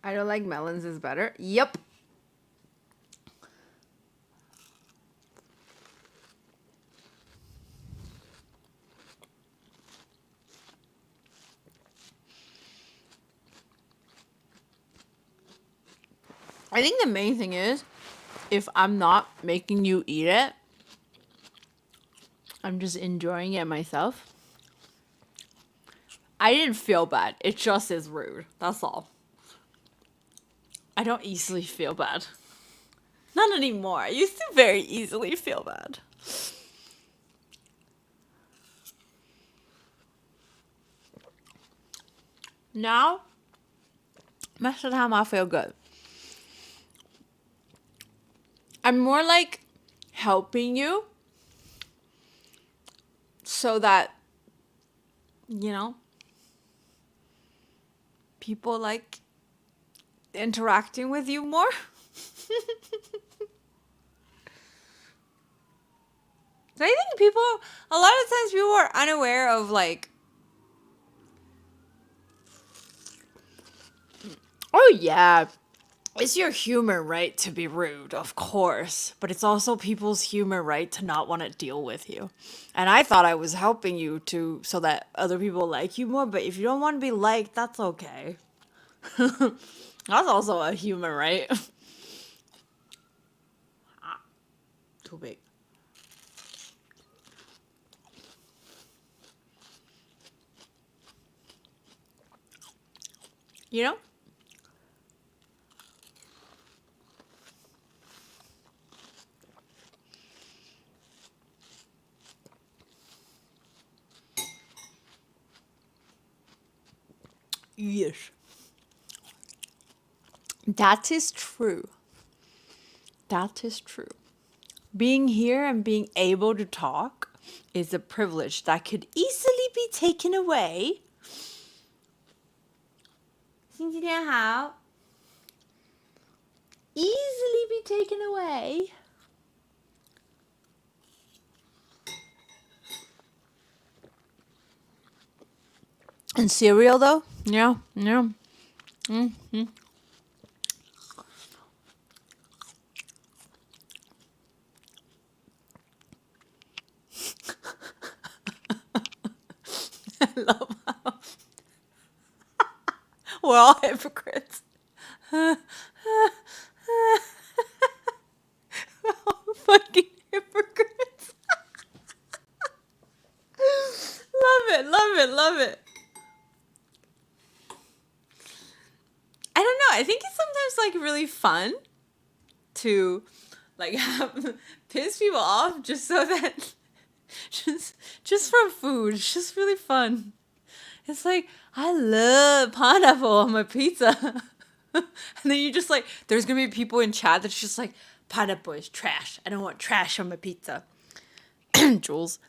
I don't like melons is better. Yep. I think the main thing is, if I'm not making you eat it, I'm just enjoying it myself. I didn't feel bad. It just is rude. That's all. I don't easily feel bad. Not anymore. I used to very easily feel bad. Now, most of the time I feel good. I'm more like helping you so that, you know, people like interacting with you more. So I think people, a lot of times people are unaware of like, oh yeah, it's your human right to be rude, of course, but it's also people's human right to not want to deal with you. And I thought I was helping you to so that other people like you more, but if you don't want to be liked, that's okay. That's also a human right. Too big. You know? Yes. That is true. That is true. Being here and being able to talk is a privilege that could easily be taken away. 星期天好. Easily be taken away. And cereal though? Yeah, yeah. Mm-hmm. I love how we're all hypocrites. We're all fucking hypocrites. Love it, love it, love it. I don't know. I think it's sometimes like really fun to like have, piss people off just so that just for food. It's just really fun. It's like I love pineapple on my pizza. And then you just like there's gonna be people in chat that's just like pineapple is trash. I don't want trash on my pizza. Jules.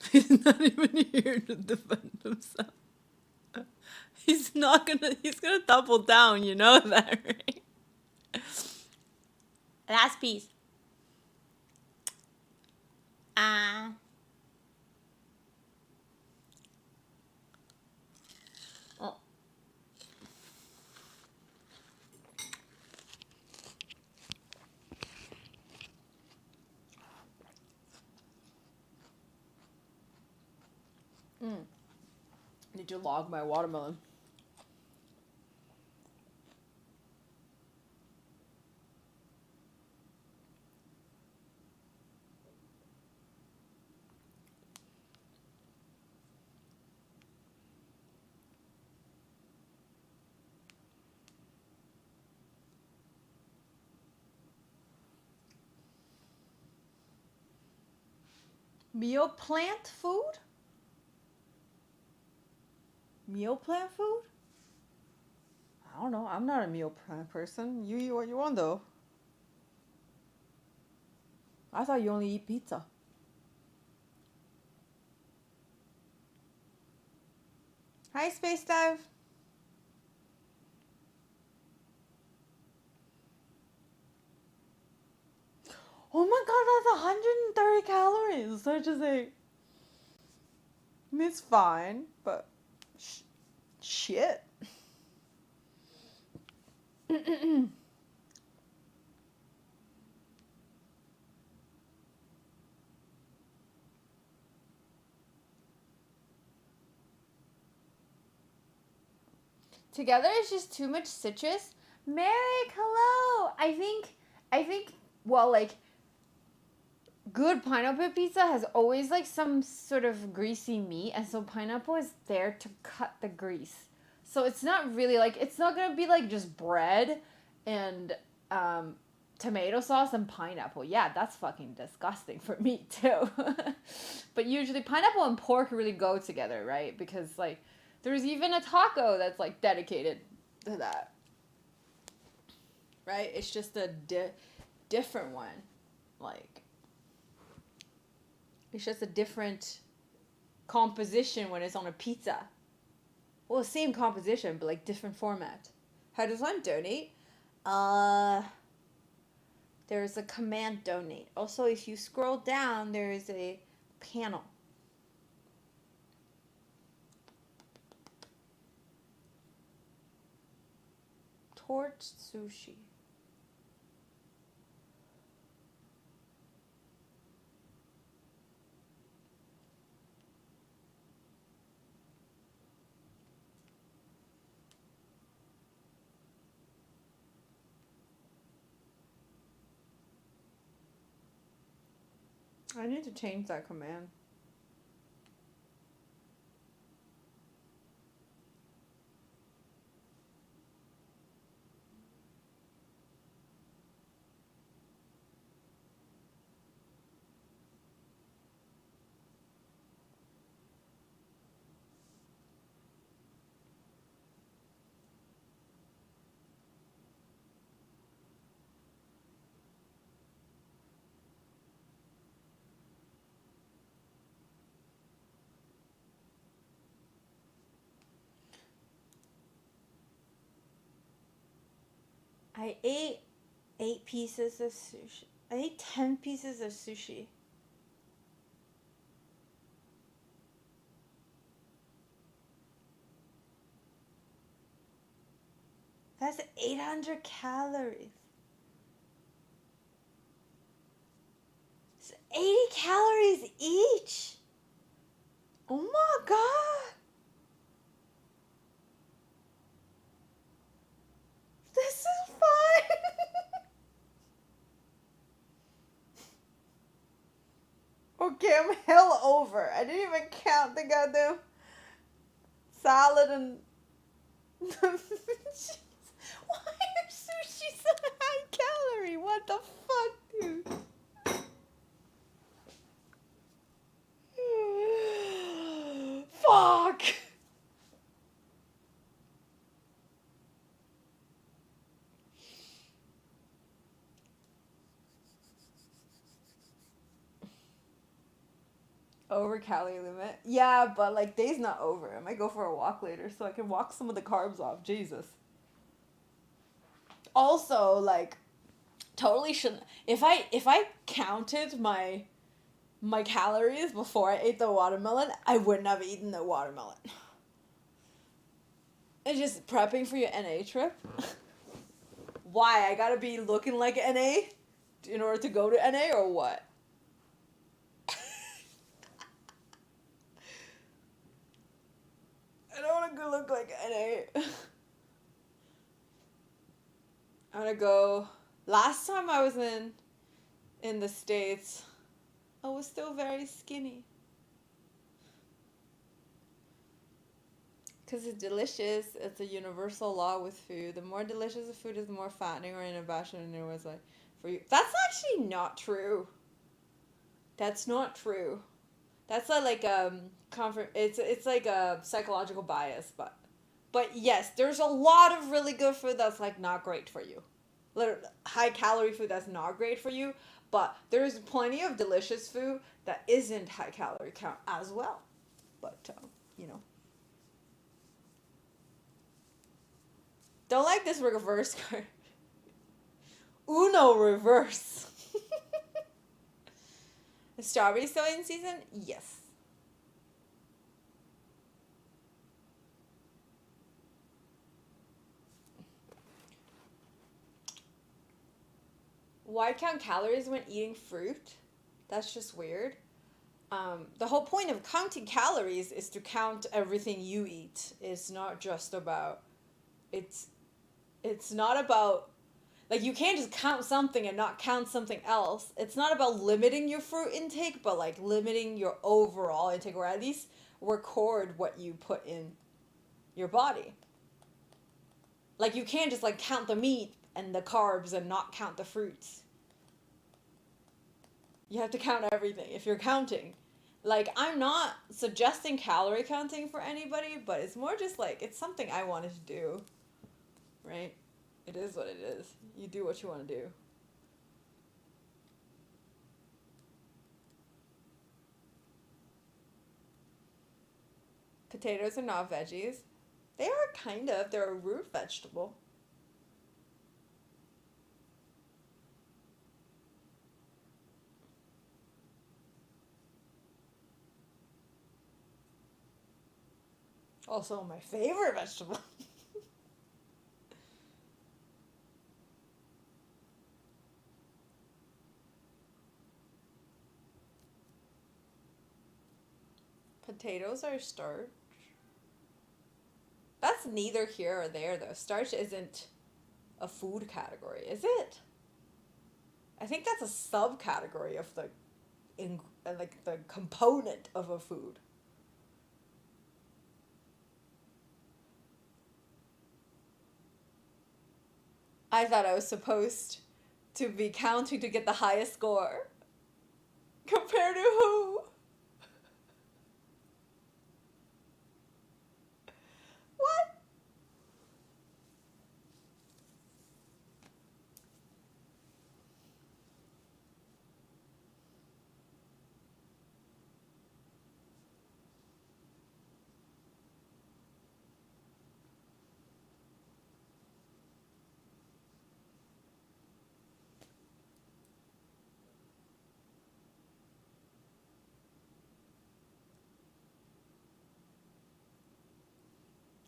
He's not even here to defend himself. He's gonna double down, you know that, right? Last piece. Oh. Need to log my watermelon. Meal plant food? Meal plant food? I don't know. I'm not a meal plant person. You eat what you want though. I thought you only eat pizza. Hi, Space Dive. it's such as a. It's fine, but shit. Together it's just too much citrus. Merrick, hello. I think well, like, good pineapple pizza has always like some sort of greasy meat, and so pineapple is there to cut the grease. So it's not really like, it's not gonna be like just bread and tomato sauce and pineapple. Yeah, that's fucking disgusting for me too. But usually pineapple and pork really go together, right? Because like there's even a taco that's like dedicated to that. Right? It's just a different one. Like, it's just a different composition when it's on a pizza. Well, same composition, but like different format. How does one donate? There's a command donate. Also, if you scroll down, there is a panel. Torch sushi. I need to change that command. I ate 8 pieces of sushi. I ate 10 pieces of sushi. That's 800 calories. It's 80 calories each. Oh my god. This is fine. Okay, I'm hell over. I didn't even count the goddamn salad and cheese. Why are sushi so high calorie? What the fuck, dude? Fuck. Over calorie limit. Yeah, but like day's not over. I might go for a walk later so I can walk some of the carbs off. Jesus. Also, like, totally shouldn't. If I counted my calories before I ate the watermelon, I wouldn't have eaten the watermelon. And just prepping for your NA trip. Why? I gotta be looking like NA in order to go to NA or what? I don't want to look like NA. I'm gonna go. Last time I was in the States, I was still very skinny. Because it's delicious. It's a universal law with food. The more delicious the food is, the more fattening or inhibition and it was like for you. That's actually not true. That's not true. That's like it's like a psychological bias, but yes, there's a lot of really good food that's like not great for you. High calorie food that's not great for you, but there's plenty of delicious food that isn't high calorie count as well. But you know. Don't like this reverse card. Uno reverse. The strawberry still in season? Yes. Why count calories when eating fruit? That's just weird. The whole point of counting calories is to count everything you eat. It's not just about it's it's not about like you can't just count something and not count something else. It's not about limiting your fruit intake, but like limiting your overall intake, or at least record what you put in your body. Like you can't just like count the meat and the carbs and not count the fruits. You have to count everything if you're counting. Like I'm not suggesting calorie counting for anybody, but it's more just like it's something I wanted to do. Right? It is what it is. You do what you want to do. Potatoes are not veggies. They are kind of. They're a root vegetable. Also my favorite vegetable. Potatoes are starch. That's neither here or there though. Starch isn't a food category, is it? I think that's a subcategory of the like the component of a food. I thought I was supposed to be counting to get the highest score. Compared to who? What?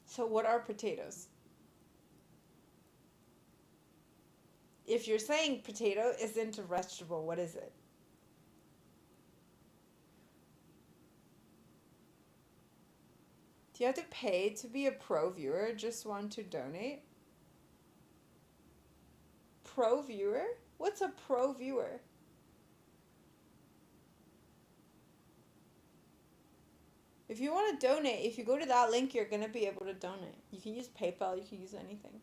So what are potatoes? If you're saying potato isn't a vegetable, what is it? Do you have to pay to be a pro viewer? Just want to donate? Pro viewer? What's a pro viewer? If you want to donate, if you go to that link, you're going to be able to donate. You can use PayPal, you can use anything.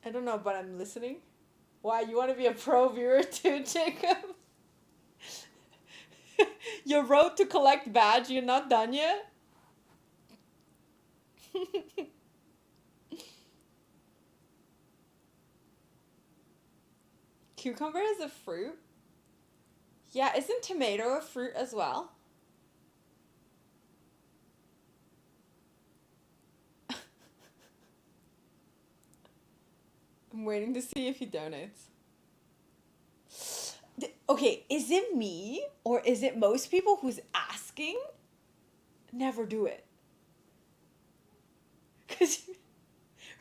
I don't know, but I'm listening. Why, you want to be a pro viewer too, Jacob? Your road to collect badge, you're not done yet? Cucumber is a fruit? Yeah, isn't tomato a fruit as well? I'm waiting to see if he donates. Okay, is it me or is it most people who's asking never do it? Cause,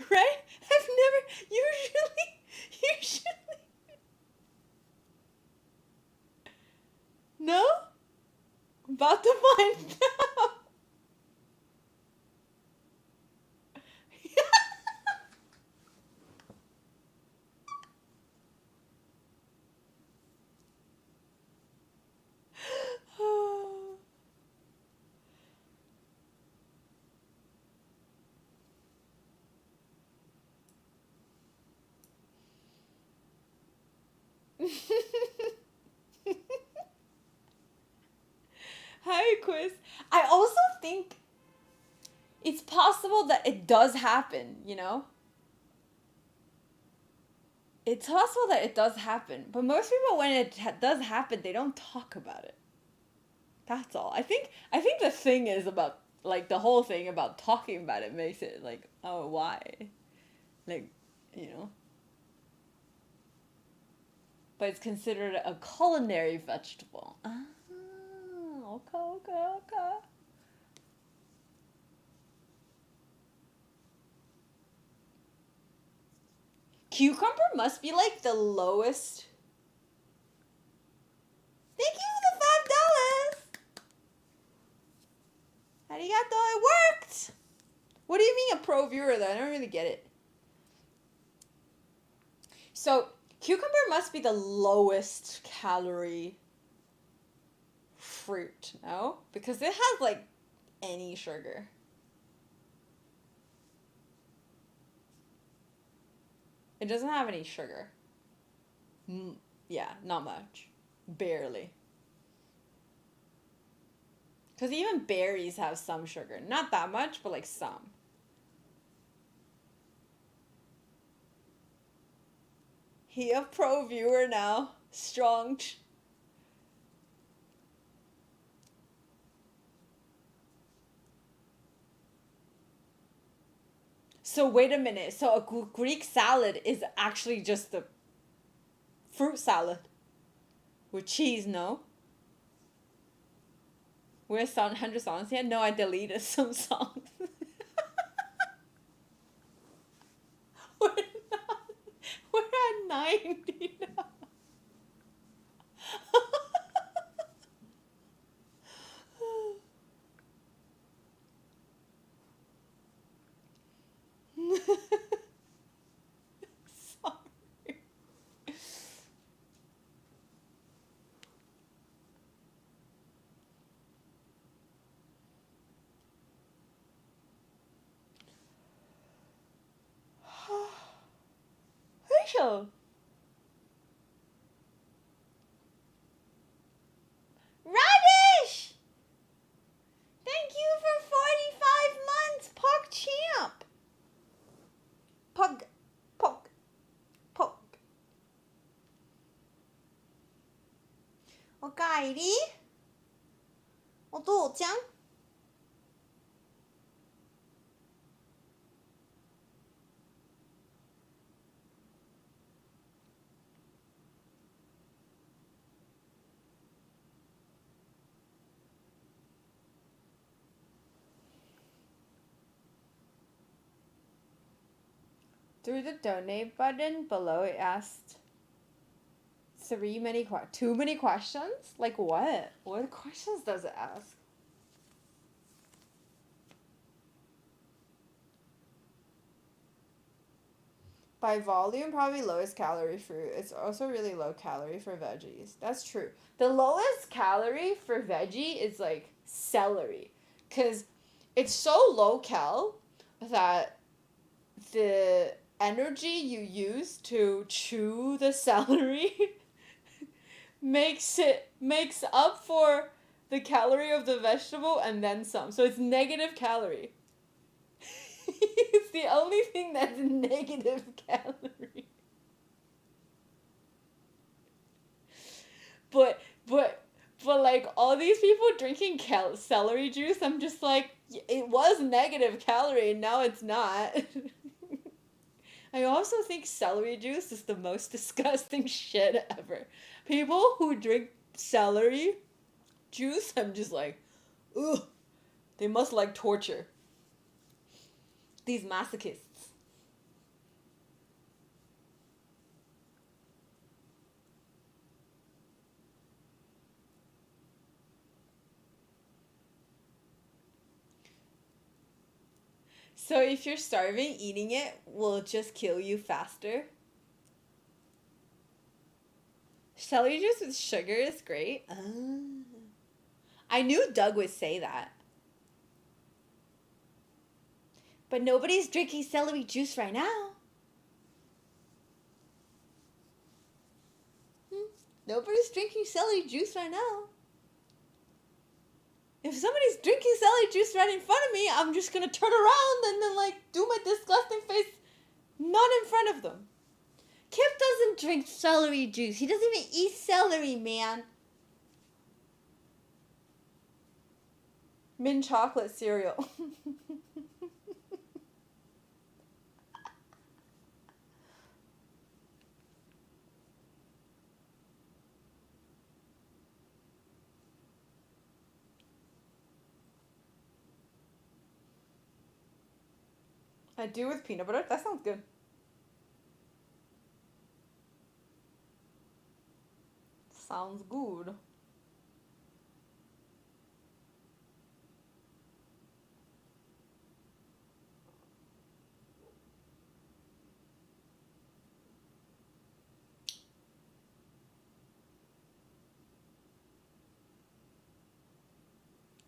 right? I've never usually. No? I'm about to find out. Hi, quiz. I also think it's possible that it does happen, you know? It's possible that it does happen, but most people, when it does happen, they don't talk about it. That's all. I think the thing is about like the whole thing about talking about it makes it like, oh, why? Like, you know. But it's considered a culinary vegetable. Ah, okay. Cucumber must be like the lowest. Thank you for the $5. Arigato, it worked. What do you mean a pro viewer though? I don't really get it. So cucumber must be the lowest calorie fruit, no? Because it has like any sugar. It doesn't have any sugar. Yeah, not much. Barely. Because even berries have some sugar. Not that much, but like some. He a pro viewer now. Strong. So wait a minute. So a Greek salad is actually just a fruit salad with cheese, no? Where's 100 songs here? No, I deleted some songs. we're, not, we're at 90 now. Sorry. Rachel. Radish! Thank you for 45 months, Pug Champ. Pug. O Kairi? O Dou-chan? Through the donate button below, it asked too many questions? Like what? What questions does it ask? By volume, probably lowest calorie fruit. It's also really low calorie for veggies. That's true. The lowest calorie for veggie is like celery. Because it's so low cal that the energy you use to chew the celery makes up for the calorie of the vegetable and then some. So it's negative calorie. It's the only thing that's negative calorie. But like all these people drinking celery juice, I'm just like, it was negative calorie, now it's not. I also think celery juice is the most disgusting shit ever. People who drink celery juice, I'm just like, ugh, they must like torture. These masochists. So if you're starving, eating it will just kill you faster. Celery juice with sugar is great. I knew Doug would say that. But nobody's drinking celery juice right now. Nobody's drinking celery juice right now. If somebody's drinking celery juice right in front of me, I'm just gonna turn around and then like do my disgusting face not in front of them. Kip doesn't drink celery juice. He doesn't even eat celery, man. Mint chocolate cereal. I do with peanut butter. That sounds good. Sounds good.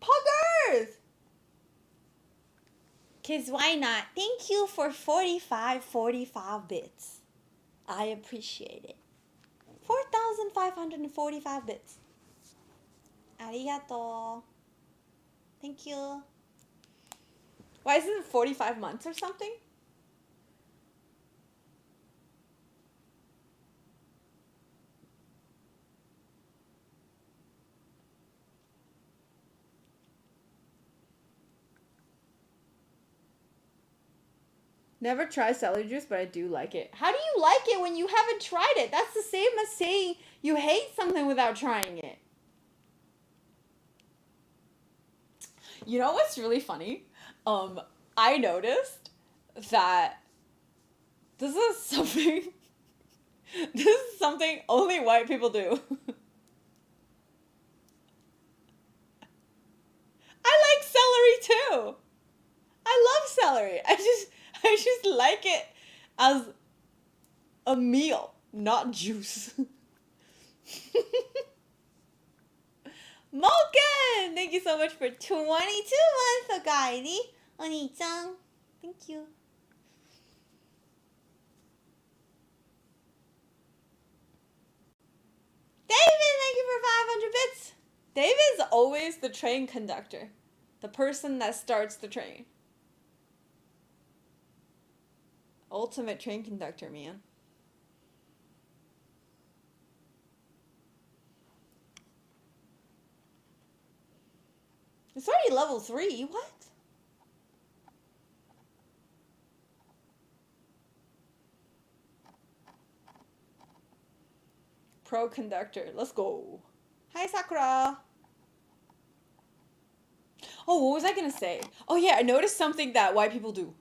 Puggers! Cause why not? Thank you for 45 bits. I appreciate it. 4,545 bits. Arigato. Thank you. Why isn't it 45 months or something? Never try celery juice, but I do like it. How do you like it when you haven't tried it? That's the same as saying you hate something without trying it. You know what's really funny? I noticed that this is something this is something only white people do. I like celery too. I love celery. I just like it as a meal, not juice. Malkin! Thank you so much for 22 months, Okairi. Oni-chan. Thank you. David, thank you for 500 bits. David's always the train conductor. The person that starts the train. Ultimate train conductor, man. It's already level 3. What? Pro conductor. Let's go. Hi, Sakura. Oh, what was I gonna say? Oh yeah, I noticed something that white people do.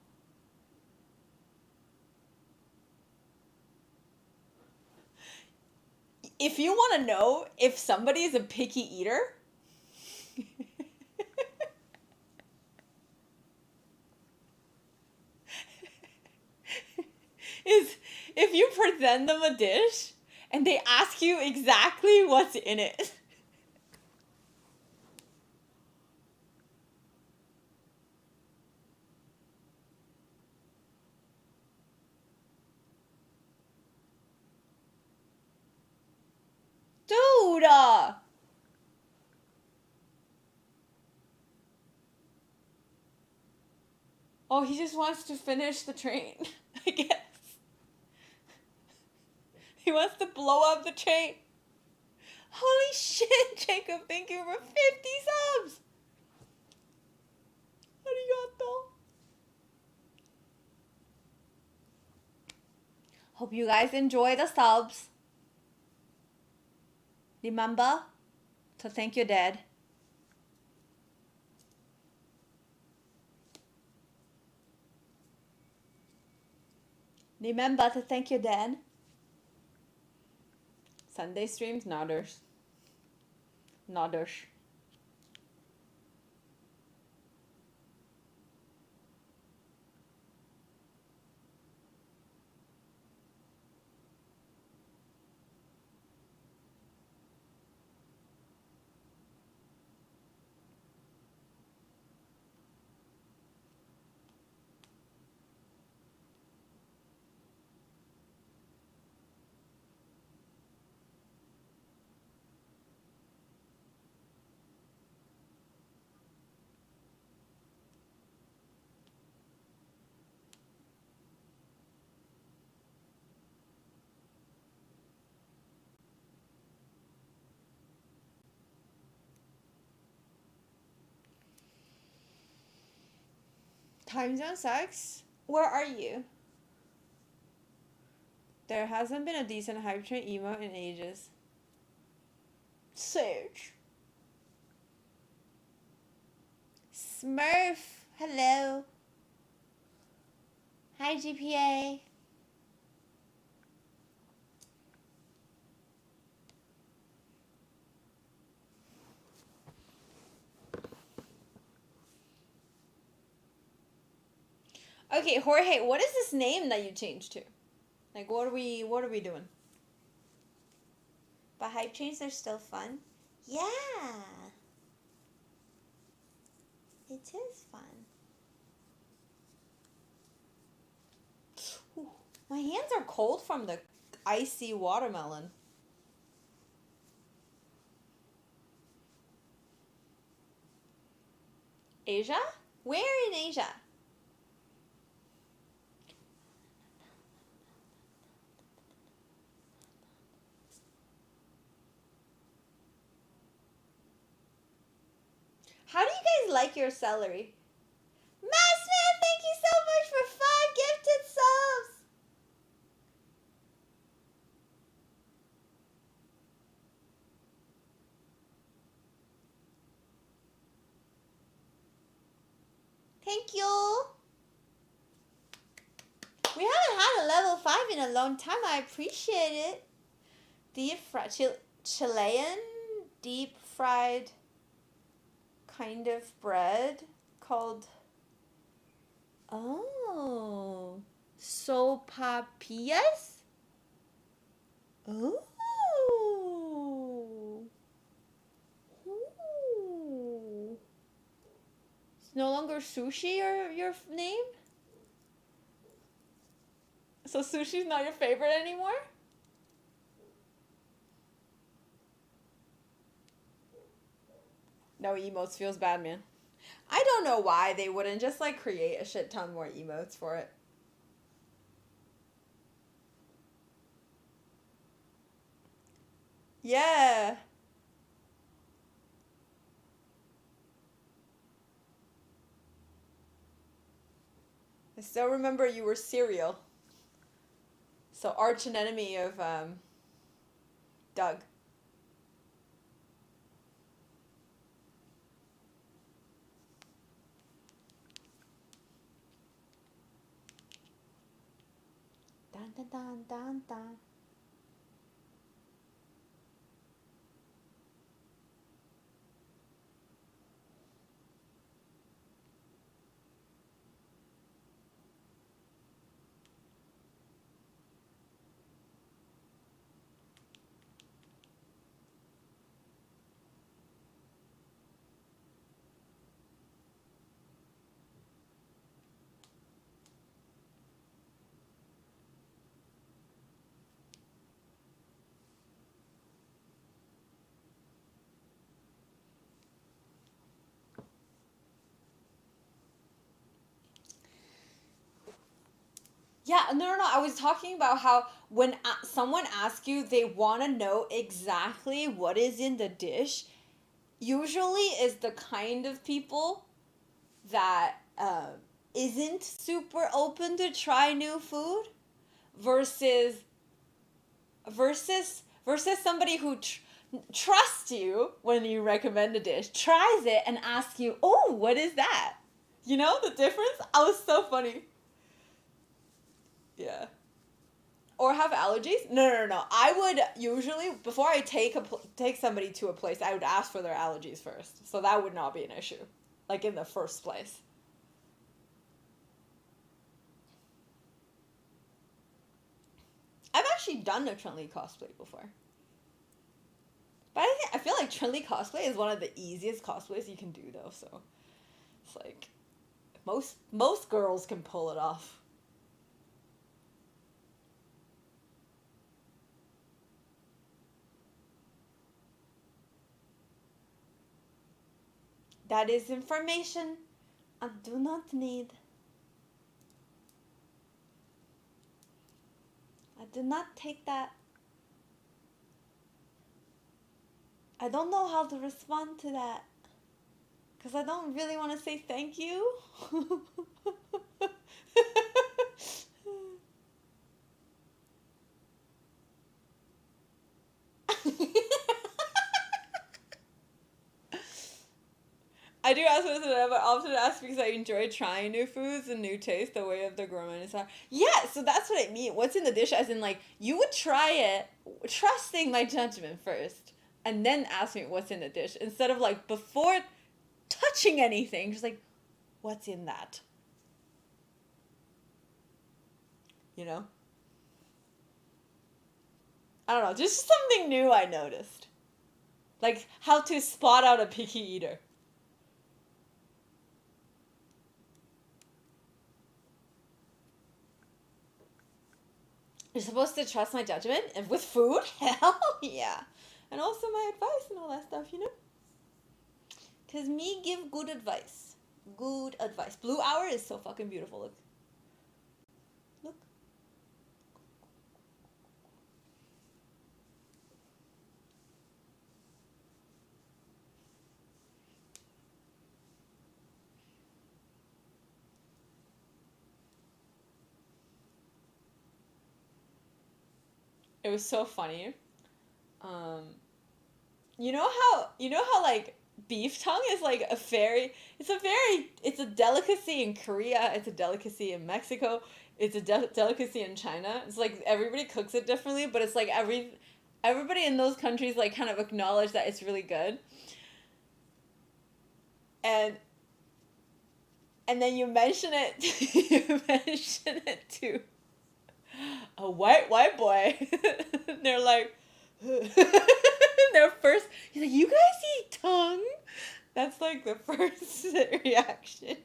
If you want to know if somebody is a picky eater, is if you present them a dish and they ask you exactly what's in it. Dude! Oh, he just wants to finish the train, I guess. He wants to blow up the train. Holy shit, Jacob, thank you for 50 subs! Arigato. Hope you guys enjoy the subs. Remember to thank your dad. Remember to thank your dad. Sunday streams, nodders. Nodders. Time zone sucks. Where are you? There hasn't been a decent hype train emo in ages. Search. Smurf. Hello. Hi, GPA. Okay, Jorge, what is this name that you changed to? Like, what are we doing? But hype trains are still fun. Yeah. It is fun. Ooh, my hands are cold from the icy watermelon. Asia? Where in Asia? How do you guys like your celery? Massman, thank you so much for 5 gifted subs! Thank you! We haven't had a level 5 in a long time. I appreciate it. Deep fried Chilean deep fried kind of bread called sopapillas. Ooh. Ooh. It's no longer sushi your name? So sushi's not your favorite anymore? No emotes feels bad, man. I don't know why they wouldn't just like create a shit ton more emotes for it. Yeah. I still remember you were cereal. So arch and enemy of Doug. Dun dun dun dun dun. Yeah, no. I was talking about how when someone asks you, they want to know exactly what is in the dish. Usually, is the kind of people that isn't super open to try new food, versus somebody who trusts you when you recommend a dish, tries it, and asks you, "Oh, what is that?" You know the difference? I was so funny. Yeah. Or have allergies? No. I would usually, before I take somebody to a place, I would ask for their allergies first. So that would not be an issue, like in the first place. I've actually done a Chun-Li cosplay before. But I feel like Chun-Li cosplay is one of the easiest cosplays you can do, though. So it's like most girls can pull it off. That is information I do not need. I do not take that. I don't know how to respond to that. Because I don't really want to say thank you. I do ask this, but often ask because I enjoy trying new foods and new tastes, the way of the gourmet is hard. Yeah, so that's what I mean. What's in the dish, as in, like, you would try it, trusting my judgment first, and then ask me what's in the dish, instead of, like, before touching anything, just like, what's in that? You know? I don't know, just something new I noticed. Like, how to spot out a picky eater. You're supposed to trust my judgment? And with food? Hell yeah. And also my advice and all that stuff, you know? Because me give good advice. Good advice. Blue Hour is so fucking beautiful. Look. Look. It was so funny. Um, you know how like beef tongue is like it's a delicacy in Korea, it's a delicacy in Mexico, it's a delicacy in China. It's like everybody cooks it differently, but it's like everybody in those countries like kind of acknowledge that it's really good. And then you mention it you mention it to a white boy. They're like their first, he's like, you guys eat tongue? That's like the first reaction.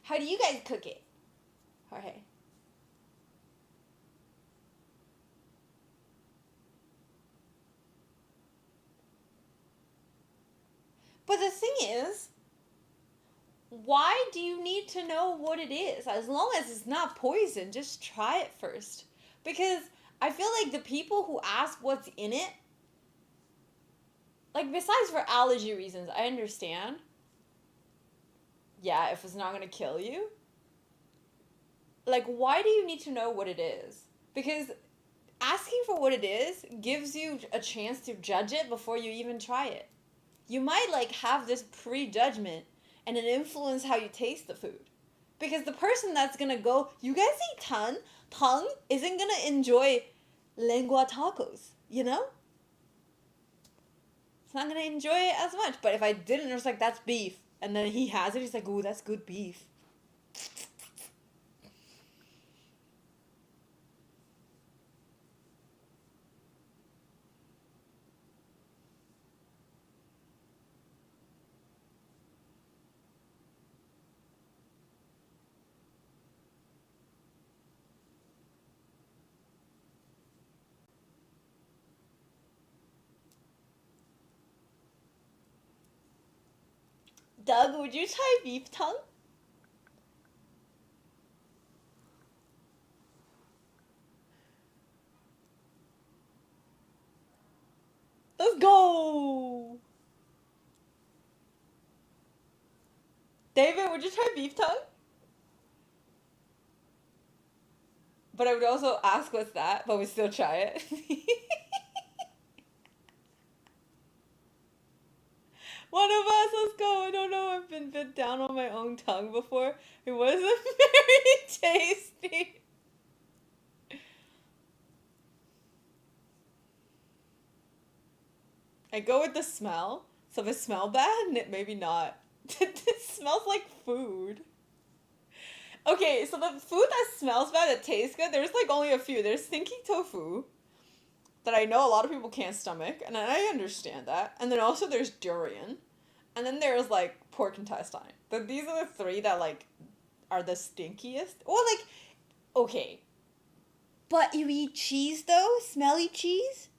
How do you guys cook it, Jorge? But the thing is, why do you need to know what it is? As long as it's not poison, just try it first. Because I feel like the people who ask what's in it, like, besides for allergy reasons, I understand. Yeah, if it's not gonna kill you. Like, why do you need to know what it is? Because asking for what it is gives you a chance to judge it before you even try it. You might like have this prejudgment and it influence how you taste the food. Because the person that's gonna go, you guys eat tongue isn't gonna enjoy lengua tacos, you know? It's not gonna enjoy it as much. But if I didn't, it's like, that's beef. And then he has it, he's like, ooh, that's good beef. Doug, would you try beef tongue? Let's go! David, would you try beef tongue? But I would also ask what's that, but we still try it. One of us, let's go. I don't know, I've been bit down on my own tongue before. It wasn't very tasty. I go with the smell. So if it smells bad, maybe not. It smells like food. Okay, so the food that smells bad, that tastes good, there's like only a few. There's stinky tofu that I know a lot of people can't stomach, and I understand that. And then also there's durian. And then there's like pork intestine. These are the three that like are the stinkiest. Or like, okay, but you eat cheese though, smelly cheese.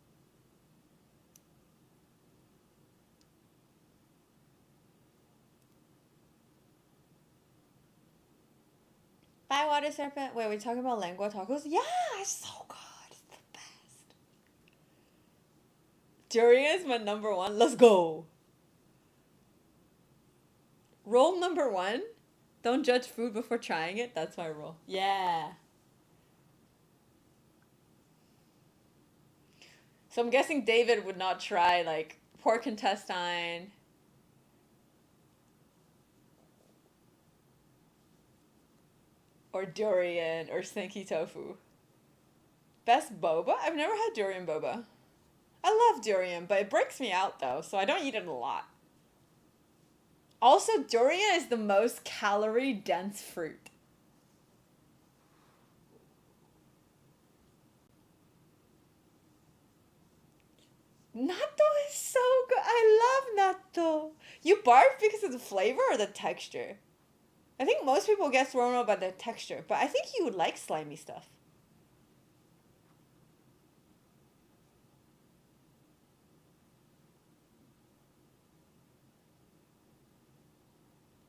Bye, water serpent. Wait, we talking about lengua tacos? Yeah, it's so good. It's the best. Durian is my number one. Let's go. Rule number one: don't judge food before trying it. That's my rule. Yeah. So I'm guessing David would not try like pork intestine. Or durian or stinky tofu. Best boba? I've never had durian boba. I love durian, but it breaks me out though, so I don't eat it a lot. Also, durian is the most calorie dense fruit. Natto is so good. I love natto. You barf because of the flavor or the texture? I think most people get thrown off by the texture, but I think you would like slimy stuff.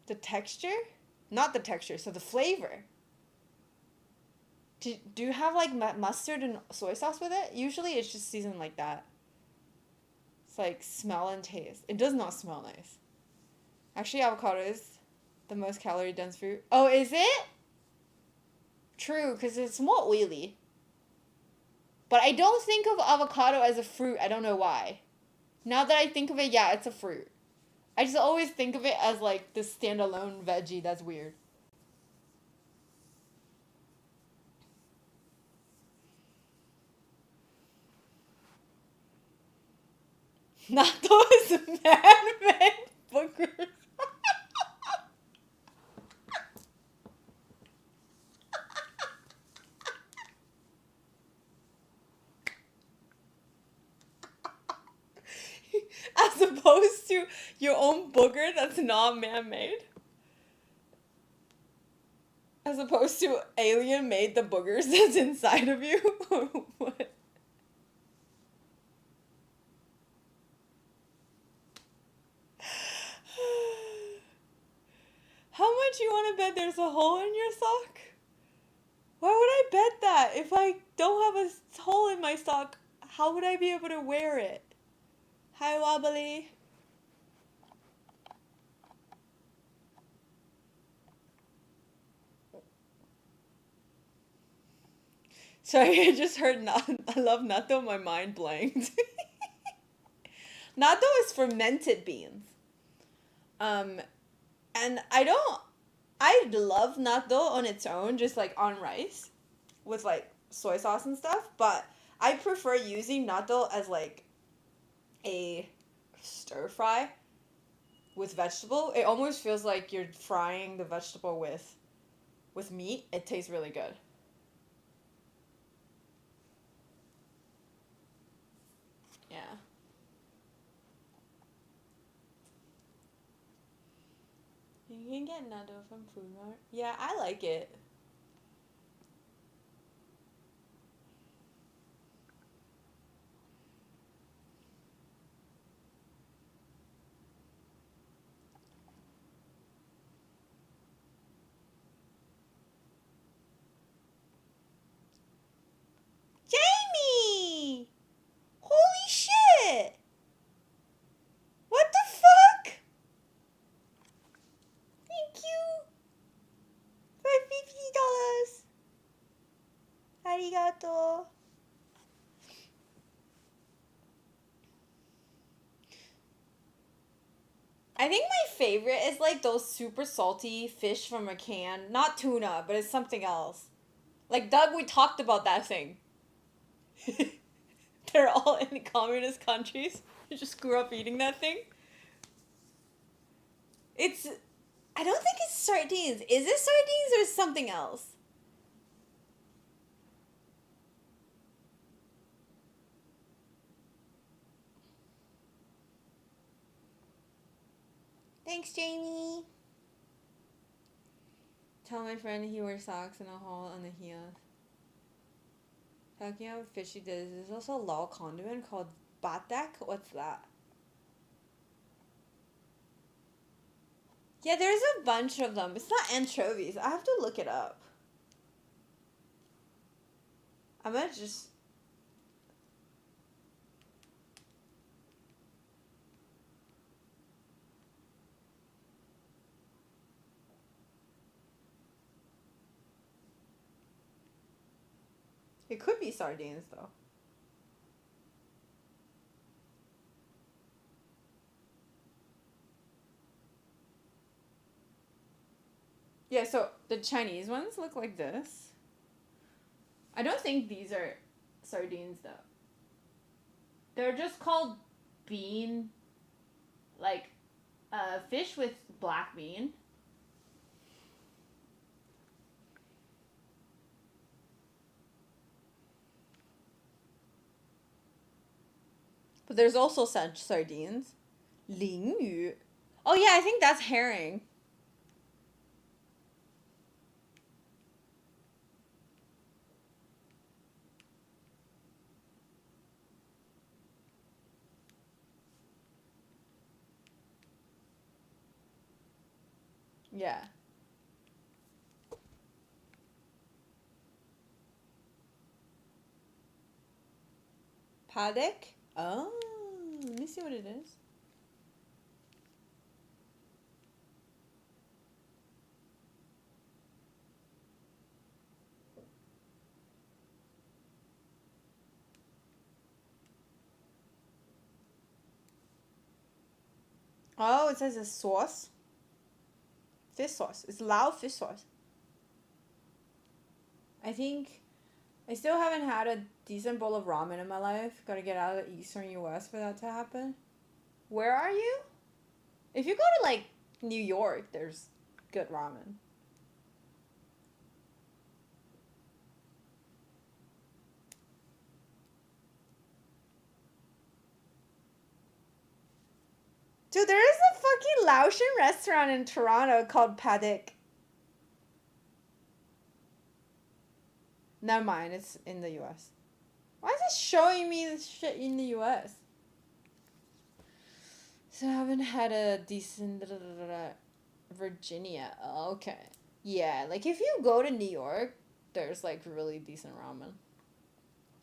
The texture? Not the texture, so the flavor. Do you have like mustard and soy sauce with it? Usually it's just seasoned like that. It's like smell and taste. It does not smell nice. Actually, avocado is the most calorie dense fruit. Oh, is it? True, because it's more oily. But I don't think of avocado as a fruit. I don't know why. Now that I think of it, yeah, it's a fruit. I just always think of it as like this standalone veggie. That's weird. Not those man-made boogers. As opposed to your own booger that's not man-made. As opposed to alien made the boogers that's inside of you. Or what? How much you want to bet there's a hole in your sock? Why would I bet that? If I don't have a hole in my sock, how would I be able to wear it? Hi, Wobbly. Sorry, I just heard I love natto, my mind blanked. Natto is fermented beans. And I love natto on its own, just like on rice, with like soy sauce and stuff, but I prefer using natto as like a stir fry with vegetable. It almost feels like you're frying the vegetable with meat. It tastes really good. Yeah. You can get natto from Food Mart. Yeah, I like it. Jamie! Holy shit! What the fuck? Thank you for $50. Arigato. I think my favorite is like those super salty fish from a can. Not tuna, but it's something else. Like Doug, we talked about that thing. They're all in communist countries. You just grew up eating that thing. It's I don't think it's sardines. Is it sardines or something else? Thanks, Jamie. Tell my friend he wears socks and a hole on the heels. Talking about fishy dishes, there's also a lol condiment called batak. What's that? Yeah, there's a bunch of them. It's not anchovies. I have to look it up. I'm gonna just. It could be sardines though. Yeah, so the Chinese ones look like this. I don't think these are sardines though. They're just called bean, like fish with black bean. But there's also such sardines. Ling. Oh yeah, I think that's herring. Yeah. Paddock? Oh, let me see what it is. Oh, it says a sauce. Fish sauce. It's Lao fish sauce. I think I still haven't had a decent bowl of ramen in my life. Gotta get out of the eastern US for that to happen. Where are you? If you go to like New York, there's good ramen. Dude, there is a fucking Laotian restaurant in Toronto called Paddock. Never mind, it's in the US. Why is it showing me this shit in the US? So I haven't had a decent Virginia. Okay. Yeah, like if you go to New York, there's like really decent ramen.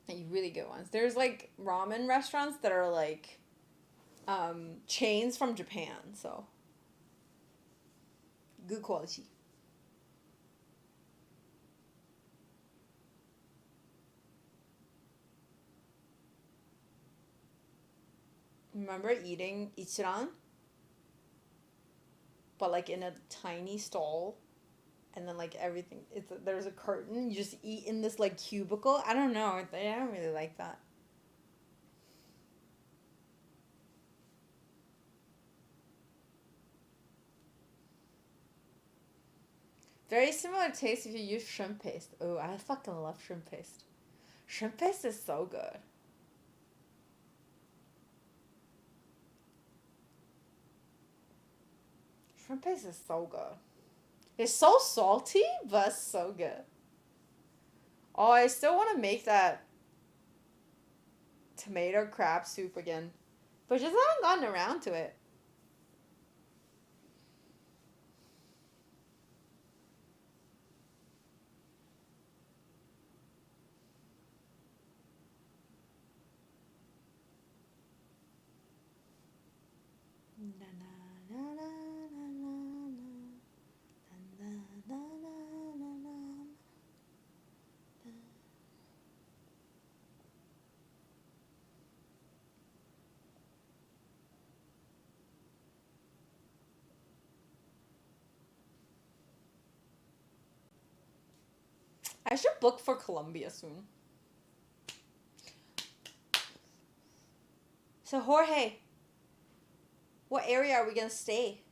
Like really good ones. There's like ramen restaurants that are like chains from Japan, so good quality. Remember eating ichiran? But like in a tiny stall and then like everything there's a curtain, you just eat in this like cubicle. I don't know. I don't really like that. Very similar taste if you use shrimp paste. Oh, I fucking love shrimp paste. Shrimp paste is so good. Shrimp paste is so good. It's so salty, but so good. Oh, I still want to make that tomato crab soup again. But just haven't gotten around to it. I should book for Colombia soon. So Jorge, what area are we gonna stay?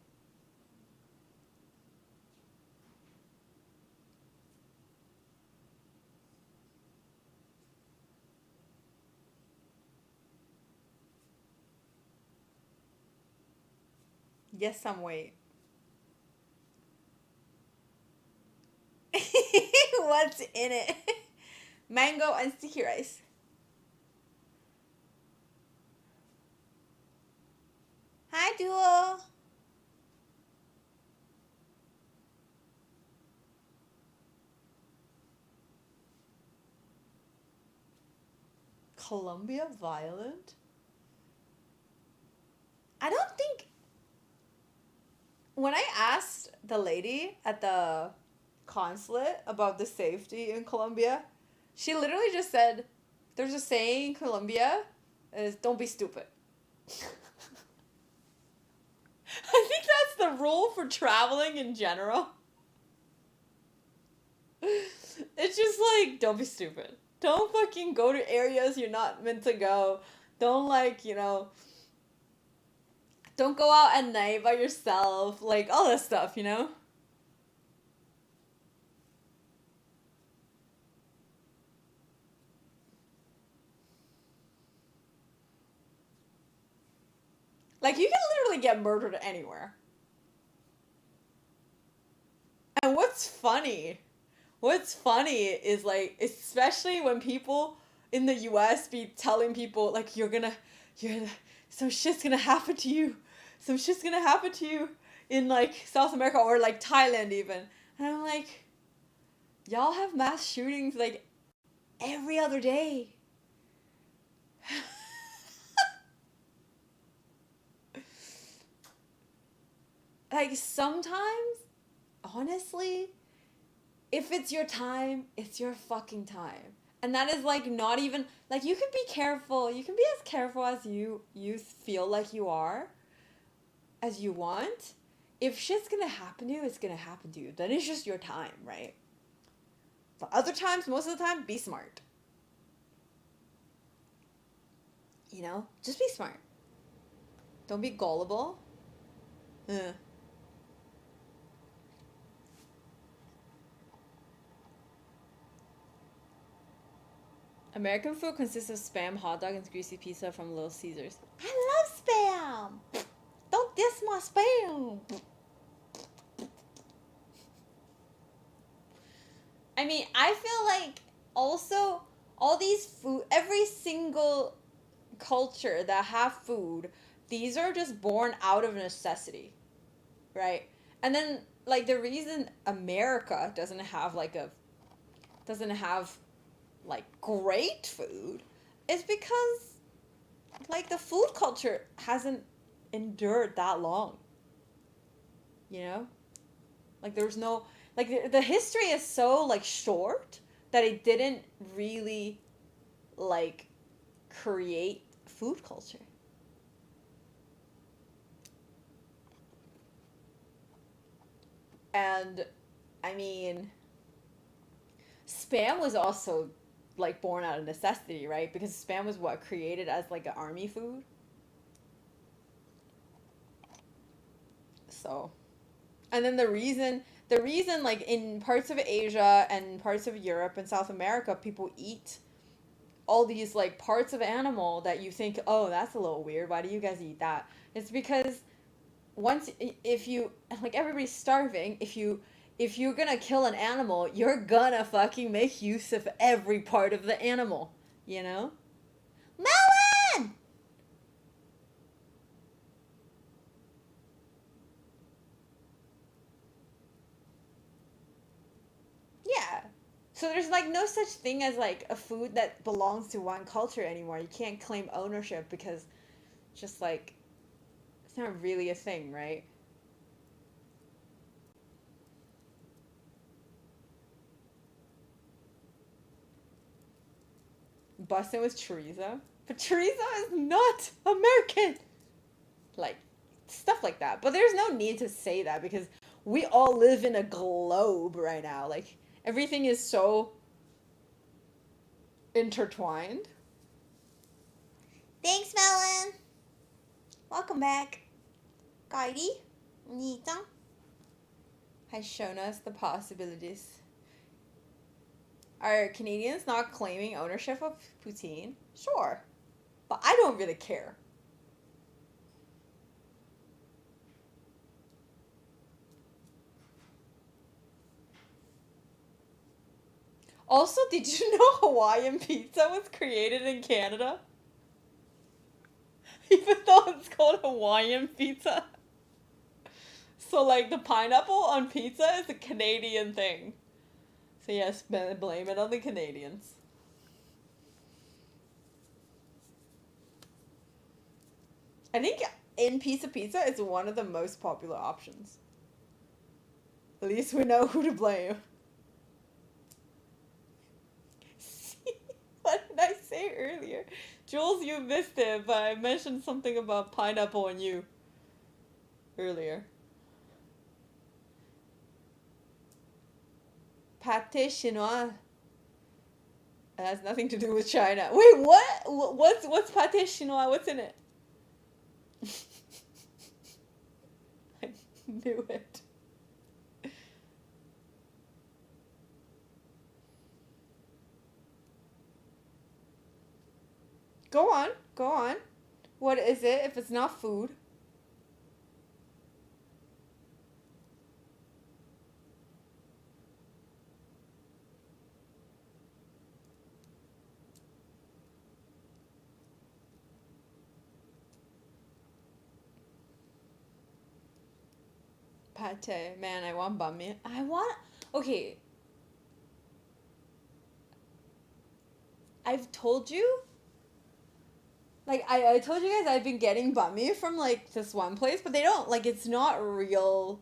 Yes, some way. What's in it? Mango and sticky rice. Hi, Duo. Colombia violent? I don't think. When I asked the lady at the consulate about the safety in Colombia, she literally just said, "There's a saying in Colombia, is don't be stupid." I think that's the rule for traveling in general. It's just like, don't be stupid. Don't fucking go to areas you're not meant to go. Don't don't go out at night by yourself. Like all that stuff, you know? Like you can literally get murdered anywhere. And what's funny is like, especially when people in the US be telling people like some shit's gonna happen to you. Some shit's gonna happen to you in like South America or like Thailand even. And I'm like, y'all have mass shootings like every other day. Like sometimes, honestly, if it's your time, it's your fucking time. And that is like not even like you can be careful. You can be as careful as you feel like you are, as you want. If shit's gonna happen to you, it's gonna happen to you. Then it's just your time, right? But other times, most of the time, be smart. You know? Just be smart. Don't be gullible. Ugh. American food consists of spam, hot dog, and greasy pizza from Little Caesars. I love spam! Don't diss my spam! I mean, I feel like also all these food, every single culture that have food, these are just born out of necessity, right? And then like the reason America doesn't have like great food is because like the food culture hasn't endured that long. You know? Like there's no like the history is so like short that it didn't really like create food culture. And I mean, spam was also like born out of necessity, right? Because spam was what created as like an army food. So, and then the reason like in parts of Asia and parts of Europe and South America people eat all these like parts of animal that you think, "Oh, that's a little weird. Why do you guys eat that?" It's because once if you like everybody's starving, if you're gonna kill an animal, you're gonna fucking make use of every part of the animal, you know? Melon! Yeah. So there's like no such thing as like a food that belongs to one culture anymore. You can't claim ownership because just like it's not really a thing, right? Busting with chorizo. But chorizo is not American. Like stuff like that. But there's no need to say that because we all live in a globe right now. Like everything is so intertwined. Thanks, Melon. Welcome back. Kairi, Nita has shown us the possibilities. Are Canadians not claiming ownership of poutine? Sure. But I don't really care. Also, did you know Hawaiian pizza was created in Canada? Even though it's called Hawaiian pizza. So, like, the pineapple on pizza is a Canadian thing. So, yes, blame it on the Canadians. I think in pizza it's one of the most popular options. At least we know who to blame. See, what did I say earlier? Jules, you missed it, but I mentioned something about pineapple and you earlier. Pâté chinois. It has nothing to do with China. Wait, what? What's pâté chinois? What's in it? I knew it. Go on, go on. What is it if it's not food? Pate. Man, I want banh mi. I want. Okay. I've told you. Like, I told you guys I've been getting banh mi from, like, this one place, but they don't. Like, it's not real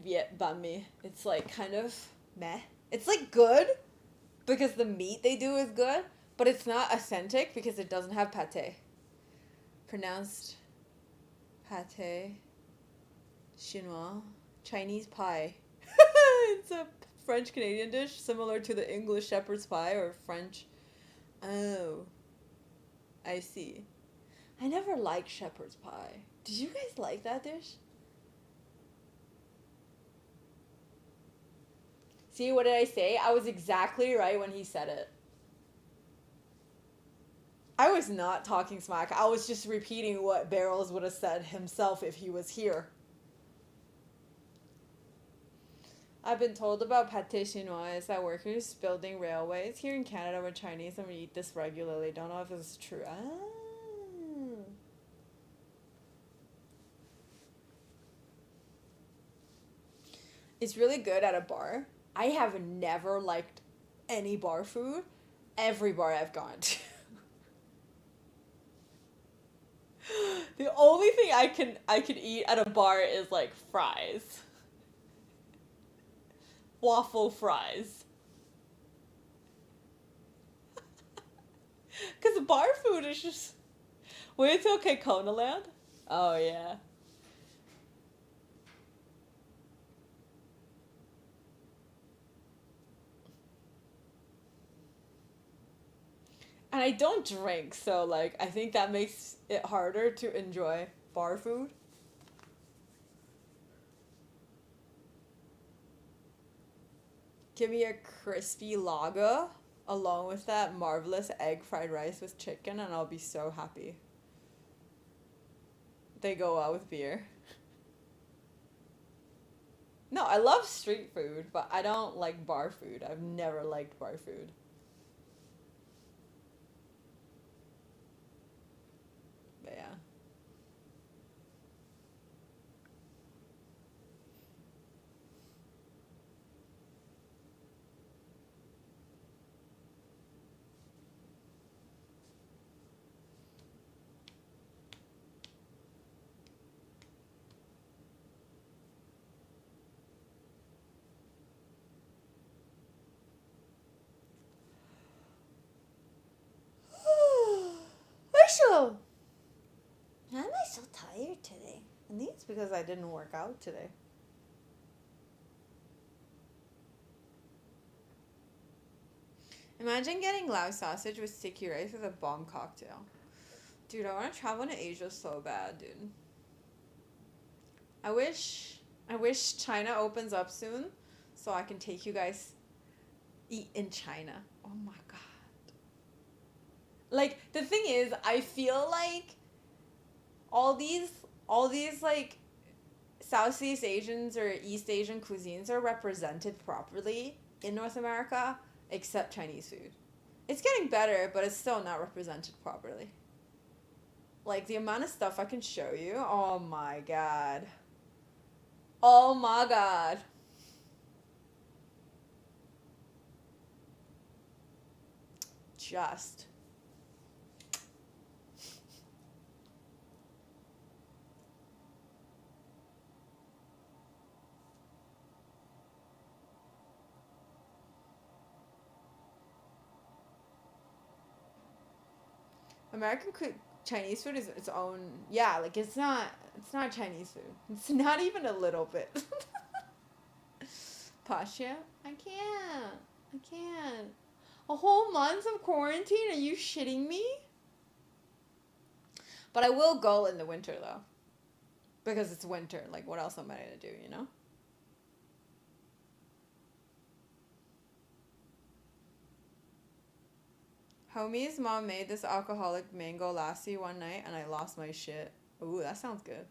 Viet banh mi. It's, like, kind of meh. It's, like, good because the meat they do is good, but it's not authentic because it doesn't have pate. Pronounced pate chinois. Chinese pie. It's a French Canadian dish similar to the English shepherd's pie or French. Oh, I see. I never liked shepherd's pie. Did you guys like that dish? See, what did I say? I was exactly right when he said it. I was not talking smack. I was just repeating what Barrels would have said himself if he was here. I've been told about pâté chinois is that workers building railways here in Canada were Chinese and we eat this regularly. Don't know if it's true. It's really good at a bar. I have never liked any bar food. Every bar I've gone to. The only thing I can eat at a bar is like fries. Waffle fries. Because bar food is just. Wait till Kona Land? Oh, yeah. And I don't drink, so, like, I think that makes it harder to enjoy bar food. Give me a crispy lager along with that marvelous egg fried rice with chicken, and I'll be so happy. They go out with beer. No, I love street food, but I don't like bar food. I've never liked bar food. But yeah. Rachel! Why am I so tired today? I think it's because I didn't work out today. Imagine getting Lao sausage with sticky rice with a bomb cocktail. Dude, I want to travel to Asia so bad, dude. I wish China opens up soon so I can take you guys eat in China. Oh my god. Like the thing is, I feel like all these like Southeast Asians or East Asian cuisines are represented properly in North America. except Chinese food. It's getting better, but it's still not represented properly. Like the amount of stuff I can show you. Oh my god. Oh my god. Just. American Chinese food is its own. Yeah, like it's not. It's not Chinese food. It's not even a little bit. Pasha, I can't. I can't. A whole month of quarantine? Are you shitting me? But I will go in the winter though, because it's winter. Like, what else am I gonna do? You know. Homie's mom made this alcoholic mango lassi one night and I lost my shit. Ooh, that sounds good.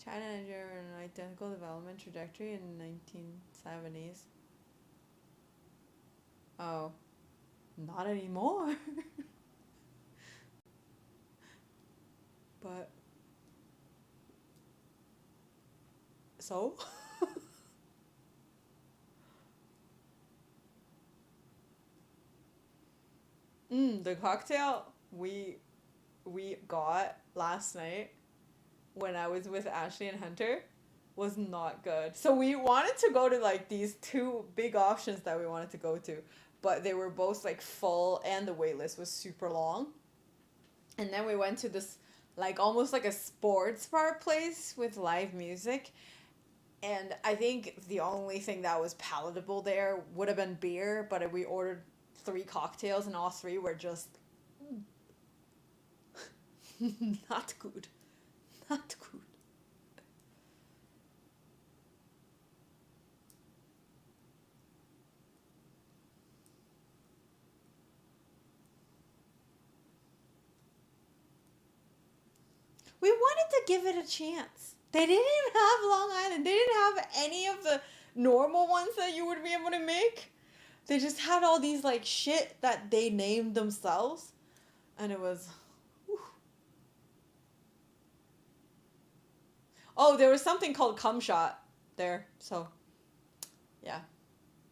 China and Nigeria were in an identical development trajectory in the 1970s. Oh, not anymore. But, so? The cocktail we got last night when I was with Ashley and Hunter was not good. So we wanted to go to like these two big options that we wanted to go to, but they were both like full and the wait list was super long. And then we went to this like almost like a sports bar place with live music. And I think the only thing that was palatable there would have been beer, but we ordered 3 cocktails and all 3 were just not good. Not good. We wanted to give it a chance. They didn't even have Long Island. They didn't have any of the normal ones that you would be able to make. They just had all these like shit that they named themselves. And it was... whew. Oh, there was something called Cum Shot there. So, yeah.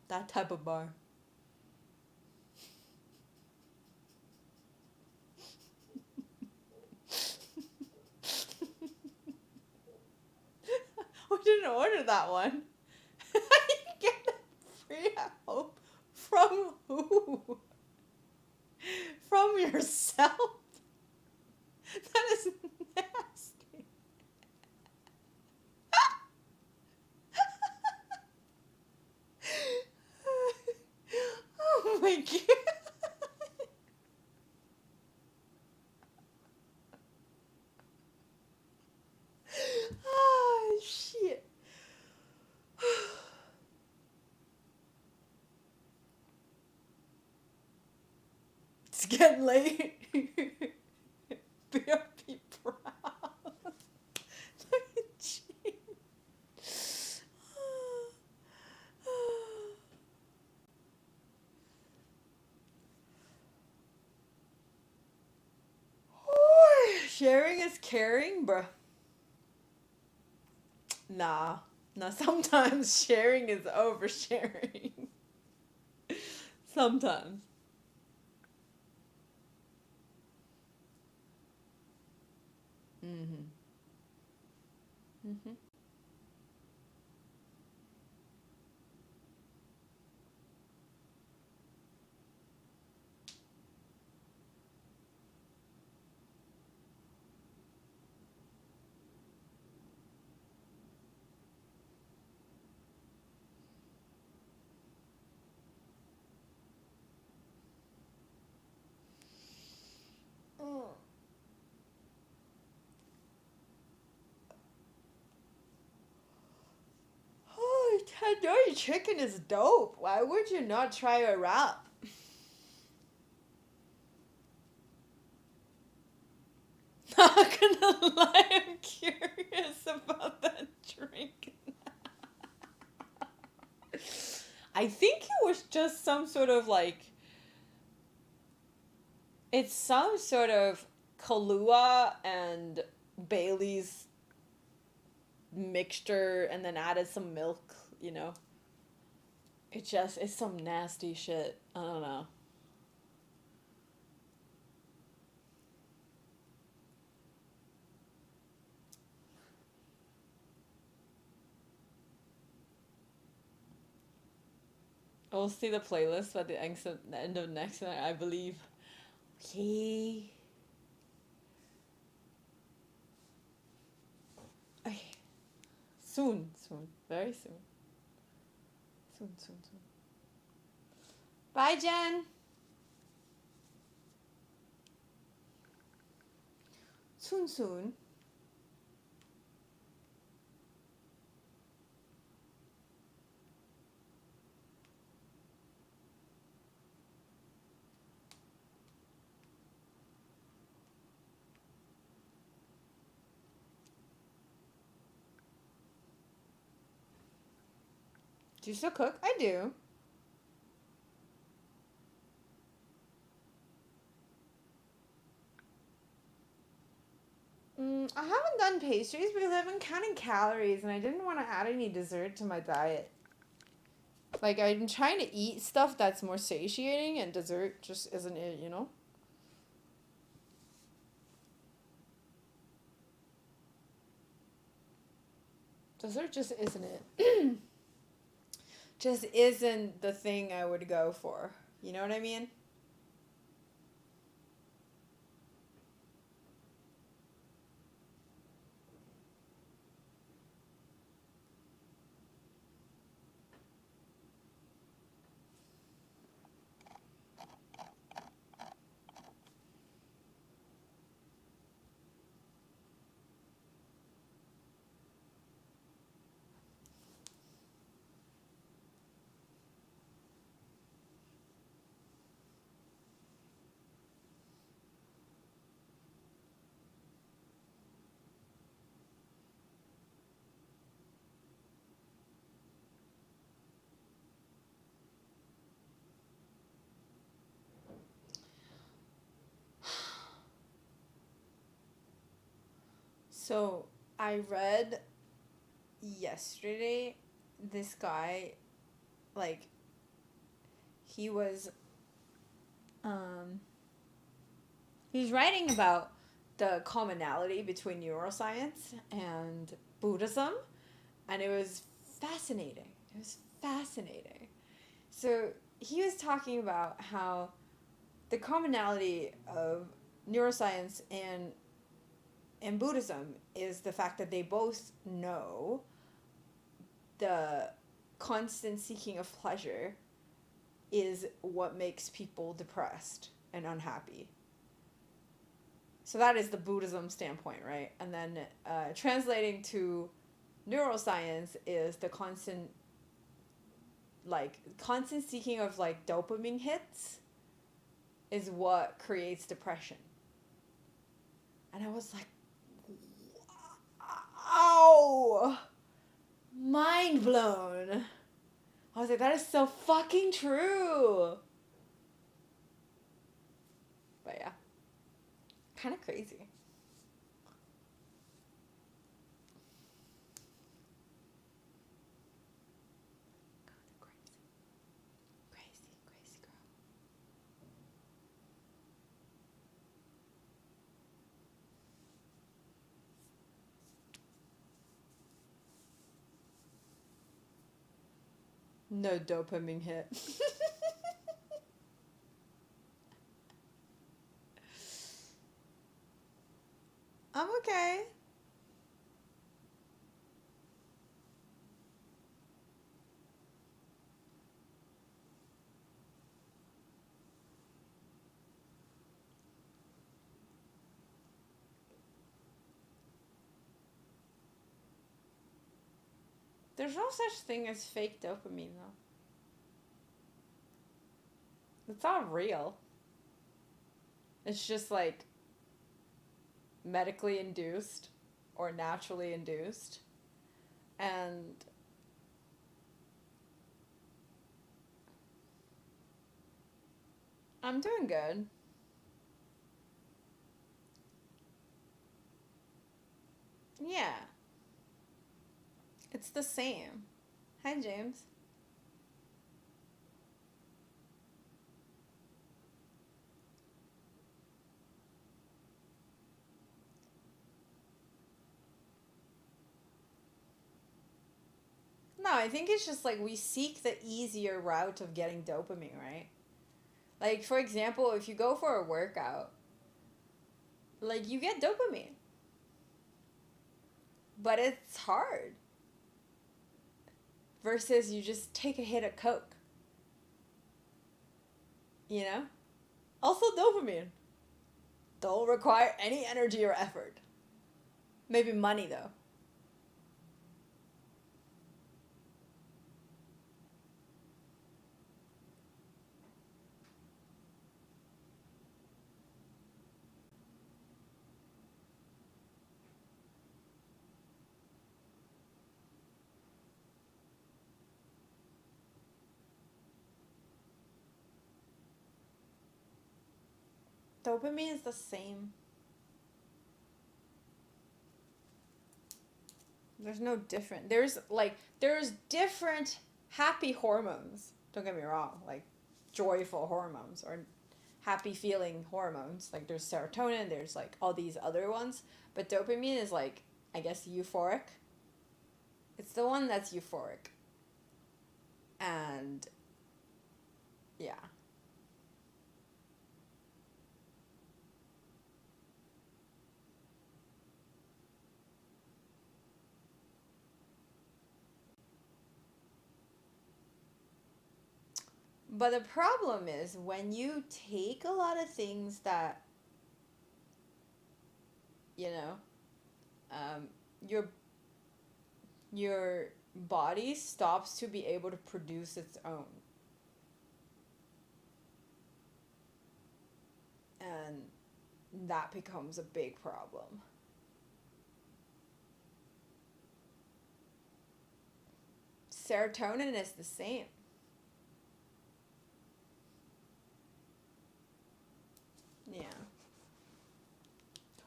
That type of bar. We didn't order that one. You get it free at home. From who? From yourself? That is nasty. Oh my god. Oh shit. It's getting late. BRP proud. Sharing is caring, bruh. Nah. Nah, sometimes sharing is oversharing. Sometimes. Mm-hmm. Mm-hmm. Mm. Oh, tandoori chicken is dope. Why would you not try a wrap? Not gonna lie, I'm curious about that drink. I think it was just some sort of like, it's some sort of Kahlua and Bailey's mixture and then added some milk, you know. It's some nasty shit. I don't know. We'll see the playlist at the end of next night, I believe. Okay. Okay. Soon, soon. Very soon. Soon, soon, soon. Bye, Jen. Soon, soon. Do you still cook? I do. I haven't done pastries because I've been counting calories and I didn't want to add any dessert to my diet. Like, I'm trying to eat stuff that's more satiating, and dessert just isn't it, you know? Dessert just isn't it. Just isn't the thing I would go for. You know what I mean? So, I read yesterday this guy, like, he was um he's writing about the commonality between neuroscience and Buddhism, and it was fascinating. It was fascinating. So he was talking about how the commonality of neuroscience and Buddhism is the fact that they both know the constant seeking of pleasure is what makes people depressed and unhappy. So that is the Buddhism standpoint, right? And then translating to neuroscience is the constant seeking of like dopamine hits is what creates depression. And I was like, wow, mind blown. I was like, that is so fucking true. But yeah, kind of crazy. Crazy, crazy girl. No dopamine hit. I'm okay. There's no such thing as fake dopamine, though. It's not real. It's just like medically induced or naturally induced. And I'm doing good. Yeah, it's the same. Hi, James. No, I think it's just like we seek the easier route of getting dopamine, right? Like, for example, if you go for a workout, like, you get dopamine, but it's hard versus you just take a hit of Coke, you know? Also, dopamine. Don't require any energy or effort. Maybe money, though. Dopamine is the same. There's no different. There's different happy hormones. Don't get me wrong, like joyful hormones or happy feeling hormones. Like there's serotonin, there's like all these other ones, but dopamine is like, I guess, euphoric. It's the one that's euphoric. And yeah. But the problem is when you take a lot of things that, you know, um, your your body stops to be able to produce its own. And that becomes a big problem. Serotonin is the same. Yeah.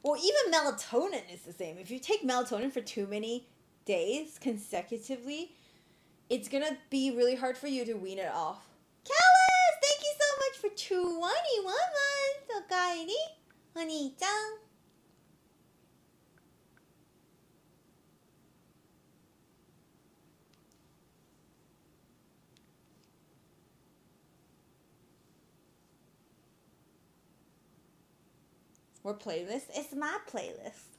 Well, even melatonin is the same. If you take melatonin for too many days consecutively, it's gonna be really hard for you to wean it off. Callis, thank you so much for 21 months. Okaeri, honey-chan. We're playlist. It's my playlist.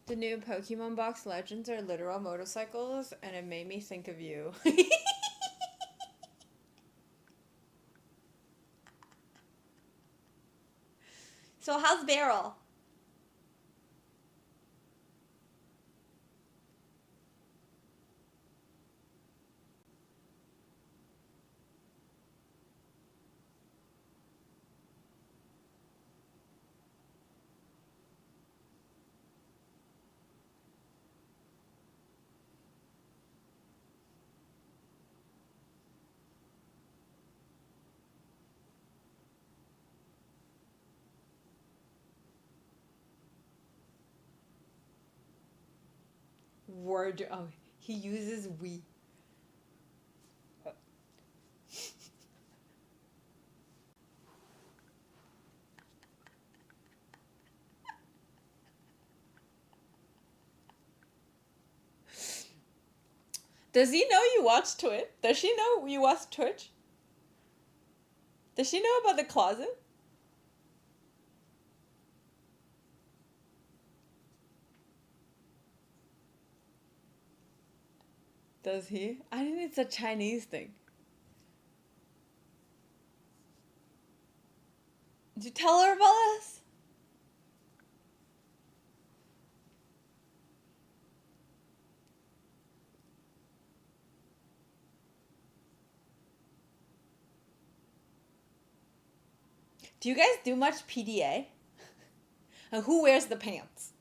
The new Pokemon box legends are literal motorcycles, and it made me think of you. So how's Beryl? Word. Oh, he uses we. Does he know you watch Twitch? Does she know you watch Twitch? Does she know about the closet? Does he? I think it's a Chinese thing. Did you tell her about this? Do you guys do much PDA? And who wears the pants?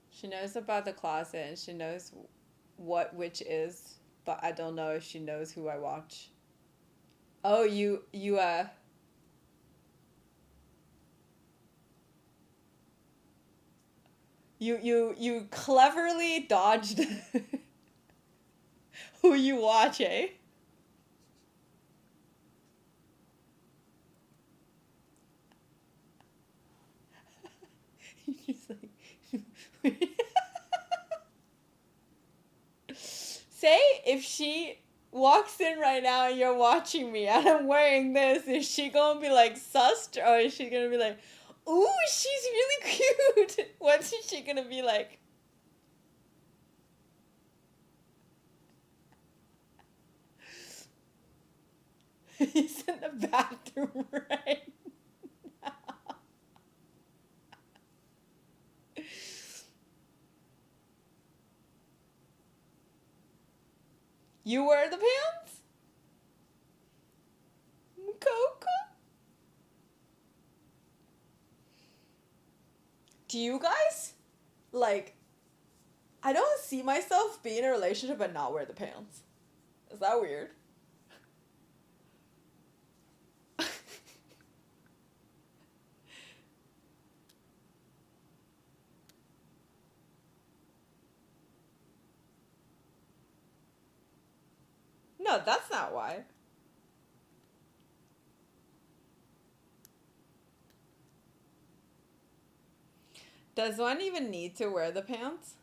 She knows about the closet and she knows what which is, but I don't know if she knows who I watch. Oh, you cleverly dodged who you watch, eh? He's like, say if she walks in right now and you're watching me and I'm wearing this, is she gonna be like sussed or is she gonna be like, ooh, she's really cute? What's she gonna be like? He's in the bathroom right now. You wear the pants? Coco? Do you guys, like, I don't see myself being in a relationship and not wear the pants. Is that weird? No, that's not why. Does one even need to wear the pants?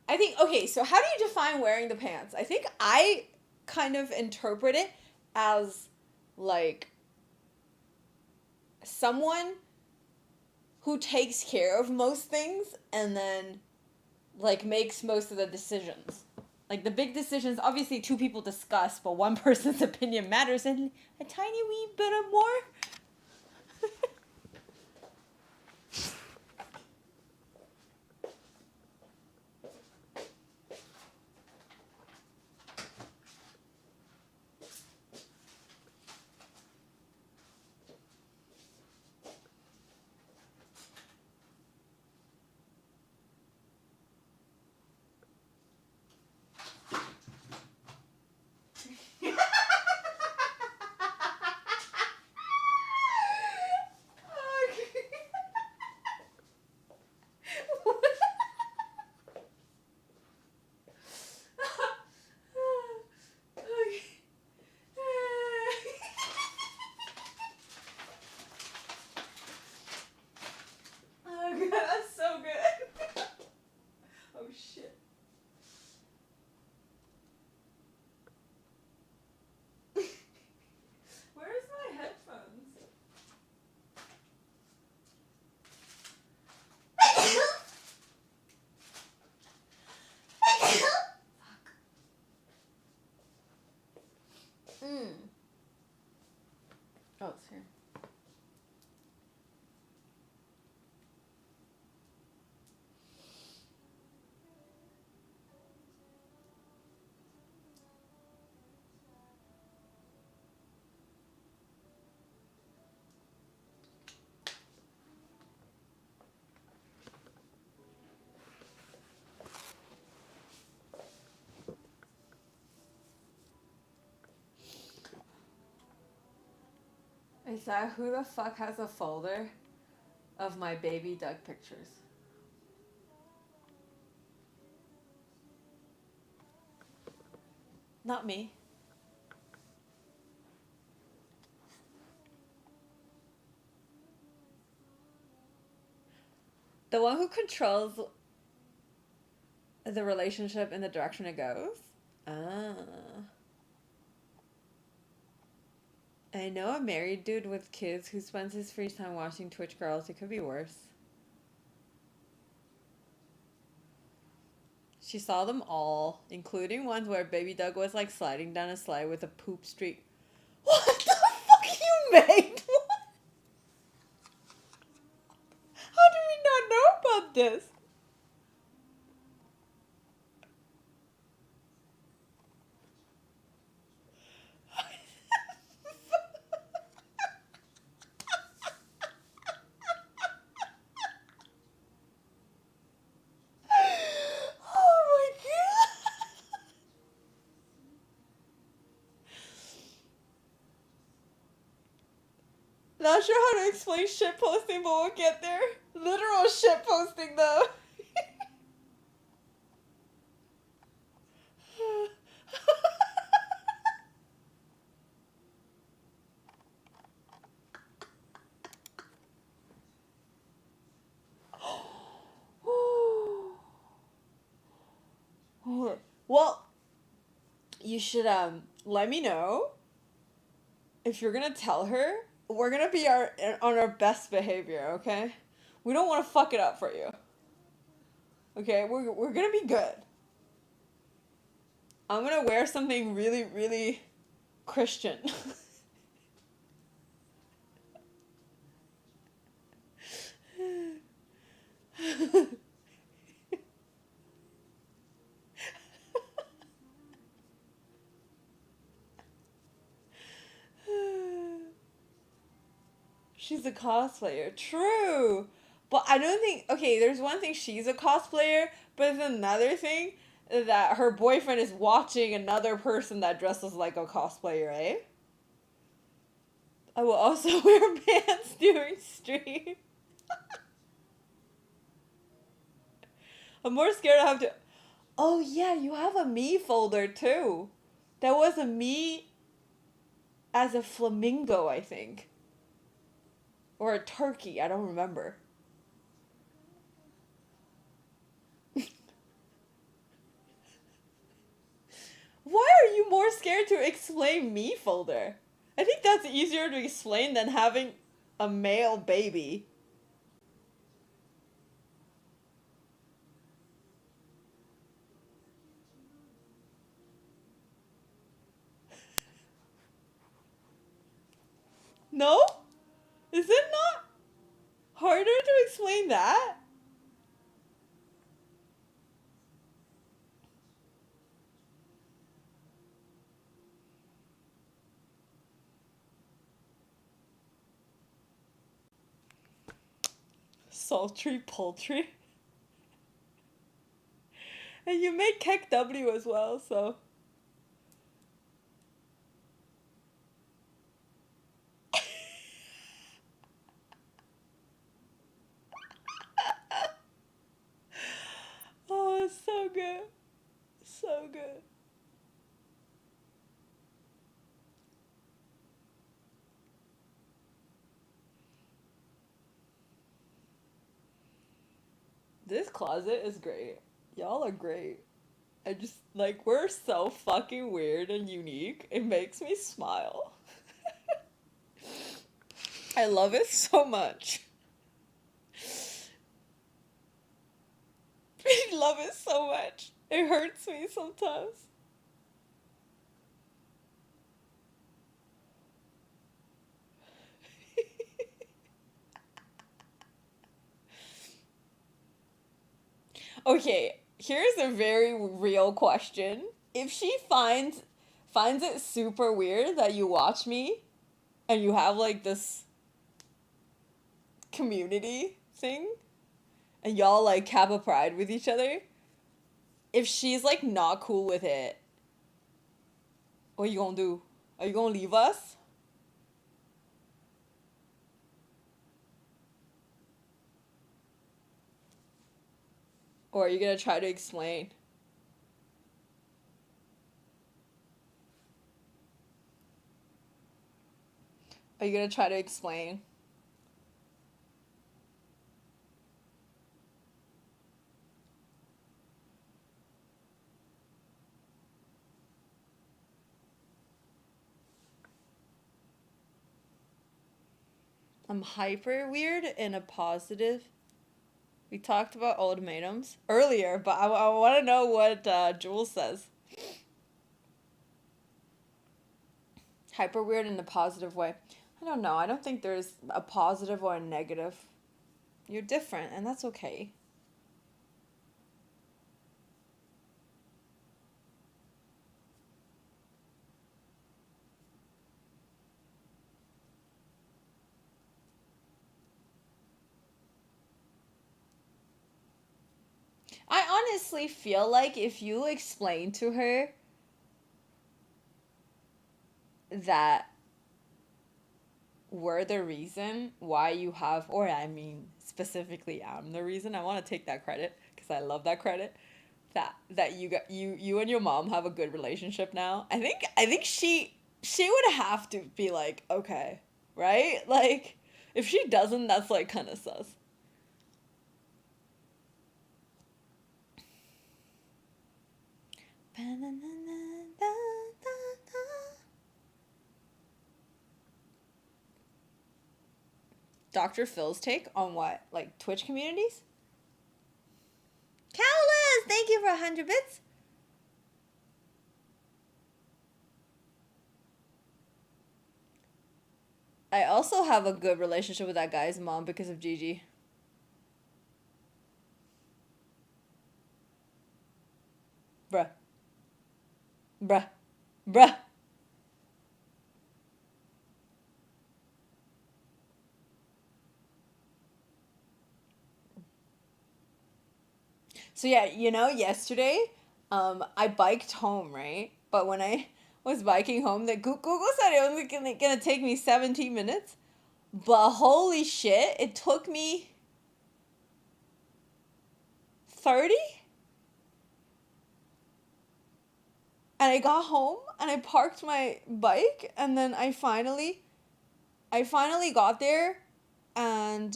I think, okay, so how do you define wearing the pants? I think I kind of interpret it as like someone who takes care of most things and then like makes most of the decisions. Like the big decisions, obviously two people discuss, but one person's opinion matters and a tiny wee bit of more. Oh, it's here. Is that who the fuck has a folder of my baby duck pictures? Not me. The one who controls the relationship in the direction it goes? Ah. I know a married dude with kids who spends his free time watching Twitch girls. It could be worse. She saw them all, including ones where baby Doug was like sliding down a slide with a poop streak. What the fuck you made? What? How do we not know about this. Oh my god. Not sure how to explain shit posting, but we'll get there. Literal shit posting though. Well, you should let me know if you're gonna tell her. We're gonna be on our best behavior, okay? We don't want to fuck it up for you. Okay, we're gonna be good. I'm gonna wear something really, really Christian. She's a cosplayer. True. But I don't think, okay, there's one thing she's a cosplayer, but there's another thing that her boyfriend is watching another person that dresses like a cosplayer, eh? I will also wear pants during stream. I'm more scared I have to. Oh, yeah, you have a me folder too. That was a me as a flamingo, I think. Or a turkey, I don't remember. Why are you more scared to explain me folder? I think that's easier to explain than having a male baby. No? Is it not harder to explain that? Sultry poultry. And you make Kek W as well, so. Oh, it's so good. So good. This closet is great. Y'all are great. I just, like, we're so fucking weird and unique. It makes me smile. I love it so much. I love it so much. It hurts me sometimes. Okay, here's a very real question. If she finds it super weird that you watch me and you have like this community thing and y'all like have a pride with each other, if she's like not cool with it, what you gonna do? Are you gonna leave us? Or are you gonna try to explain? Are you gonna try to explain? I'm hyper weird in a positive. We talked about ultimatums earlier, but I want to know what Jules says. Hyper weird in a positive way. I don't know. I don't think there's a positive or a negative. You're different, and that's okay. I honestly feel like if you explain to her that we're the reason why you have, or I mean, specifically, I'm the reason. I want to take that credit because I love that credit. That you and your mom have a good relationship now. I think she would have to be like, okay, right? Like, if she doesn't, that's like kind of sus. Dr. Phil's take on what? Like Twitch communities? Countless! Thank you for 100 bits. I also have a good relationship with that guy's mom because of Gigi. Bruh. Bruh. Bruh. So yeah, yesterday, I biked home, right? But when I was biking home, the Google said it was gonna take me 17 minutes. But holy shit, it took me 30? And I got home and I parked my bike and then I finally got there and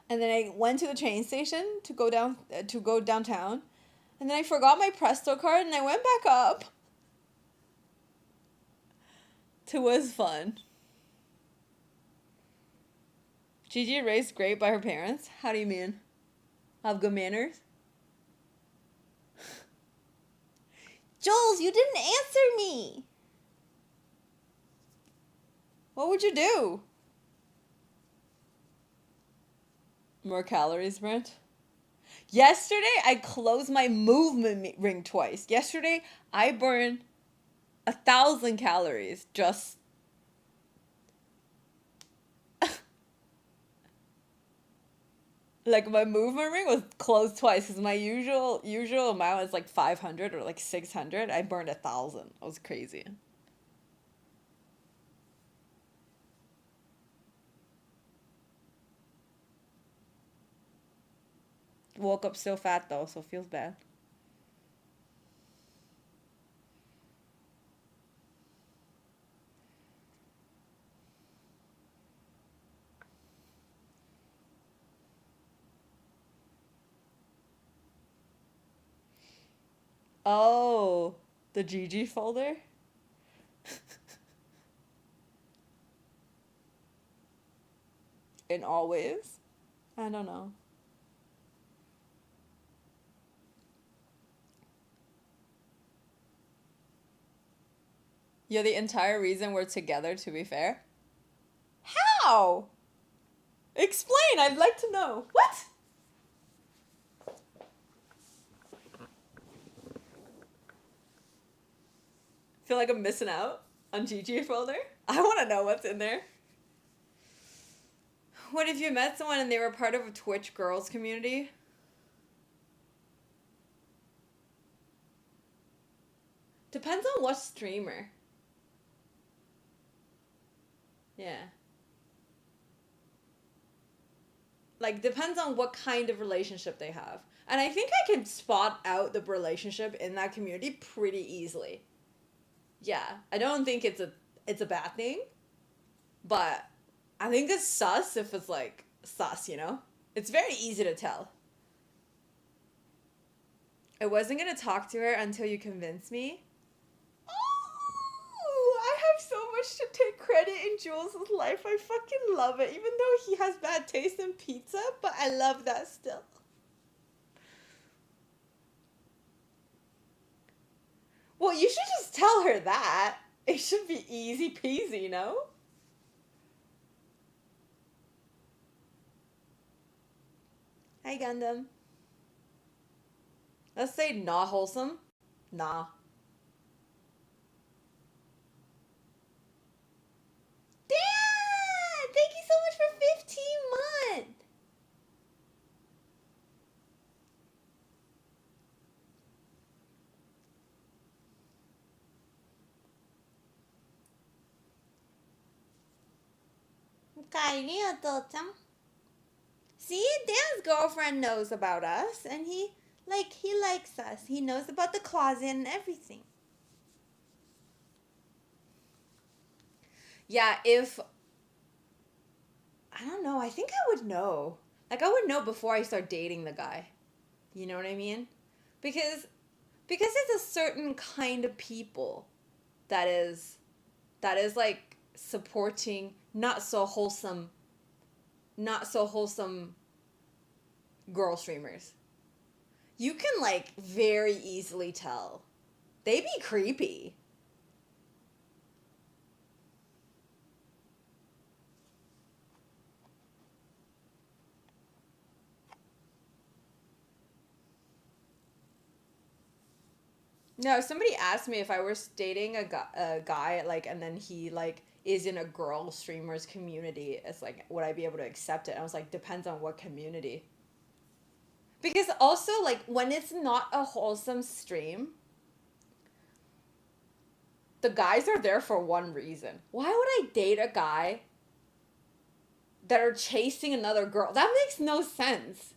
then I went to the train station to go downtown. And then I forgot my Presto card and I went back up. It was fun. Gigi raised great by her parents. How do you mean? Have good manners? Jules, you didn't answer me. What would you do? More calories, Brent? Yesterday, I closed my movement ring twice. Yesterday, I burned 1,000 calories just. Like my movement ring was closed twice because my usual amount is like 500 or like 600. I burned 1,000. It was crazy. Woke up still fat though, so feels bad. Oh, the GG folder? In all ways? I don't know. You're the entire reason we're together, to be fair. How? Explain, I'd like to know. What? Feel like I'm missing out on GG folder? I want to know what's in there. What if you met someone and they were part of a Twitch girls community? Depends on what streamer. Yeah. Like, depends on what kind of relationship they have. And I think I can spot out the relationship in that community pretty easily. Yeah, I don't think it's a bad thing, but I think it's sus if it's like sus, you know? It's very easy to tell. I wasn't gonna talk to her until you convinced me. Oh, I have so much to take credit in Jules' life. I fucking love it. Even though he has bad taste in pizza, but I love that still. Well, you should just tell her that. It should be easy peasy, no? Hi, Gundam. Let's say not wholesome. Nah. Dad! Thank you so much for 15 months! Kylie adultum. See, Dan's girlfriend knows about us, and he likes us. He knows about the closet and everything. Yeah, if I don't know, I think I would know. Like I would know before I start dating the guy. You know what I mean? Because it's a certain kind of people that is like supporting not so wholesome girl streamers. You can like very easily tell. They be creepy. No, somebody asked me if I was dating a guy like, and then he like is in a girl streamers community. It's like, would I be able to accept it? And I was like, depends on what community. Because also like when it's not a wholesome stream, the guys are there for one reason. Why would I date a guy that are chasing another girl? That makes no sense.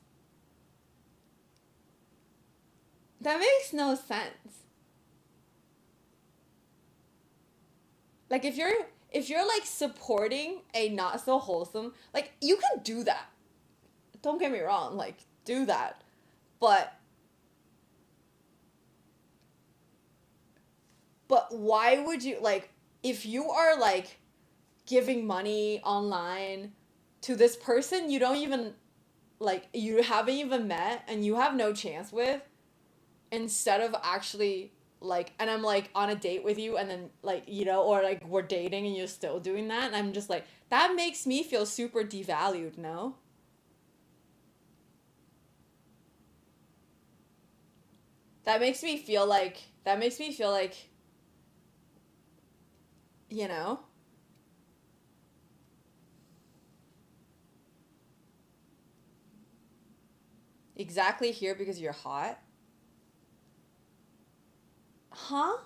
That makes no sense. Like if you're like supporting a not so wholesome, like you can do that. Don't get me wrong, like do that. But why would you like if you are like giving money online to this person you don't even like you haven't even met and you have no chance with, instead of actually like, and I'm like on a date with you and then like, you know, or like we're dating and you're still doing that, and I'm just like, that makes me feel super devalued. No, that makes me feel like you know, exactly here because you're hot. Huh?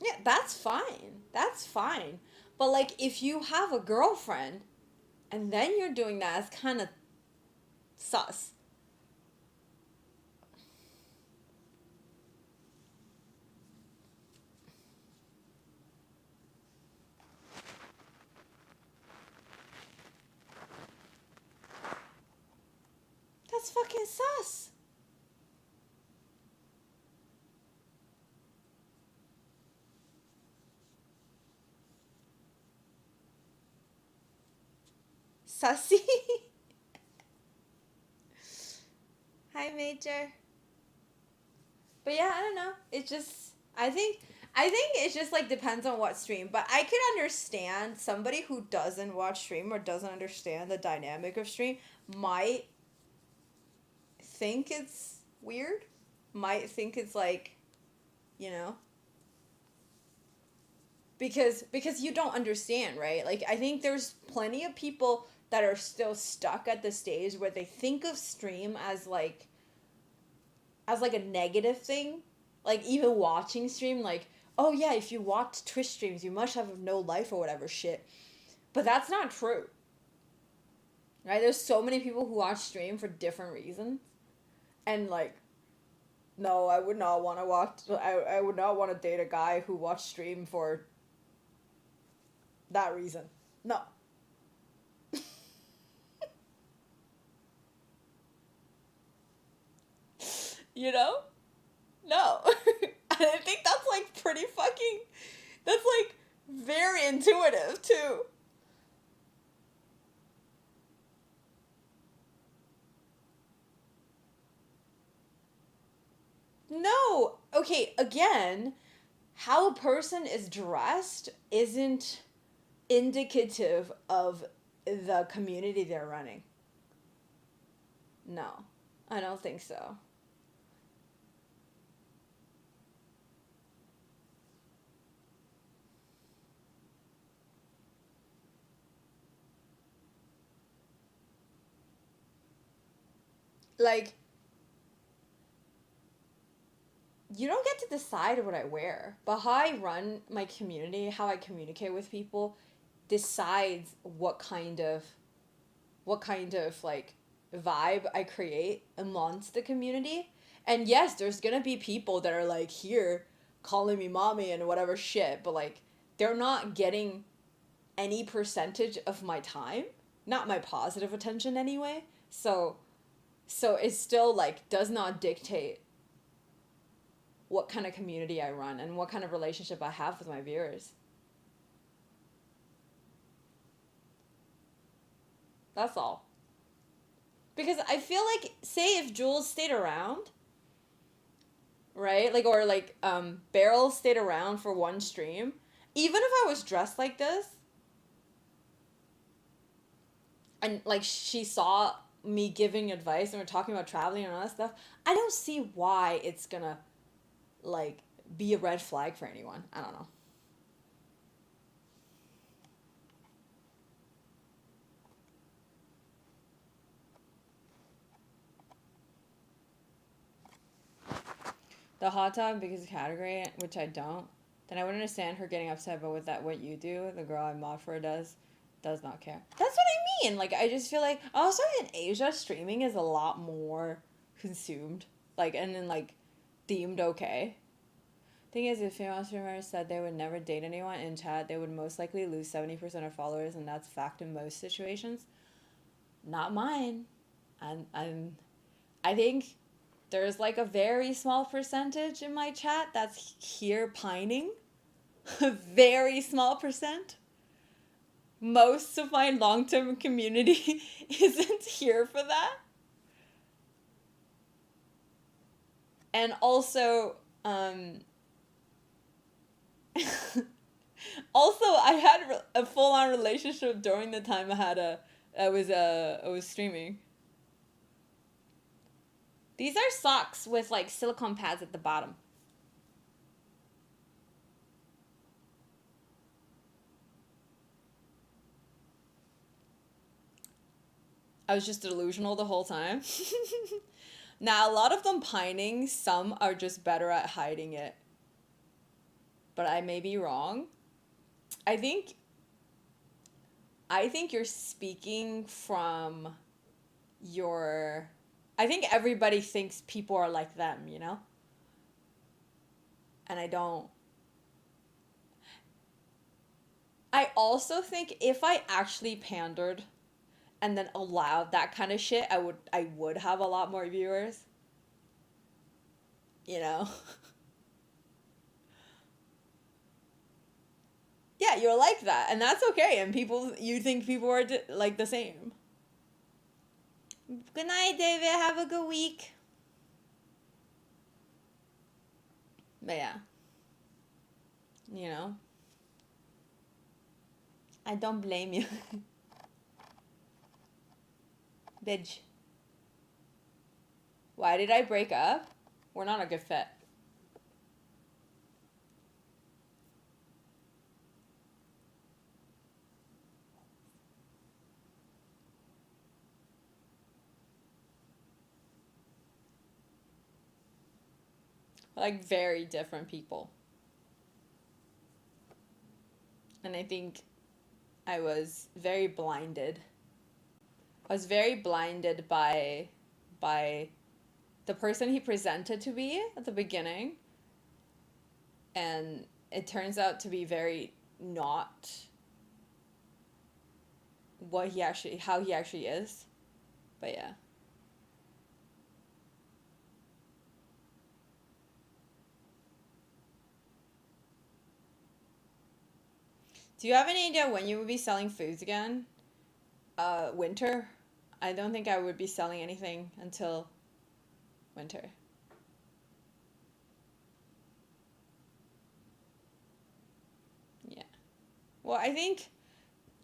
Yeah, that's fine. That's fine. But like if you have a girlfriend and then you're doing that, it's kind of sus. That's fucking sus. Sussy. Hi, Major. But yeah, I don't know. It just I think it just like depends on what stream. But I can understand somebody who doesn't watch stream or doesn't understand the dynamic of stream might think it's weird. Might think it's like, you know, because you don't understand, right? Like I think there's plenty of people that are still stuck at the stage where they think of stream as like a negative thing, like even watching stream, like, oh yeah, if you watch Twitch streams you must have no life or whatever shit. But that's not true, right? There's so many people who watch stream for different reasons, and like, no, I would not want to watch. I would not want to date a guy who watched stream for that reason. No. You know? No. And I think that's like pretty fucking. That's like very intuitive too. No. Okay, again, how a person is dressed isn't indicative of the community they're running. No. I don't think so. like, you don't get to decide what I wear, but how I run my community, how I communicate with people, decides what kind of like vibe I create amongst the community. And yes, there's gonna be people that are like here calling me mommy and whatever shit, but like they're not getting any percentage of my time, not my positive attention anyway. So it still like does not dictate what kind of community I run and what kind of relationship I have with my viewers. That's all. Because I feel like, say if Jules stayed around, right? Like, or like Beryl stayed around for one stream, even if I was dressed like this, and like she saw me giving advice and we're talking about traveling and all that stuff, I don't see why it's gonna like be a red flag for anyone. I don't know. The hot dog because of category, which I don't, then I would understand her getting upset. But with that, what you do, the girl I mod for does not care. That's what I mean. Like, I just feel like also in Asia, streaming is a lot more consumed, like, and then like deemed okay. Thing is, if female streamers said they would never date anyone in chat, they would most likely lose 70% of followers, and that's fact in most situations. Not mine. I think there's like a very small percentage in my chat that's here pining. A very small percent. Most of my long-term community isn't here for that. And also, also I had a full-on relationship during the time I was streaming. These are socks with like silicone pads at the bottom. I was just delusional the whole time. Now, a lot of them pining, some are just better at hiding it. But I may be wrong. I think you're speaking from your... I think everybody thinks people are like them, you know? And I don't. I also think if I actually pandered and then allowed that kind of shit, I would have a lot more viewers. You know? Yeah, you're like that, and that's okay. And you think people are like the same. Good night, David. Have a good week. But yeah. You know? I don't blame you. Bitch. Why did I break up? We're not a good fit. Like very different people. And I think I was very blinded. I was very blinded by the person he presented to be at the beginning. And it turns out to be very not how he actually is. But yeah. Do you have any idea when you would be selling foods again? Winter. I don't think I would be selling anything until winter. Yeah. Well, I think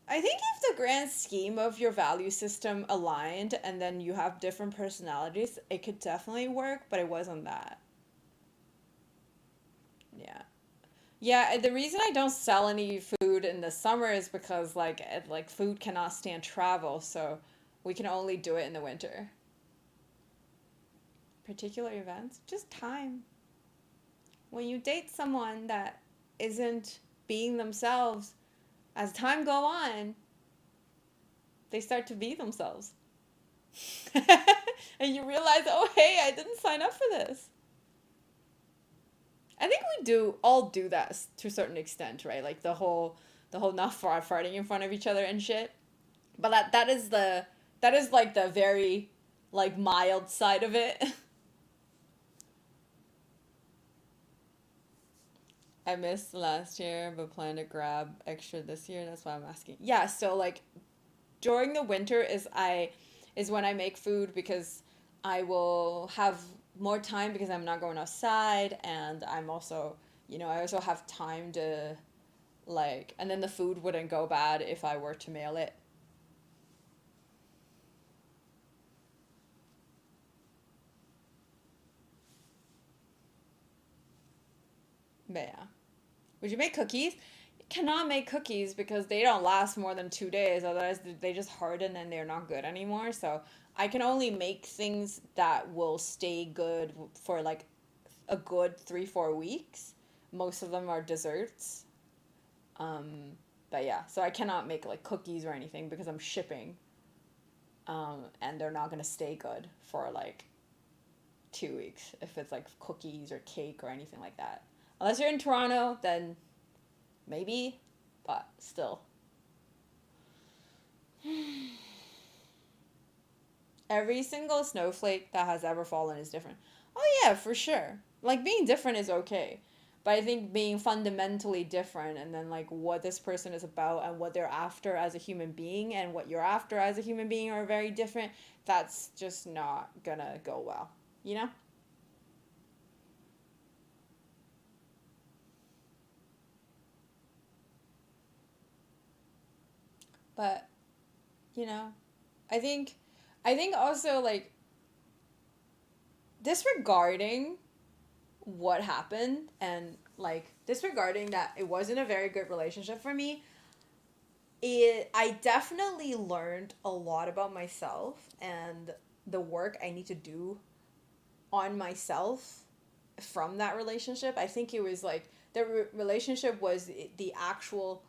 if the grand scheme of your value system aligned and then you have different personalities, it could definitely work, but it wasn't that. Yeah. Yeah, the reason I don't sell any food in the summer is because like food cannot stand travel, so we can only do it in the winter. particular events, just time. When you date someone that isn't being themselves, as time go on, they start to be themselves. And you realize, oh hey, I didn't sign up for this. I think we do all do that to a certain extent, right? Like the whole not farting in front of each other and shit. But that is like the very like mild side of it. I missed last year, but plan to grab extra this year. That's why I'm asking. Yeah, so like during the winter is when I make food because I will have more time because I'm not going outside, and I'm also, I also have time to like, and then the food wouldn't go bad if I were to mail it. But yeah. Would you make cookies? You cannot make cookies because they don't last more than 2 days. Otherwise, they just harden and they're not good anymore. So I can only make things that will stay good for like a good 3-4 weeks. Most of them are desserts. But yeah, so I cannot make like cookies or anything because I'm shipping. And they're not gonna stay good for like 2 weeks if it's like cookies or cake or anything like that. Unless you're in Toronto, then maybe, but still. Every single snowflake that has ever fallen is different. Oh, yeah, for sure. Like, being different is okay. But I think being fundamentally different and then, like, what this person is about and what they're after as a human being and what you're after as a human being are very different, that's just not gonna go well. You know? But, you know, I think, I think also, like, disregarding what happened and like disregarding that it wasn't a very good relationship for me, I definitely learned a lot about myself and the work I need to do on myself from that relationship. I think it was like the relationship was the actual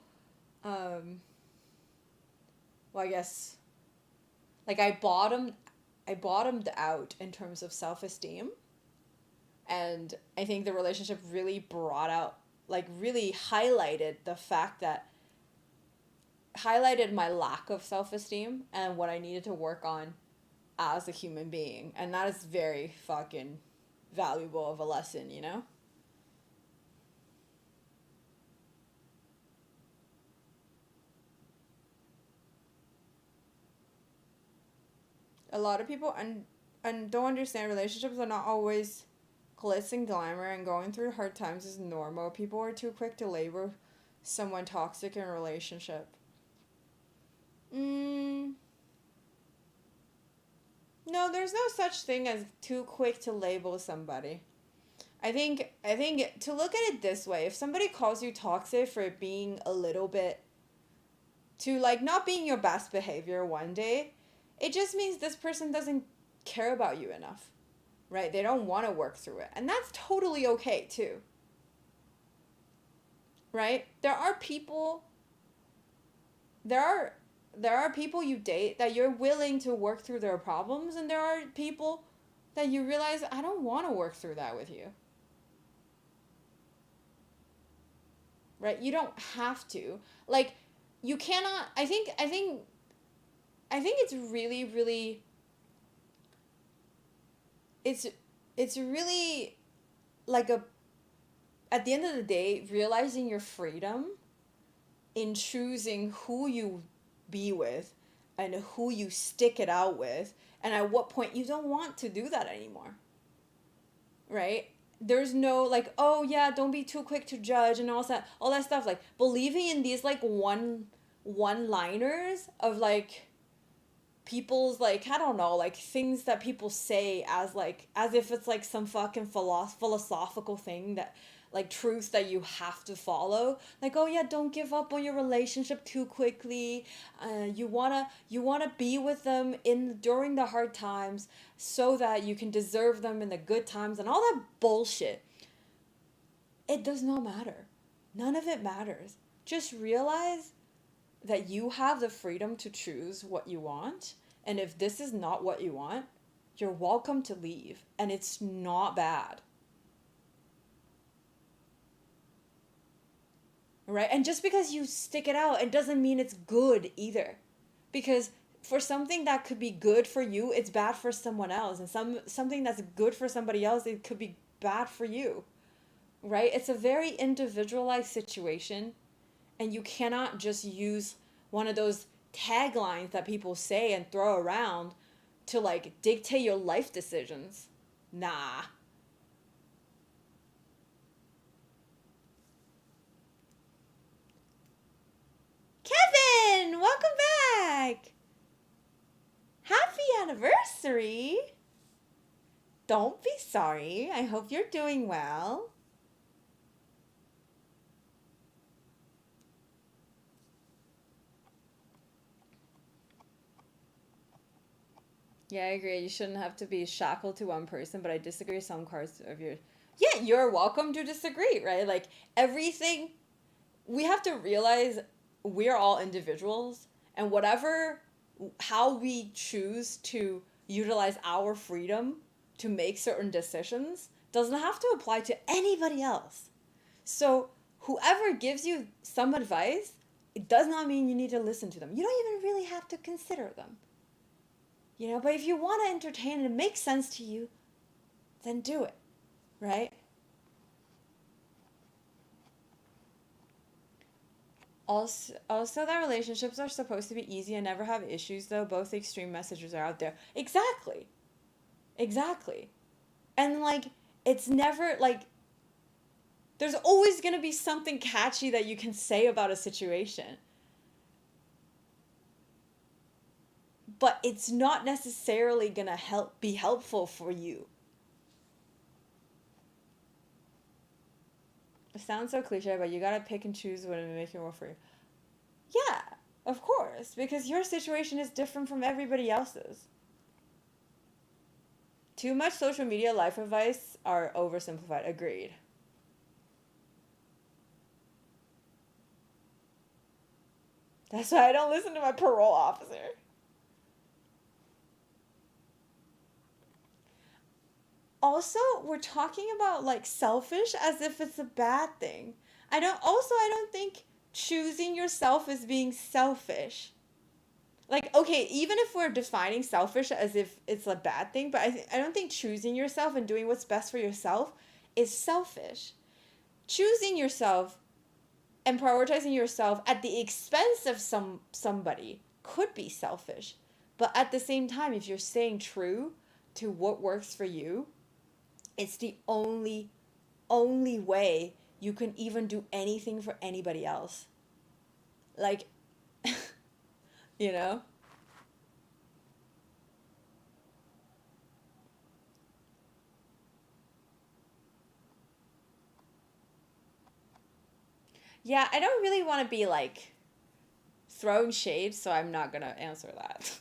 um well, I guess like I bottomed out in terms of self-esteem, and I think the relationship really brought out, like, really highlighted the fact that highlighted my lack of self-esteem and what I needed to work on as a human being, and that is very fucking valuable of a lesson. A lot of people and don't understand relationships are not always glitz and glamour, and going through hard times is normal. People are too quick to label someone toxic in a relationship. Mm, no, there's no such thing as too quick to label somebody. I think to look at it this way, if somebody calls you toxic for being a little bit to like not being your best behavior one day, it just means this person doesn't care about you enough, right? They don't want to work through it. And that's totally okay too, right? There are there are people you date that you're willing to work through their problems, and there are people that you realize I don't want to work through that with you. Right? You don't have to. Like, you cannot. I think it's really really it's it's really like a at the end of the day, realizing your freedom in choosing who you be with and who you stick it out with, and at what point you don't want to do that anymore, right? There's no like, oh yeah, don't be too quick to judge and all that stuff, like believing in these like one liners of like people's, like, I don't know, like things that people say as like as if it's like some fucking philosophical thing that like truths that you have to follow. Like, oh yeah, don't give up on your relationship too quickly. You wanna be with them in during the hard times so that you can deserve them in the good times and all that bullshit. It does not matter. None of it matters. Just realize that you have the freedom to choose what you want. And if this is not what you want, you're welcome to leave. And it's not bad. Right? And just because you stick it out, it doesn't mean it's good either. Because for something that could be good for you, it's bad for someone else. And something that's good for somebody else, it could be bad for you. Right? It's a very individualized situation. And you cannot just use one of those taglines that people say and throw around to like dictate your life decisions. Nah. Kevin, welcome back. Happy anniversary. Don't be sorry. I hope you're doing well. Yeah, I agree. You shouldn't have to be shackled to one person, but I disagree with some parts of your. Yeah, you're welcome to disagree, right? Like everything, we have to realize we're all individuals, and whatever, how we choose to utilize our freedom to make certain decisions doesn't have to apply to anybody else. So, whoever gives you some advice, it does not mean you need to listen to them. You don't even really have to consider them. But if you want to entertain and it makes sense to you, then do it, right? Also that relationships are supposed to be easy and never have issues, though both extreme messages are out there. Exactly. Exactly. And like, it's never like, there's always going to be something catchy that you can say about a situation. But it's not necessarily going to be helpful for you. It sounds so cliche, but you gotta pick and choose what will make you more free. Yeah, of course, because your situation is different from everybody else's. Too much social media life advice are oversimplified. Agreed. That's why I don't listen to my parole officer. Also, we're talking about like selfish as if it's a bad thing. I don't think choosing yourself is being selfish. Like, okay, even if we're defining selfish as if it's a bad thing, but I don't think choosing yourself and doing what's best for yourself is selfish. Choosing yourself and prioritizing yourself at the expense of somebody could be selfish. But at the same time, if you're staying true to what works for you, it's the only way you can even do anything for anybody else. Like, you know? Yeah, I don't really want to be like throwing shade, so I'm not gonna answer that.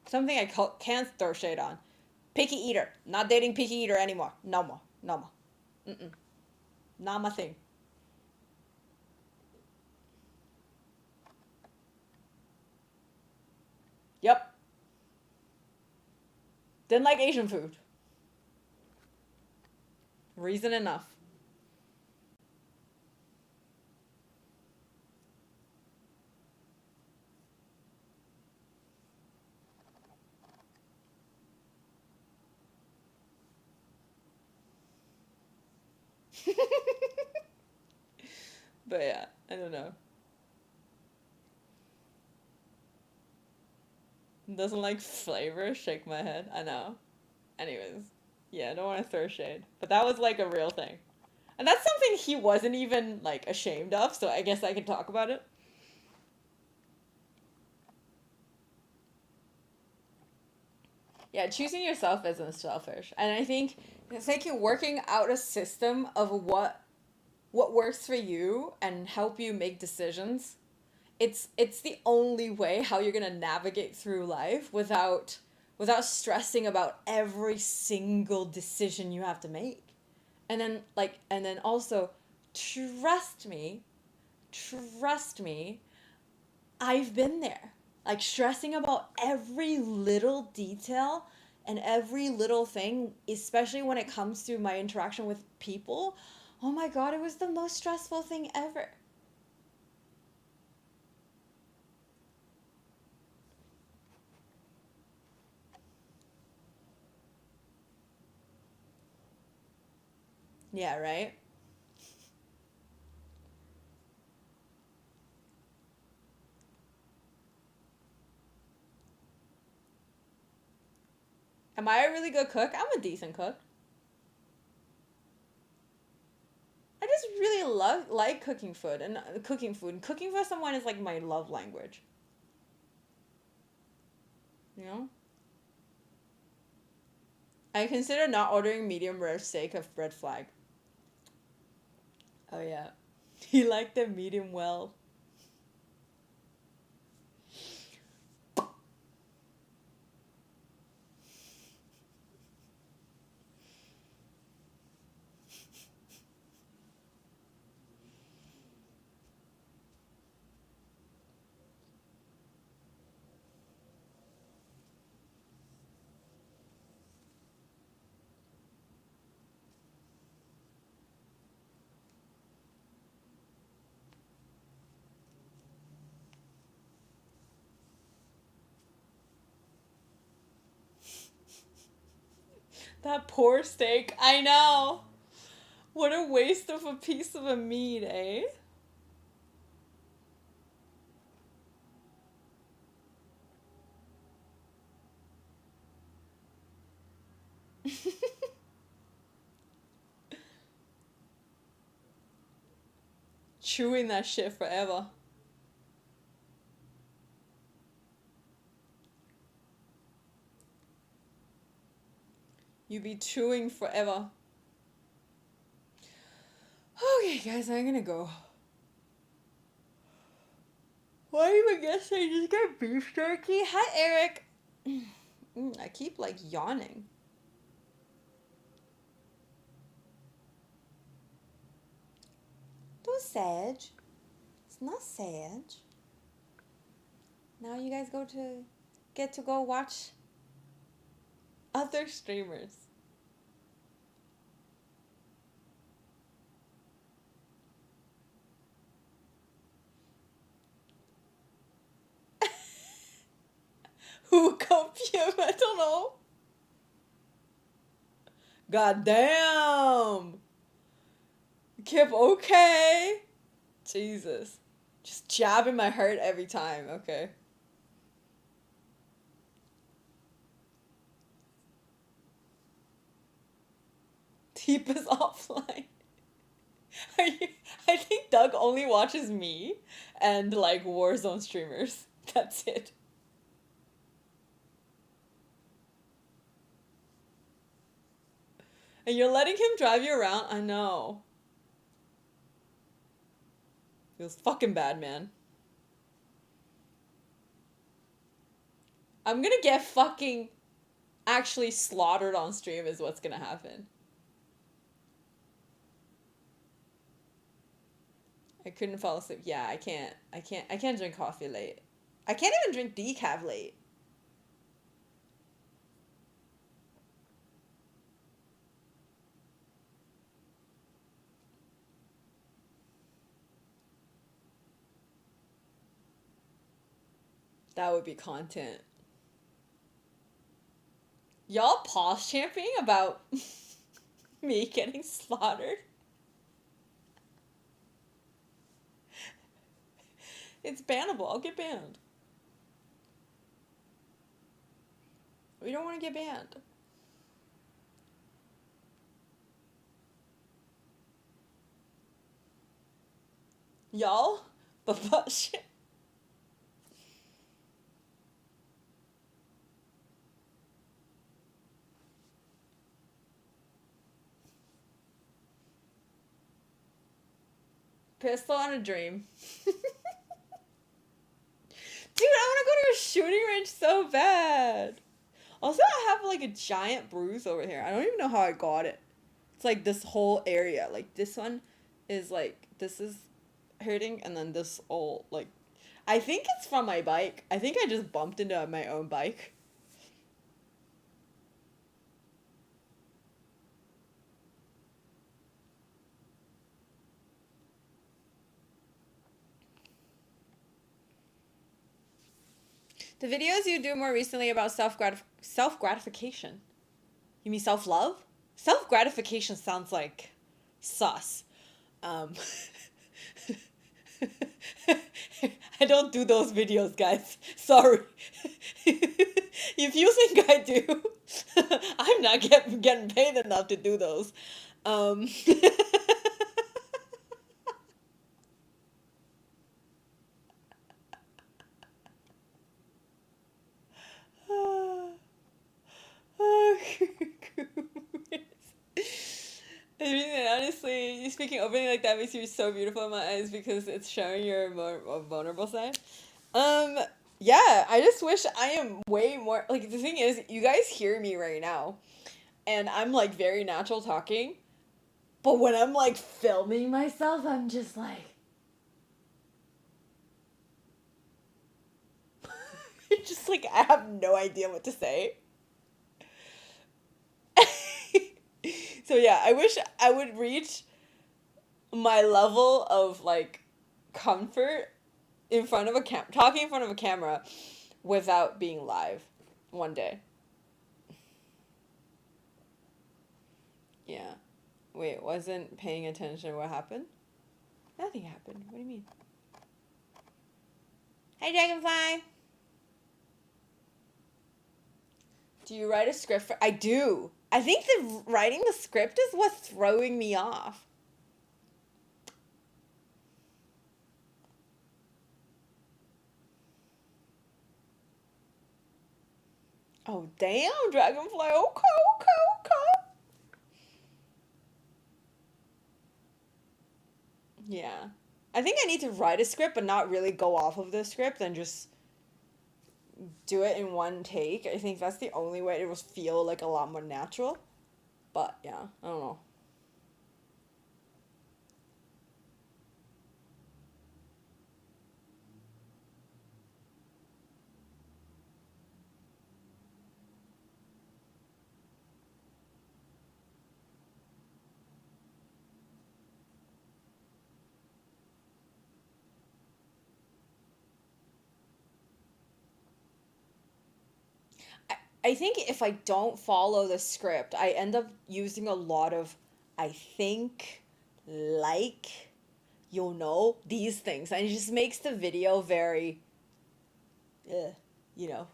Something I can't throw shade on. Picky eater. Not dating picky eater anymore. No more. No more. Mm-mm. Not my thing. Yep. Didn't like Asian food. Reason enough. But yeah, I don't know. Doesn't like flavor, shake my head. I know. Anyways, yeah, I don't want to throw shade. But that was like a real thing. And that's something he wasn't even like ashamed of, so I guess I can talk about it. Yeah, choosing yourself isn't selfish. And I think it's like you're working out a system of what works for you and help you make decisions. It's the only way how you're gonna navigate through life without stressing about every single decision you have to make. And then also trust me, trust me, I've been there. Like stressing about every little detail and every little thing, especially when it comes to my interaction with people. Oh my god, it was the most stressful thing ever. Yeah, right? Am I a really good cook? I'm a decent cook. I just really love like cooking food and cooking food. Cooking for someone is like my love language. You know? I consider not ordering medium rare steak a red flag. Oh yeah. He liked the medium well. That poor steak. I know. What a waste of a piece of a meat, eh? Chewing that shit forever. You be chewing forever. Okay, guys, I'm gonna go. Why even guess I just got beef jerky? Hi, Eric. I keep like yawning. Don't Sage. It's not Sage. Now you guys get to go watch other streamers. Who confused? I don't know. God damn. Kip, okay. Jesus. Just jabbing my heart every time, okay. Deep is offline. I think Doug only watches me and like Warzone streamers. That's it. And you're letting him drive you around? I know. Feels fucking bad, man. I'm gonna get fucking actually slaughtered on stream is what's gonna happen. I couldn't fall asleep. Yeah, I can't drink coffee late. I can't even drink decaf late. That would be content. Y'all pause champing about me getting slaughtered? It's bannable. I'll get banned. We don't want to get banned. Y'all? But shit. Pistol and a dream. Dude, I want to go to a shooting range so bad. Also, I have like a giant bruise over here. I don't even know how I got it. It's like this whole area. Like this one is like, this is hurting, and then this all like, I think it's from my bike. I think I just bumped into my own bike. The videos you do more recently about self-gratification. You mean self-love? Self-gratification sounds like sus. Um, I don't do those videos, guys. Sorry. If you think I do, I'm not getting paid enough to do those. Um, I mean, honestly, speaking openly like that makes you so beautiful in my eyes because it's showing your more vulnerable side. Um, yeah, I just wish I am way more like the thing is, you guys hear me right now, and I'm like very natural talking, but when I'm like filming myself, I'm just like, just like I have no idea what to say. So yeah, I wish I would reach my level of like comfort in front of a talking in front of a camera without being live one day. Yeah. Wait, wasn't paying attention. What happened? Nothing happened. What do you mean? Hi, Dragonfly. Do you write a script for? I do. I think the writing the script is what's throwing me off. Oh, damn, Dragonfly. Okay. Yeah. I think I need to write a script but not really go off of the script and just do it in one take. I think that's the only way it will feel like a lot more natural. But yeah, I don't know. I think if I don't follow the script, I end up using a lot of I think, like, you'll know, these things. And it just makes the video very, you know,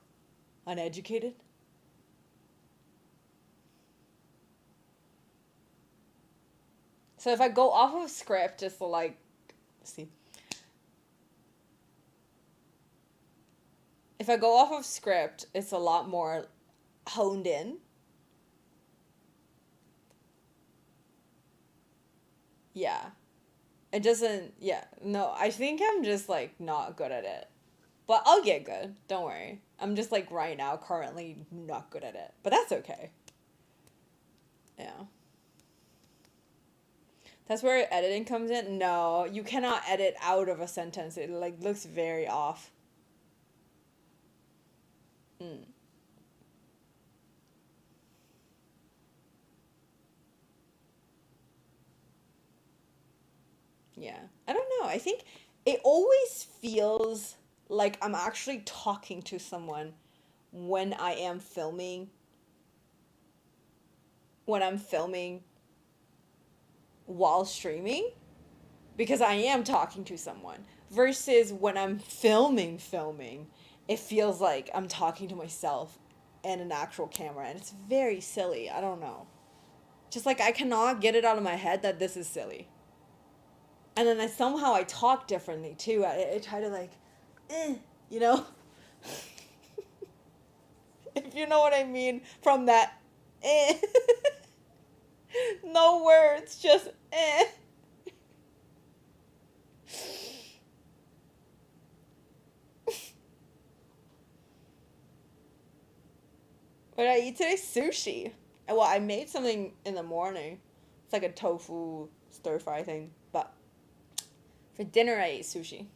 uneducated. So if I go off of script, just to like, see. If I go off of script, it's a lot more honed in. Yeah. It doesn't, yeah. No, I think I'm just like not good at it. But I'll get good. Don't worry. I'm just like right now, currently not good at it. But that's okay. Yeah. That's where editing comes in. No, you cannot edit out of a sentence. It like looks very off. Mm. Yeah. I don't know. I think it always feels like I'm actually talking to someone when I am filming, when I'm filming while streaming, because I am talking to someone, versus when I'm filming, it feels like I'm talking to myself and an actual camera, and it's very silly. I don't know. Just like I cannot get it out of my head that this is silly. And then somehow I talk differently too. I try to like, you know? If you know what I mean from that, eh. No words, just eh. What did I eat today? Sushi. And well, I made something in the morning. It's like a tofu stir fry thing. But for dinner, I ate sushi.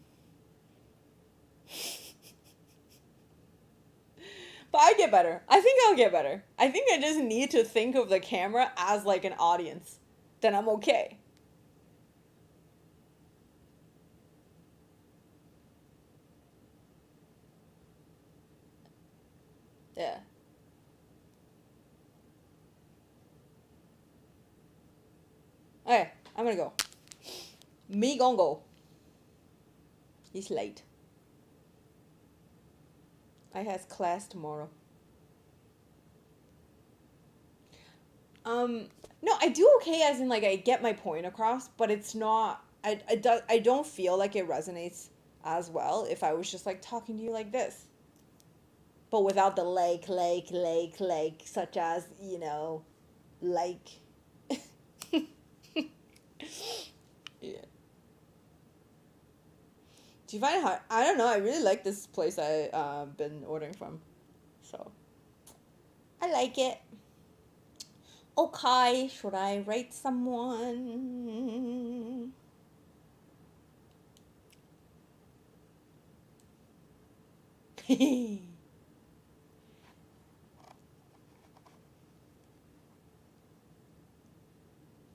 But I get better. I think I'll get better. I think I just need to think of the camera as like an audience. Then I'm okay. Yeah. Okay, I'm gonna go. Me gonna go. He's late. I has class tomorrow. No, I do okay as in like I get my point across, but it's not I don't feel like it resonates as well if I was just like talking to you like this. But without the like, such as, you know, like. Yeah. Do you find it hard? I don't know. I really like this place I been ordering from. So I like it. Okay, should I rate someone?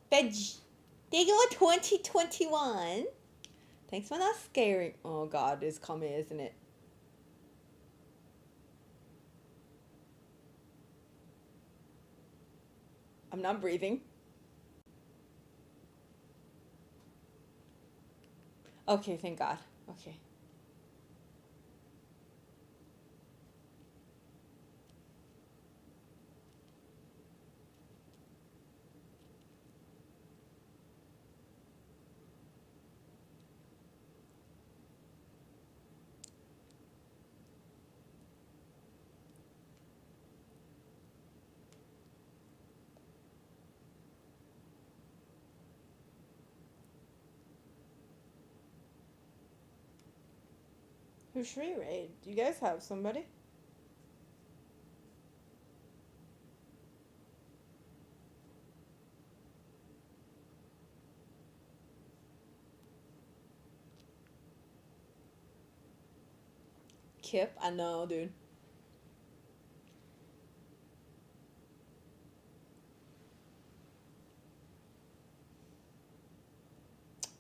Veg. They go 2021. Thanks for not scaring. Oh God, it's coming, isn't it? I'm not breathing. Okay, thank God. Okay. Who should we raid? Do you guys have somebody? Kip? I know, dude.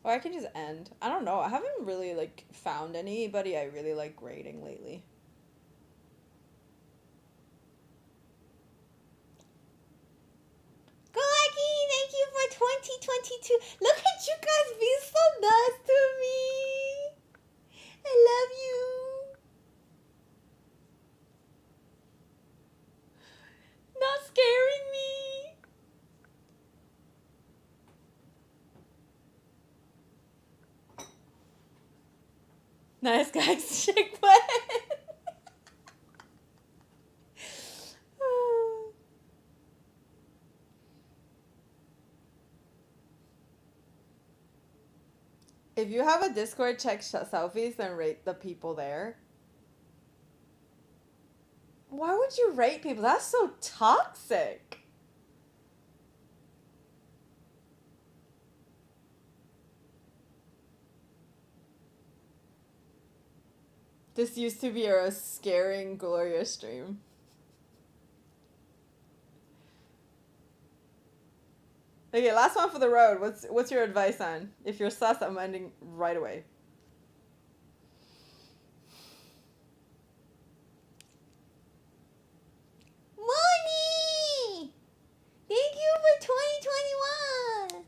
Or I can just end. I don't know. I haven't really like found anybody I really like raiding lately. Gorky, thank you for 2022. Look at you guys being so nice to me. I love you. Not scaring me. Nice guys, shake my head. If you have a Discord, check selfies and rate the people there. Why would you rate people? That's so toxic. This used to be a scaring Gloria stream. Okay, last one for the road. What's your advice on? If you're sus, I'm ending right away. Money! Thank you for 2021.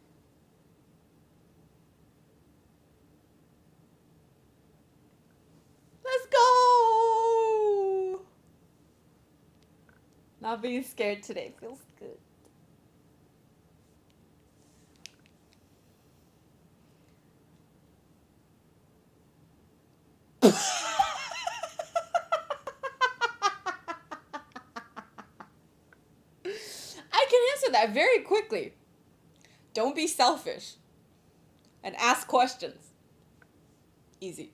Let's go! Not being scared today feels good. I can answer that very quickly. Don't be selfish. And ask questions. Easy.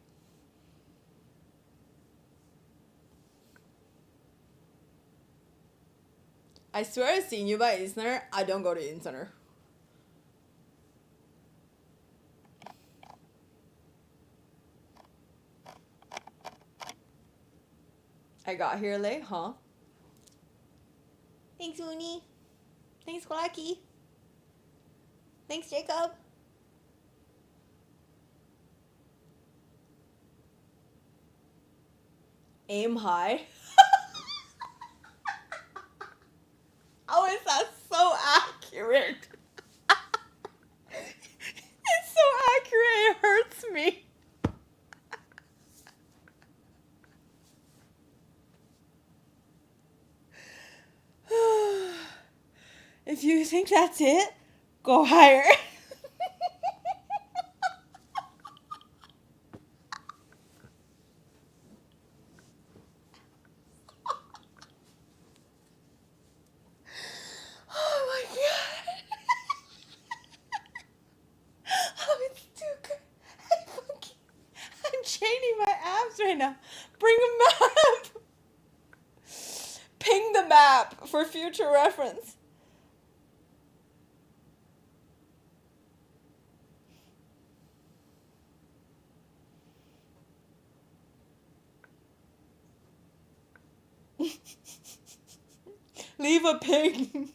I swear I've seen you by In Center. I don't go to In Center. I got here late, huh? Thanks, Uni. Thanks, Quacky. Thanks, Jacob. Aim high. How is that so accurate? It's so accurate, it hurts me. If you think that's it, go higher. Oh my god. Oh, it's too good. I'm chaining my abs right now. Bring a map. Ping the map for future reference. Leave a ping.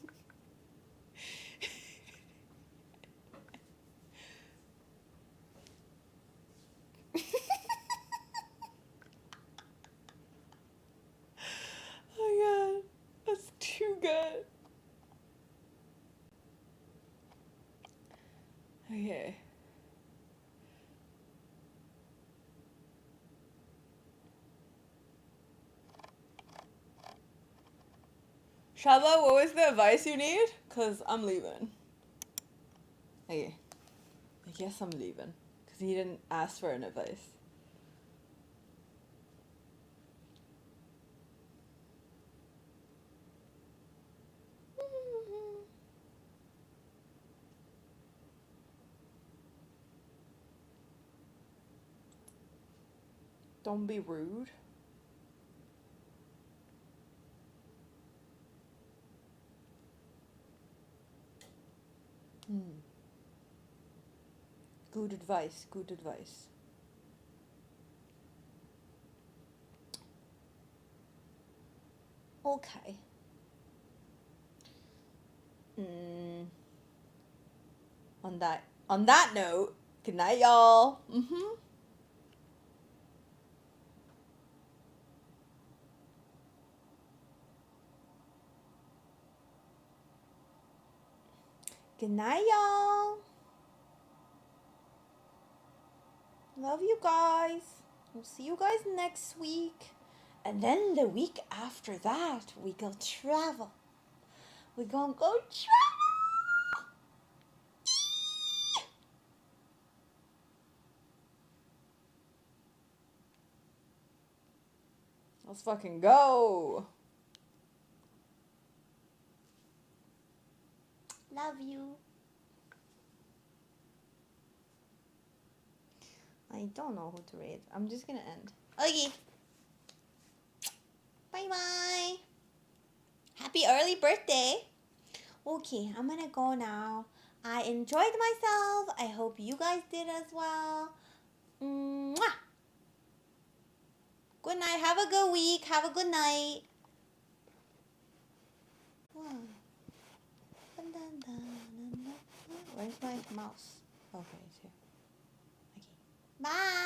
Oh god, that's too good. Okay. Shaba, what was the advice you need? Cause I'm leaving. Okay. I guess I'm leaving. Cause he didn't ask for an advice. Don't be rude. Good advice, good advice. Okay. On that note, good night, y'all. Good night, y'all. Love you guys. We'll see you guys next week. And then the week after that, we go travel. We're gonna go travel. Let's fucking go. Love you. I don't know who to read. I'm just gonna end. Okay. Bye bye. Happy early birthday. Okay, I'm gonna go now. I enjoyed myself. I hope you guys did as well. Mwah. Good night. Have a good week. Have a good night. Where's my mouse? Okay, it's here. Okay. Bye.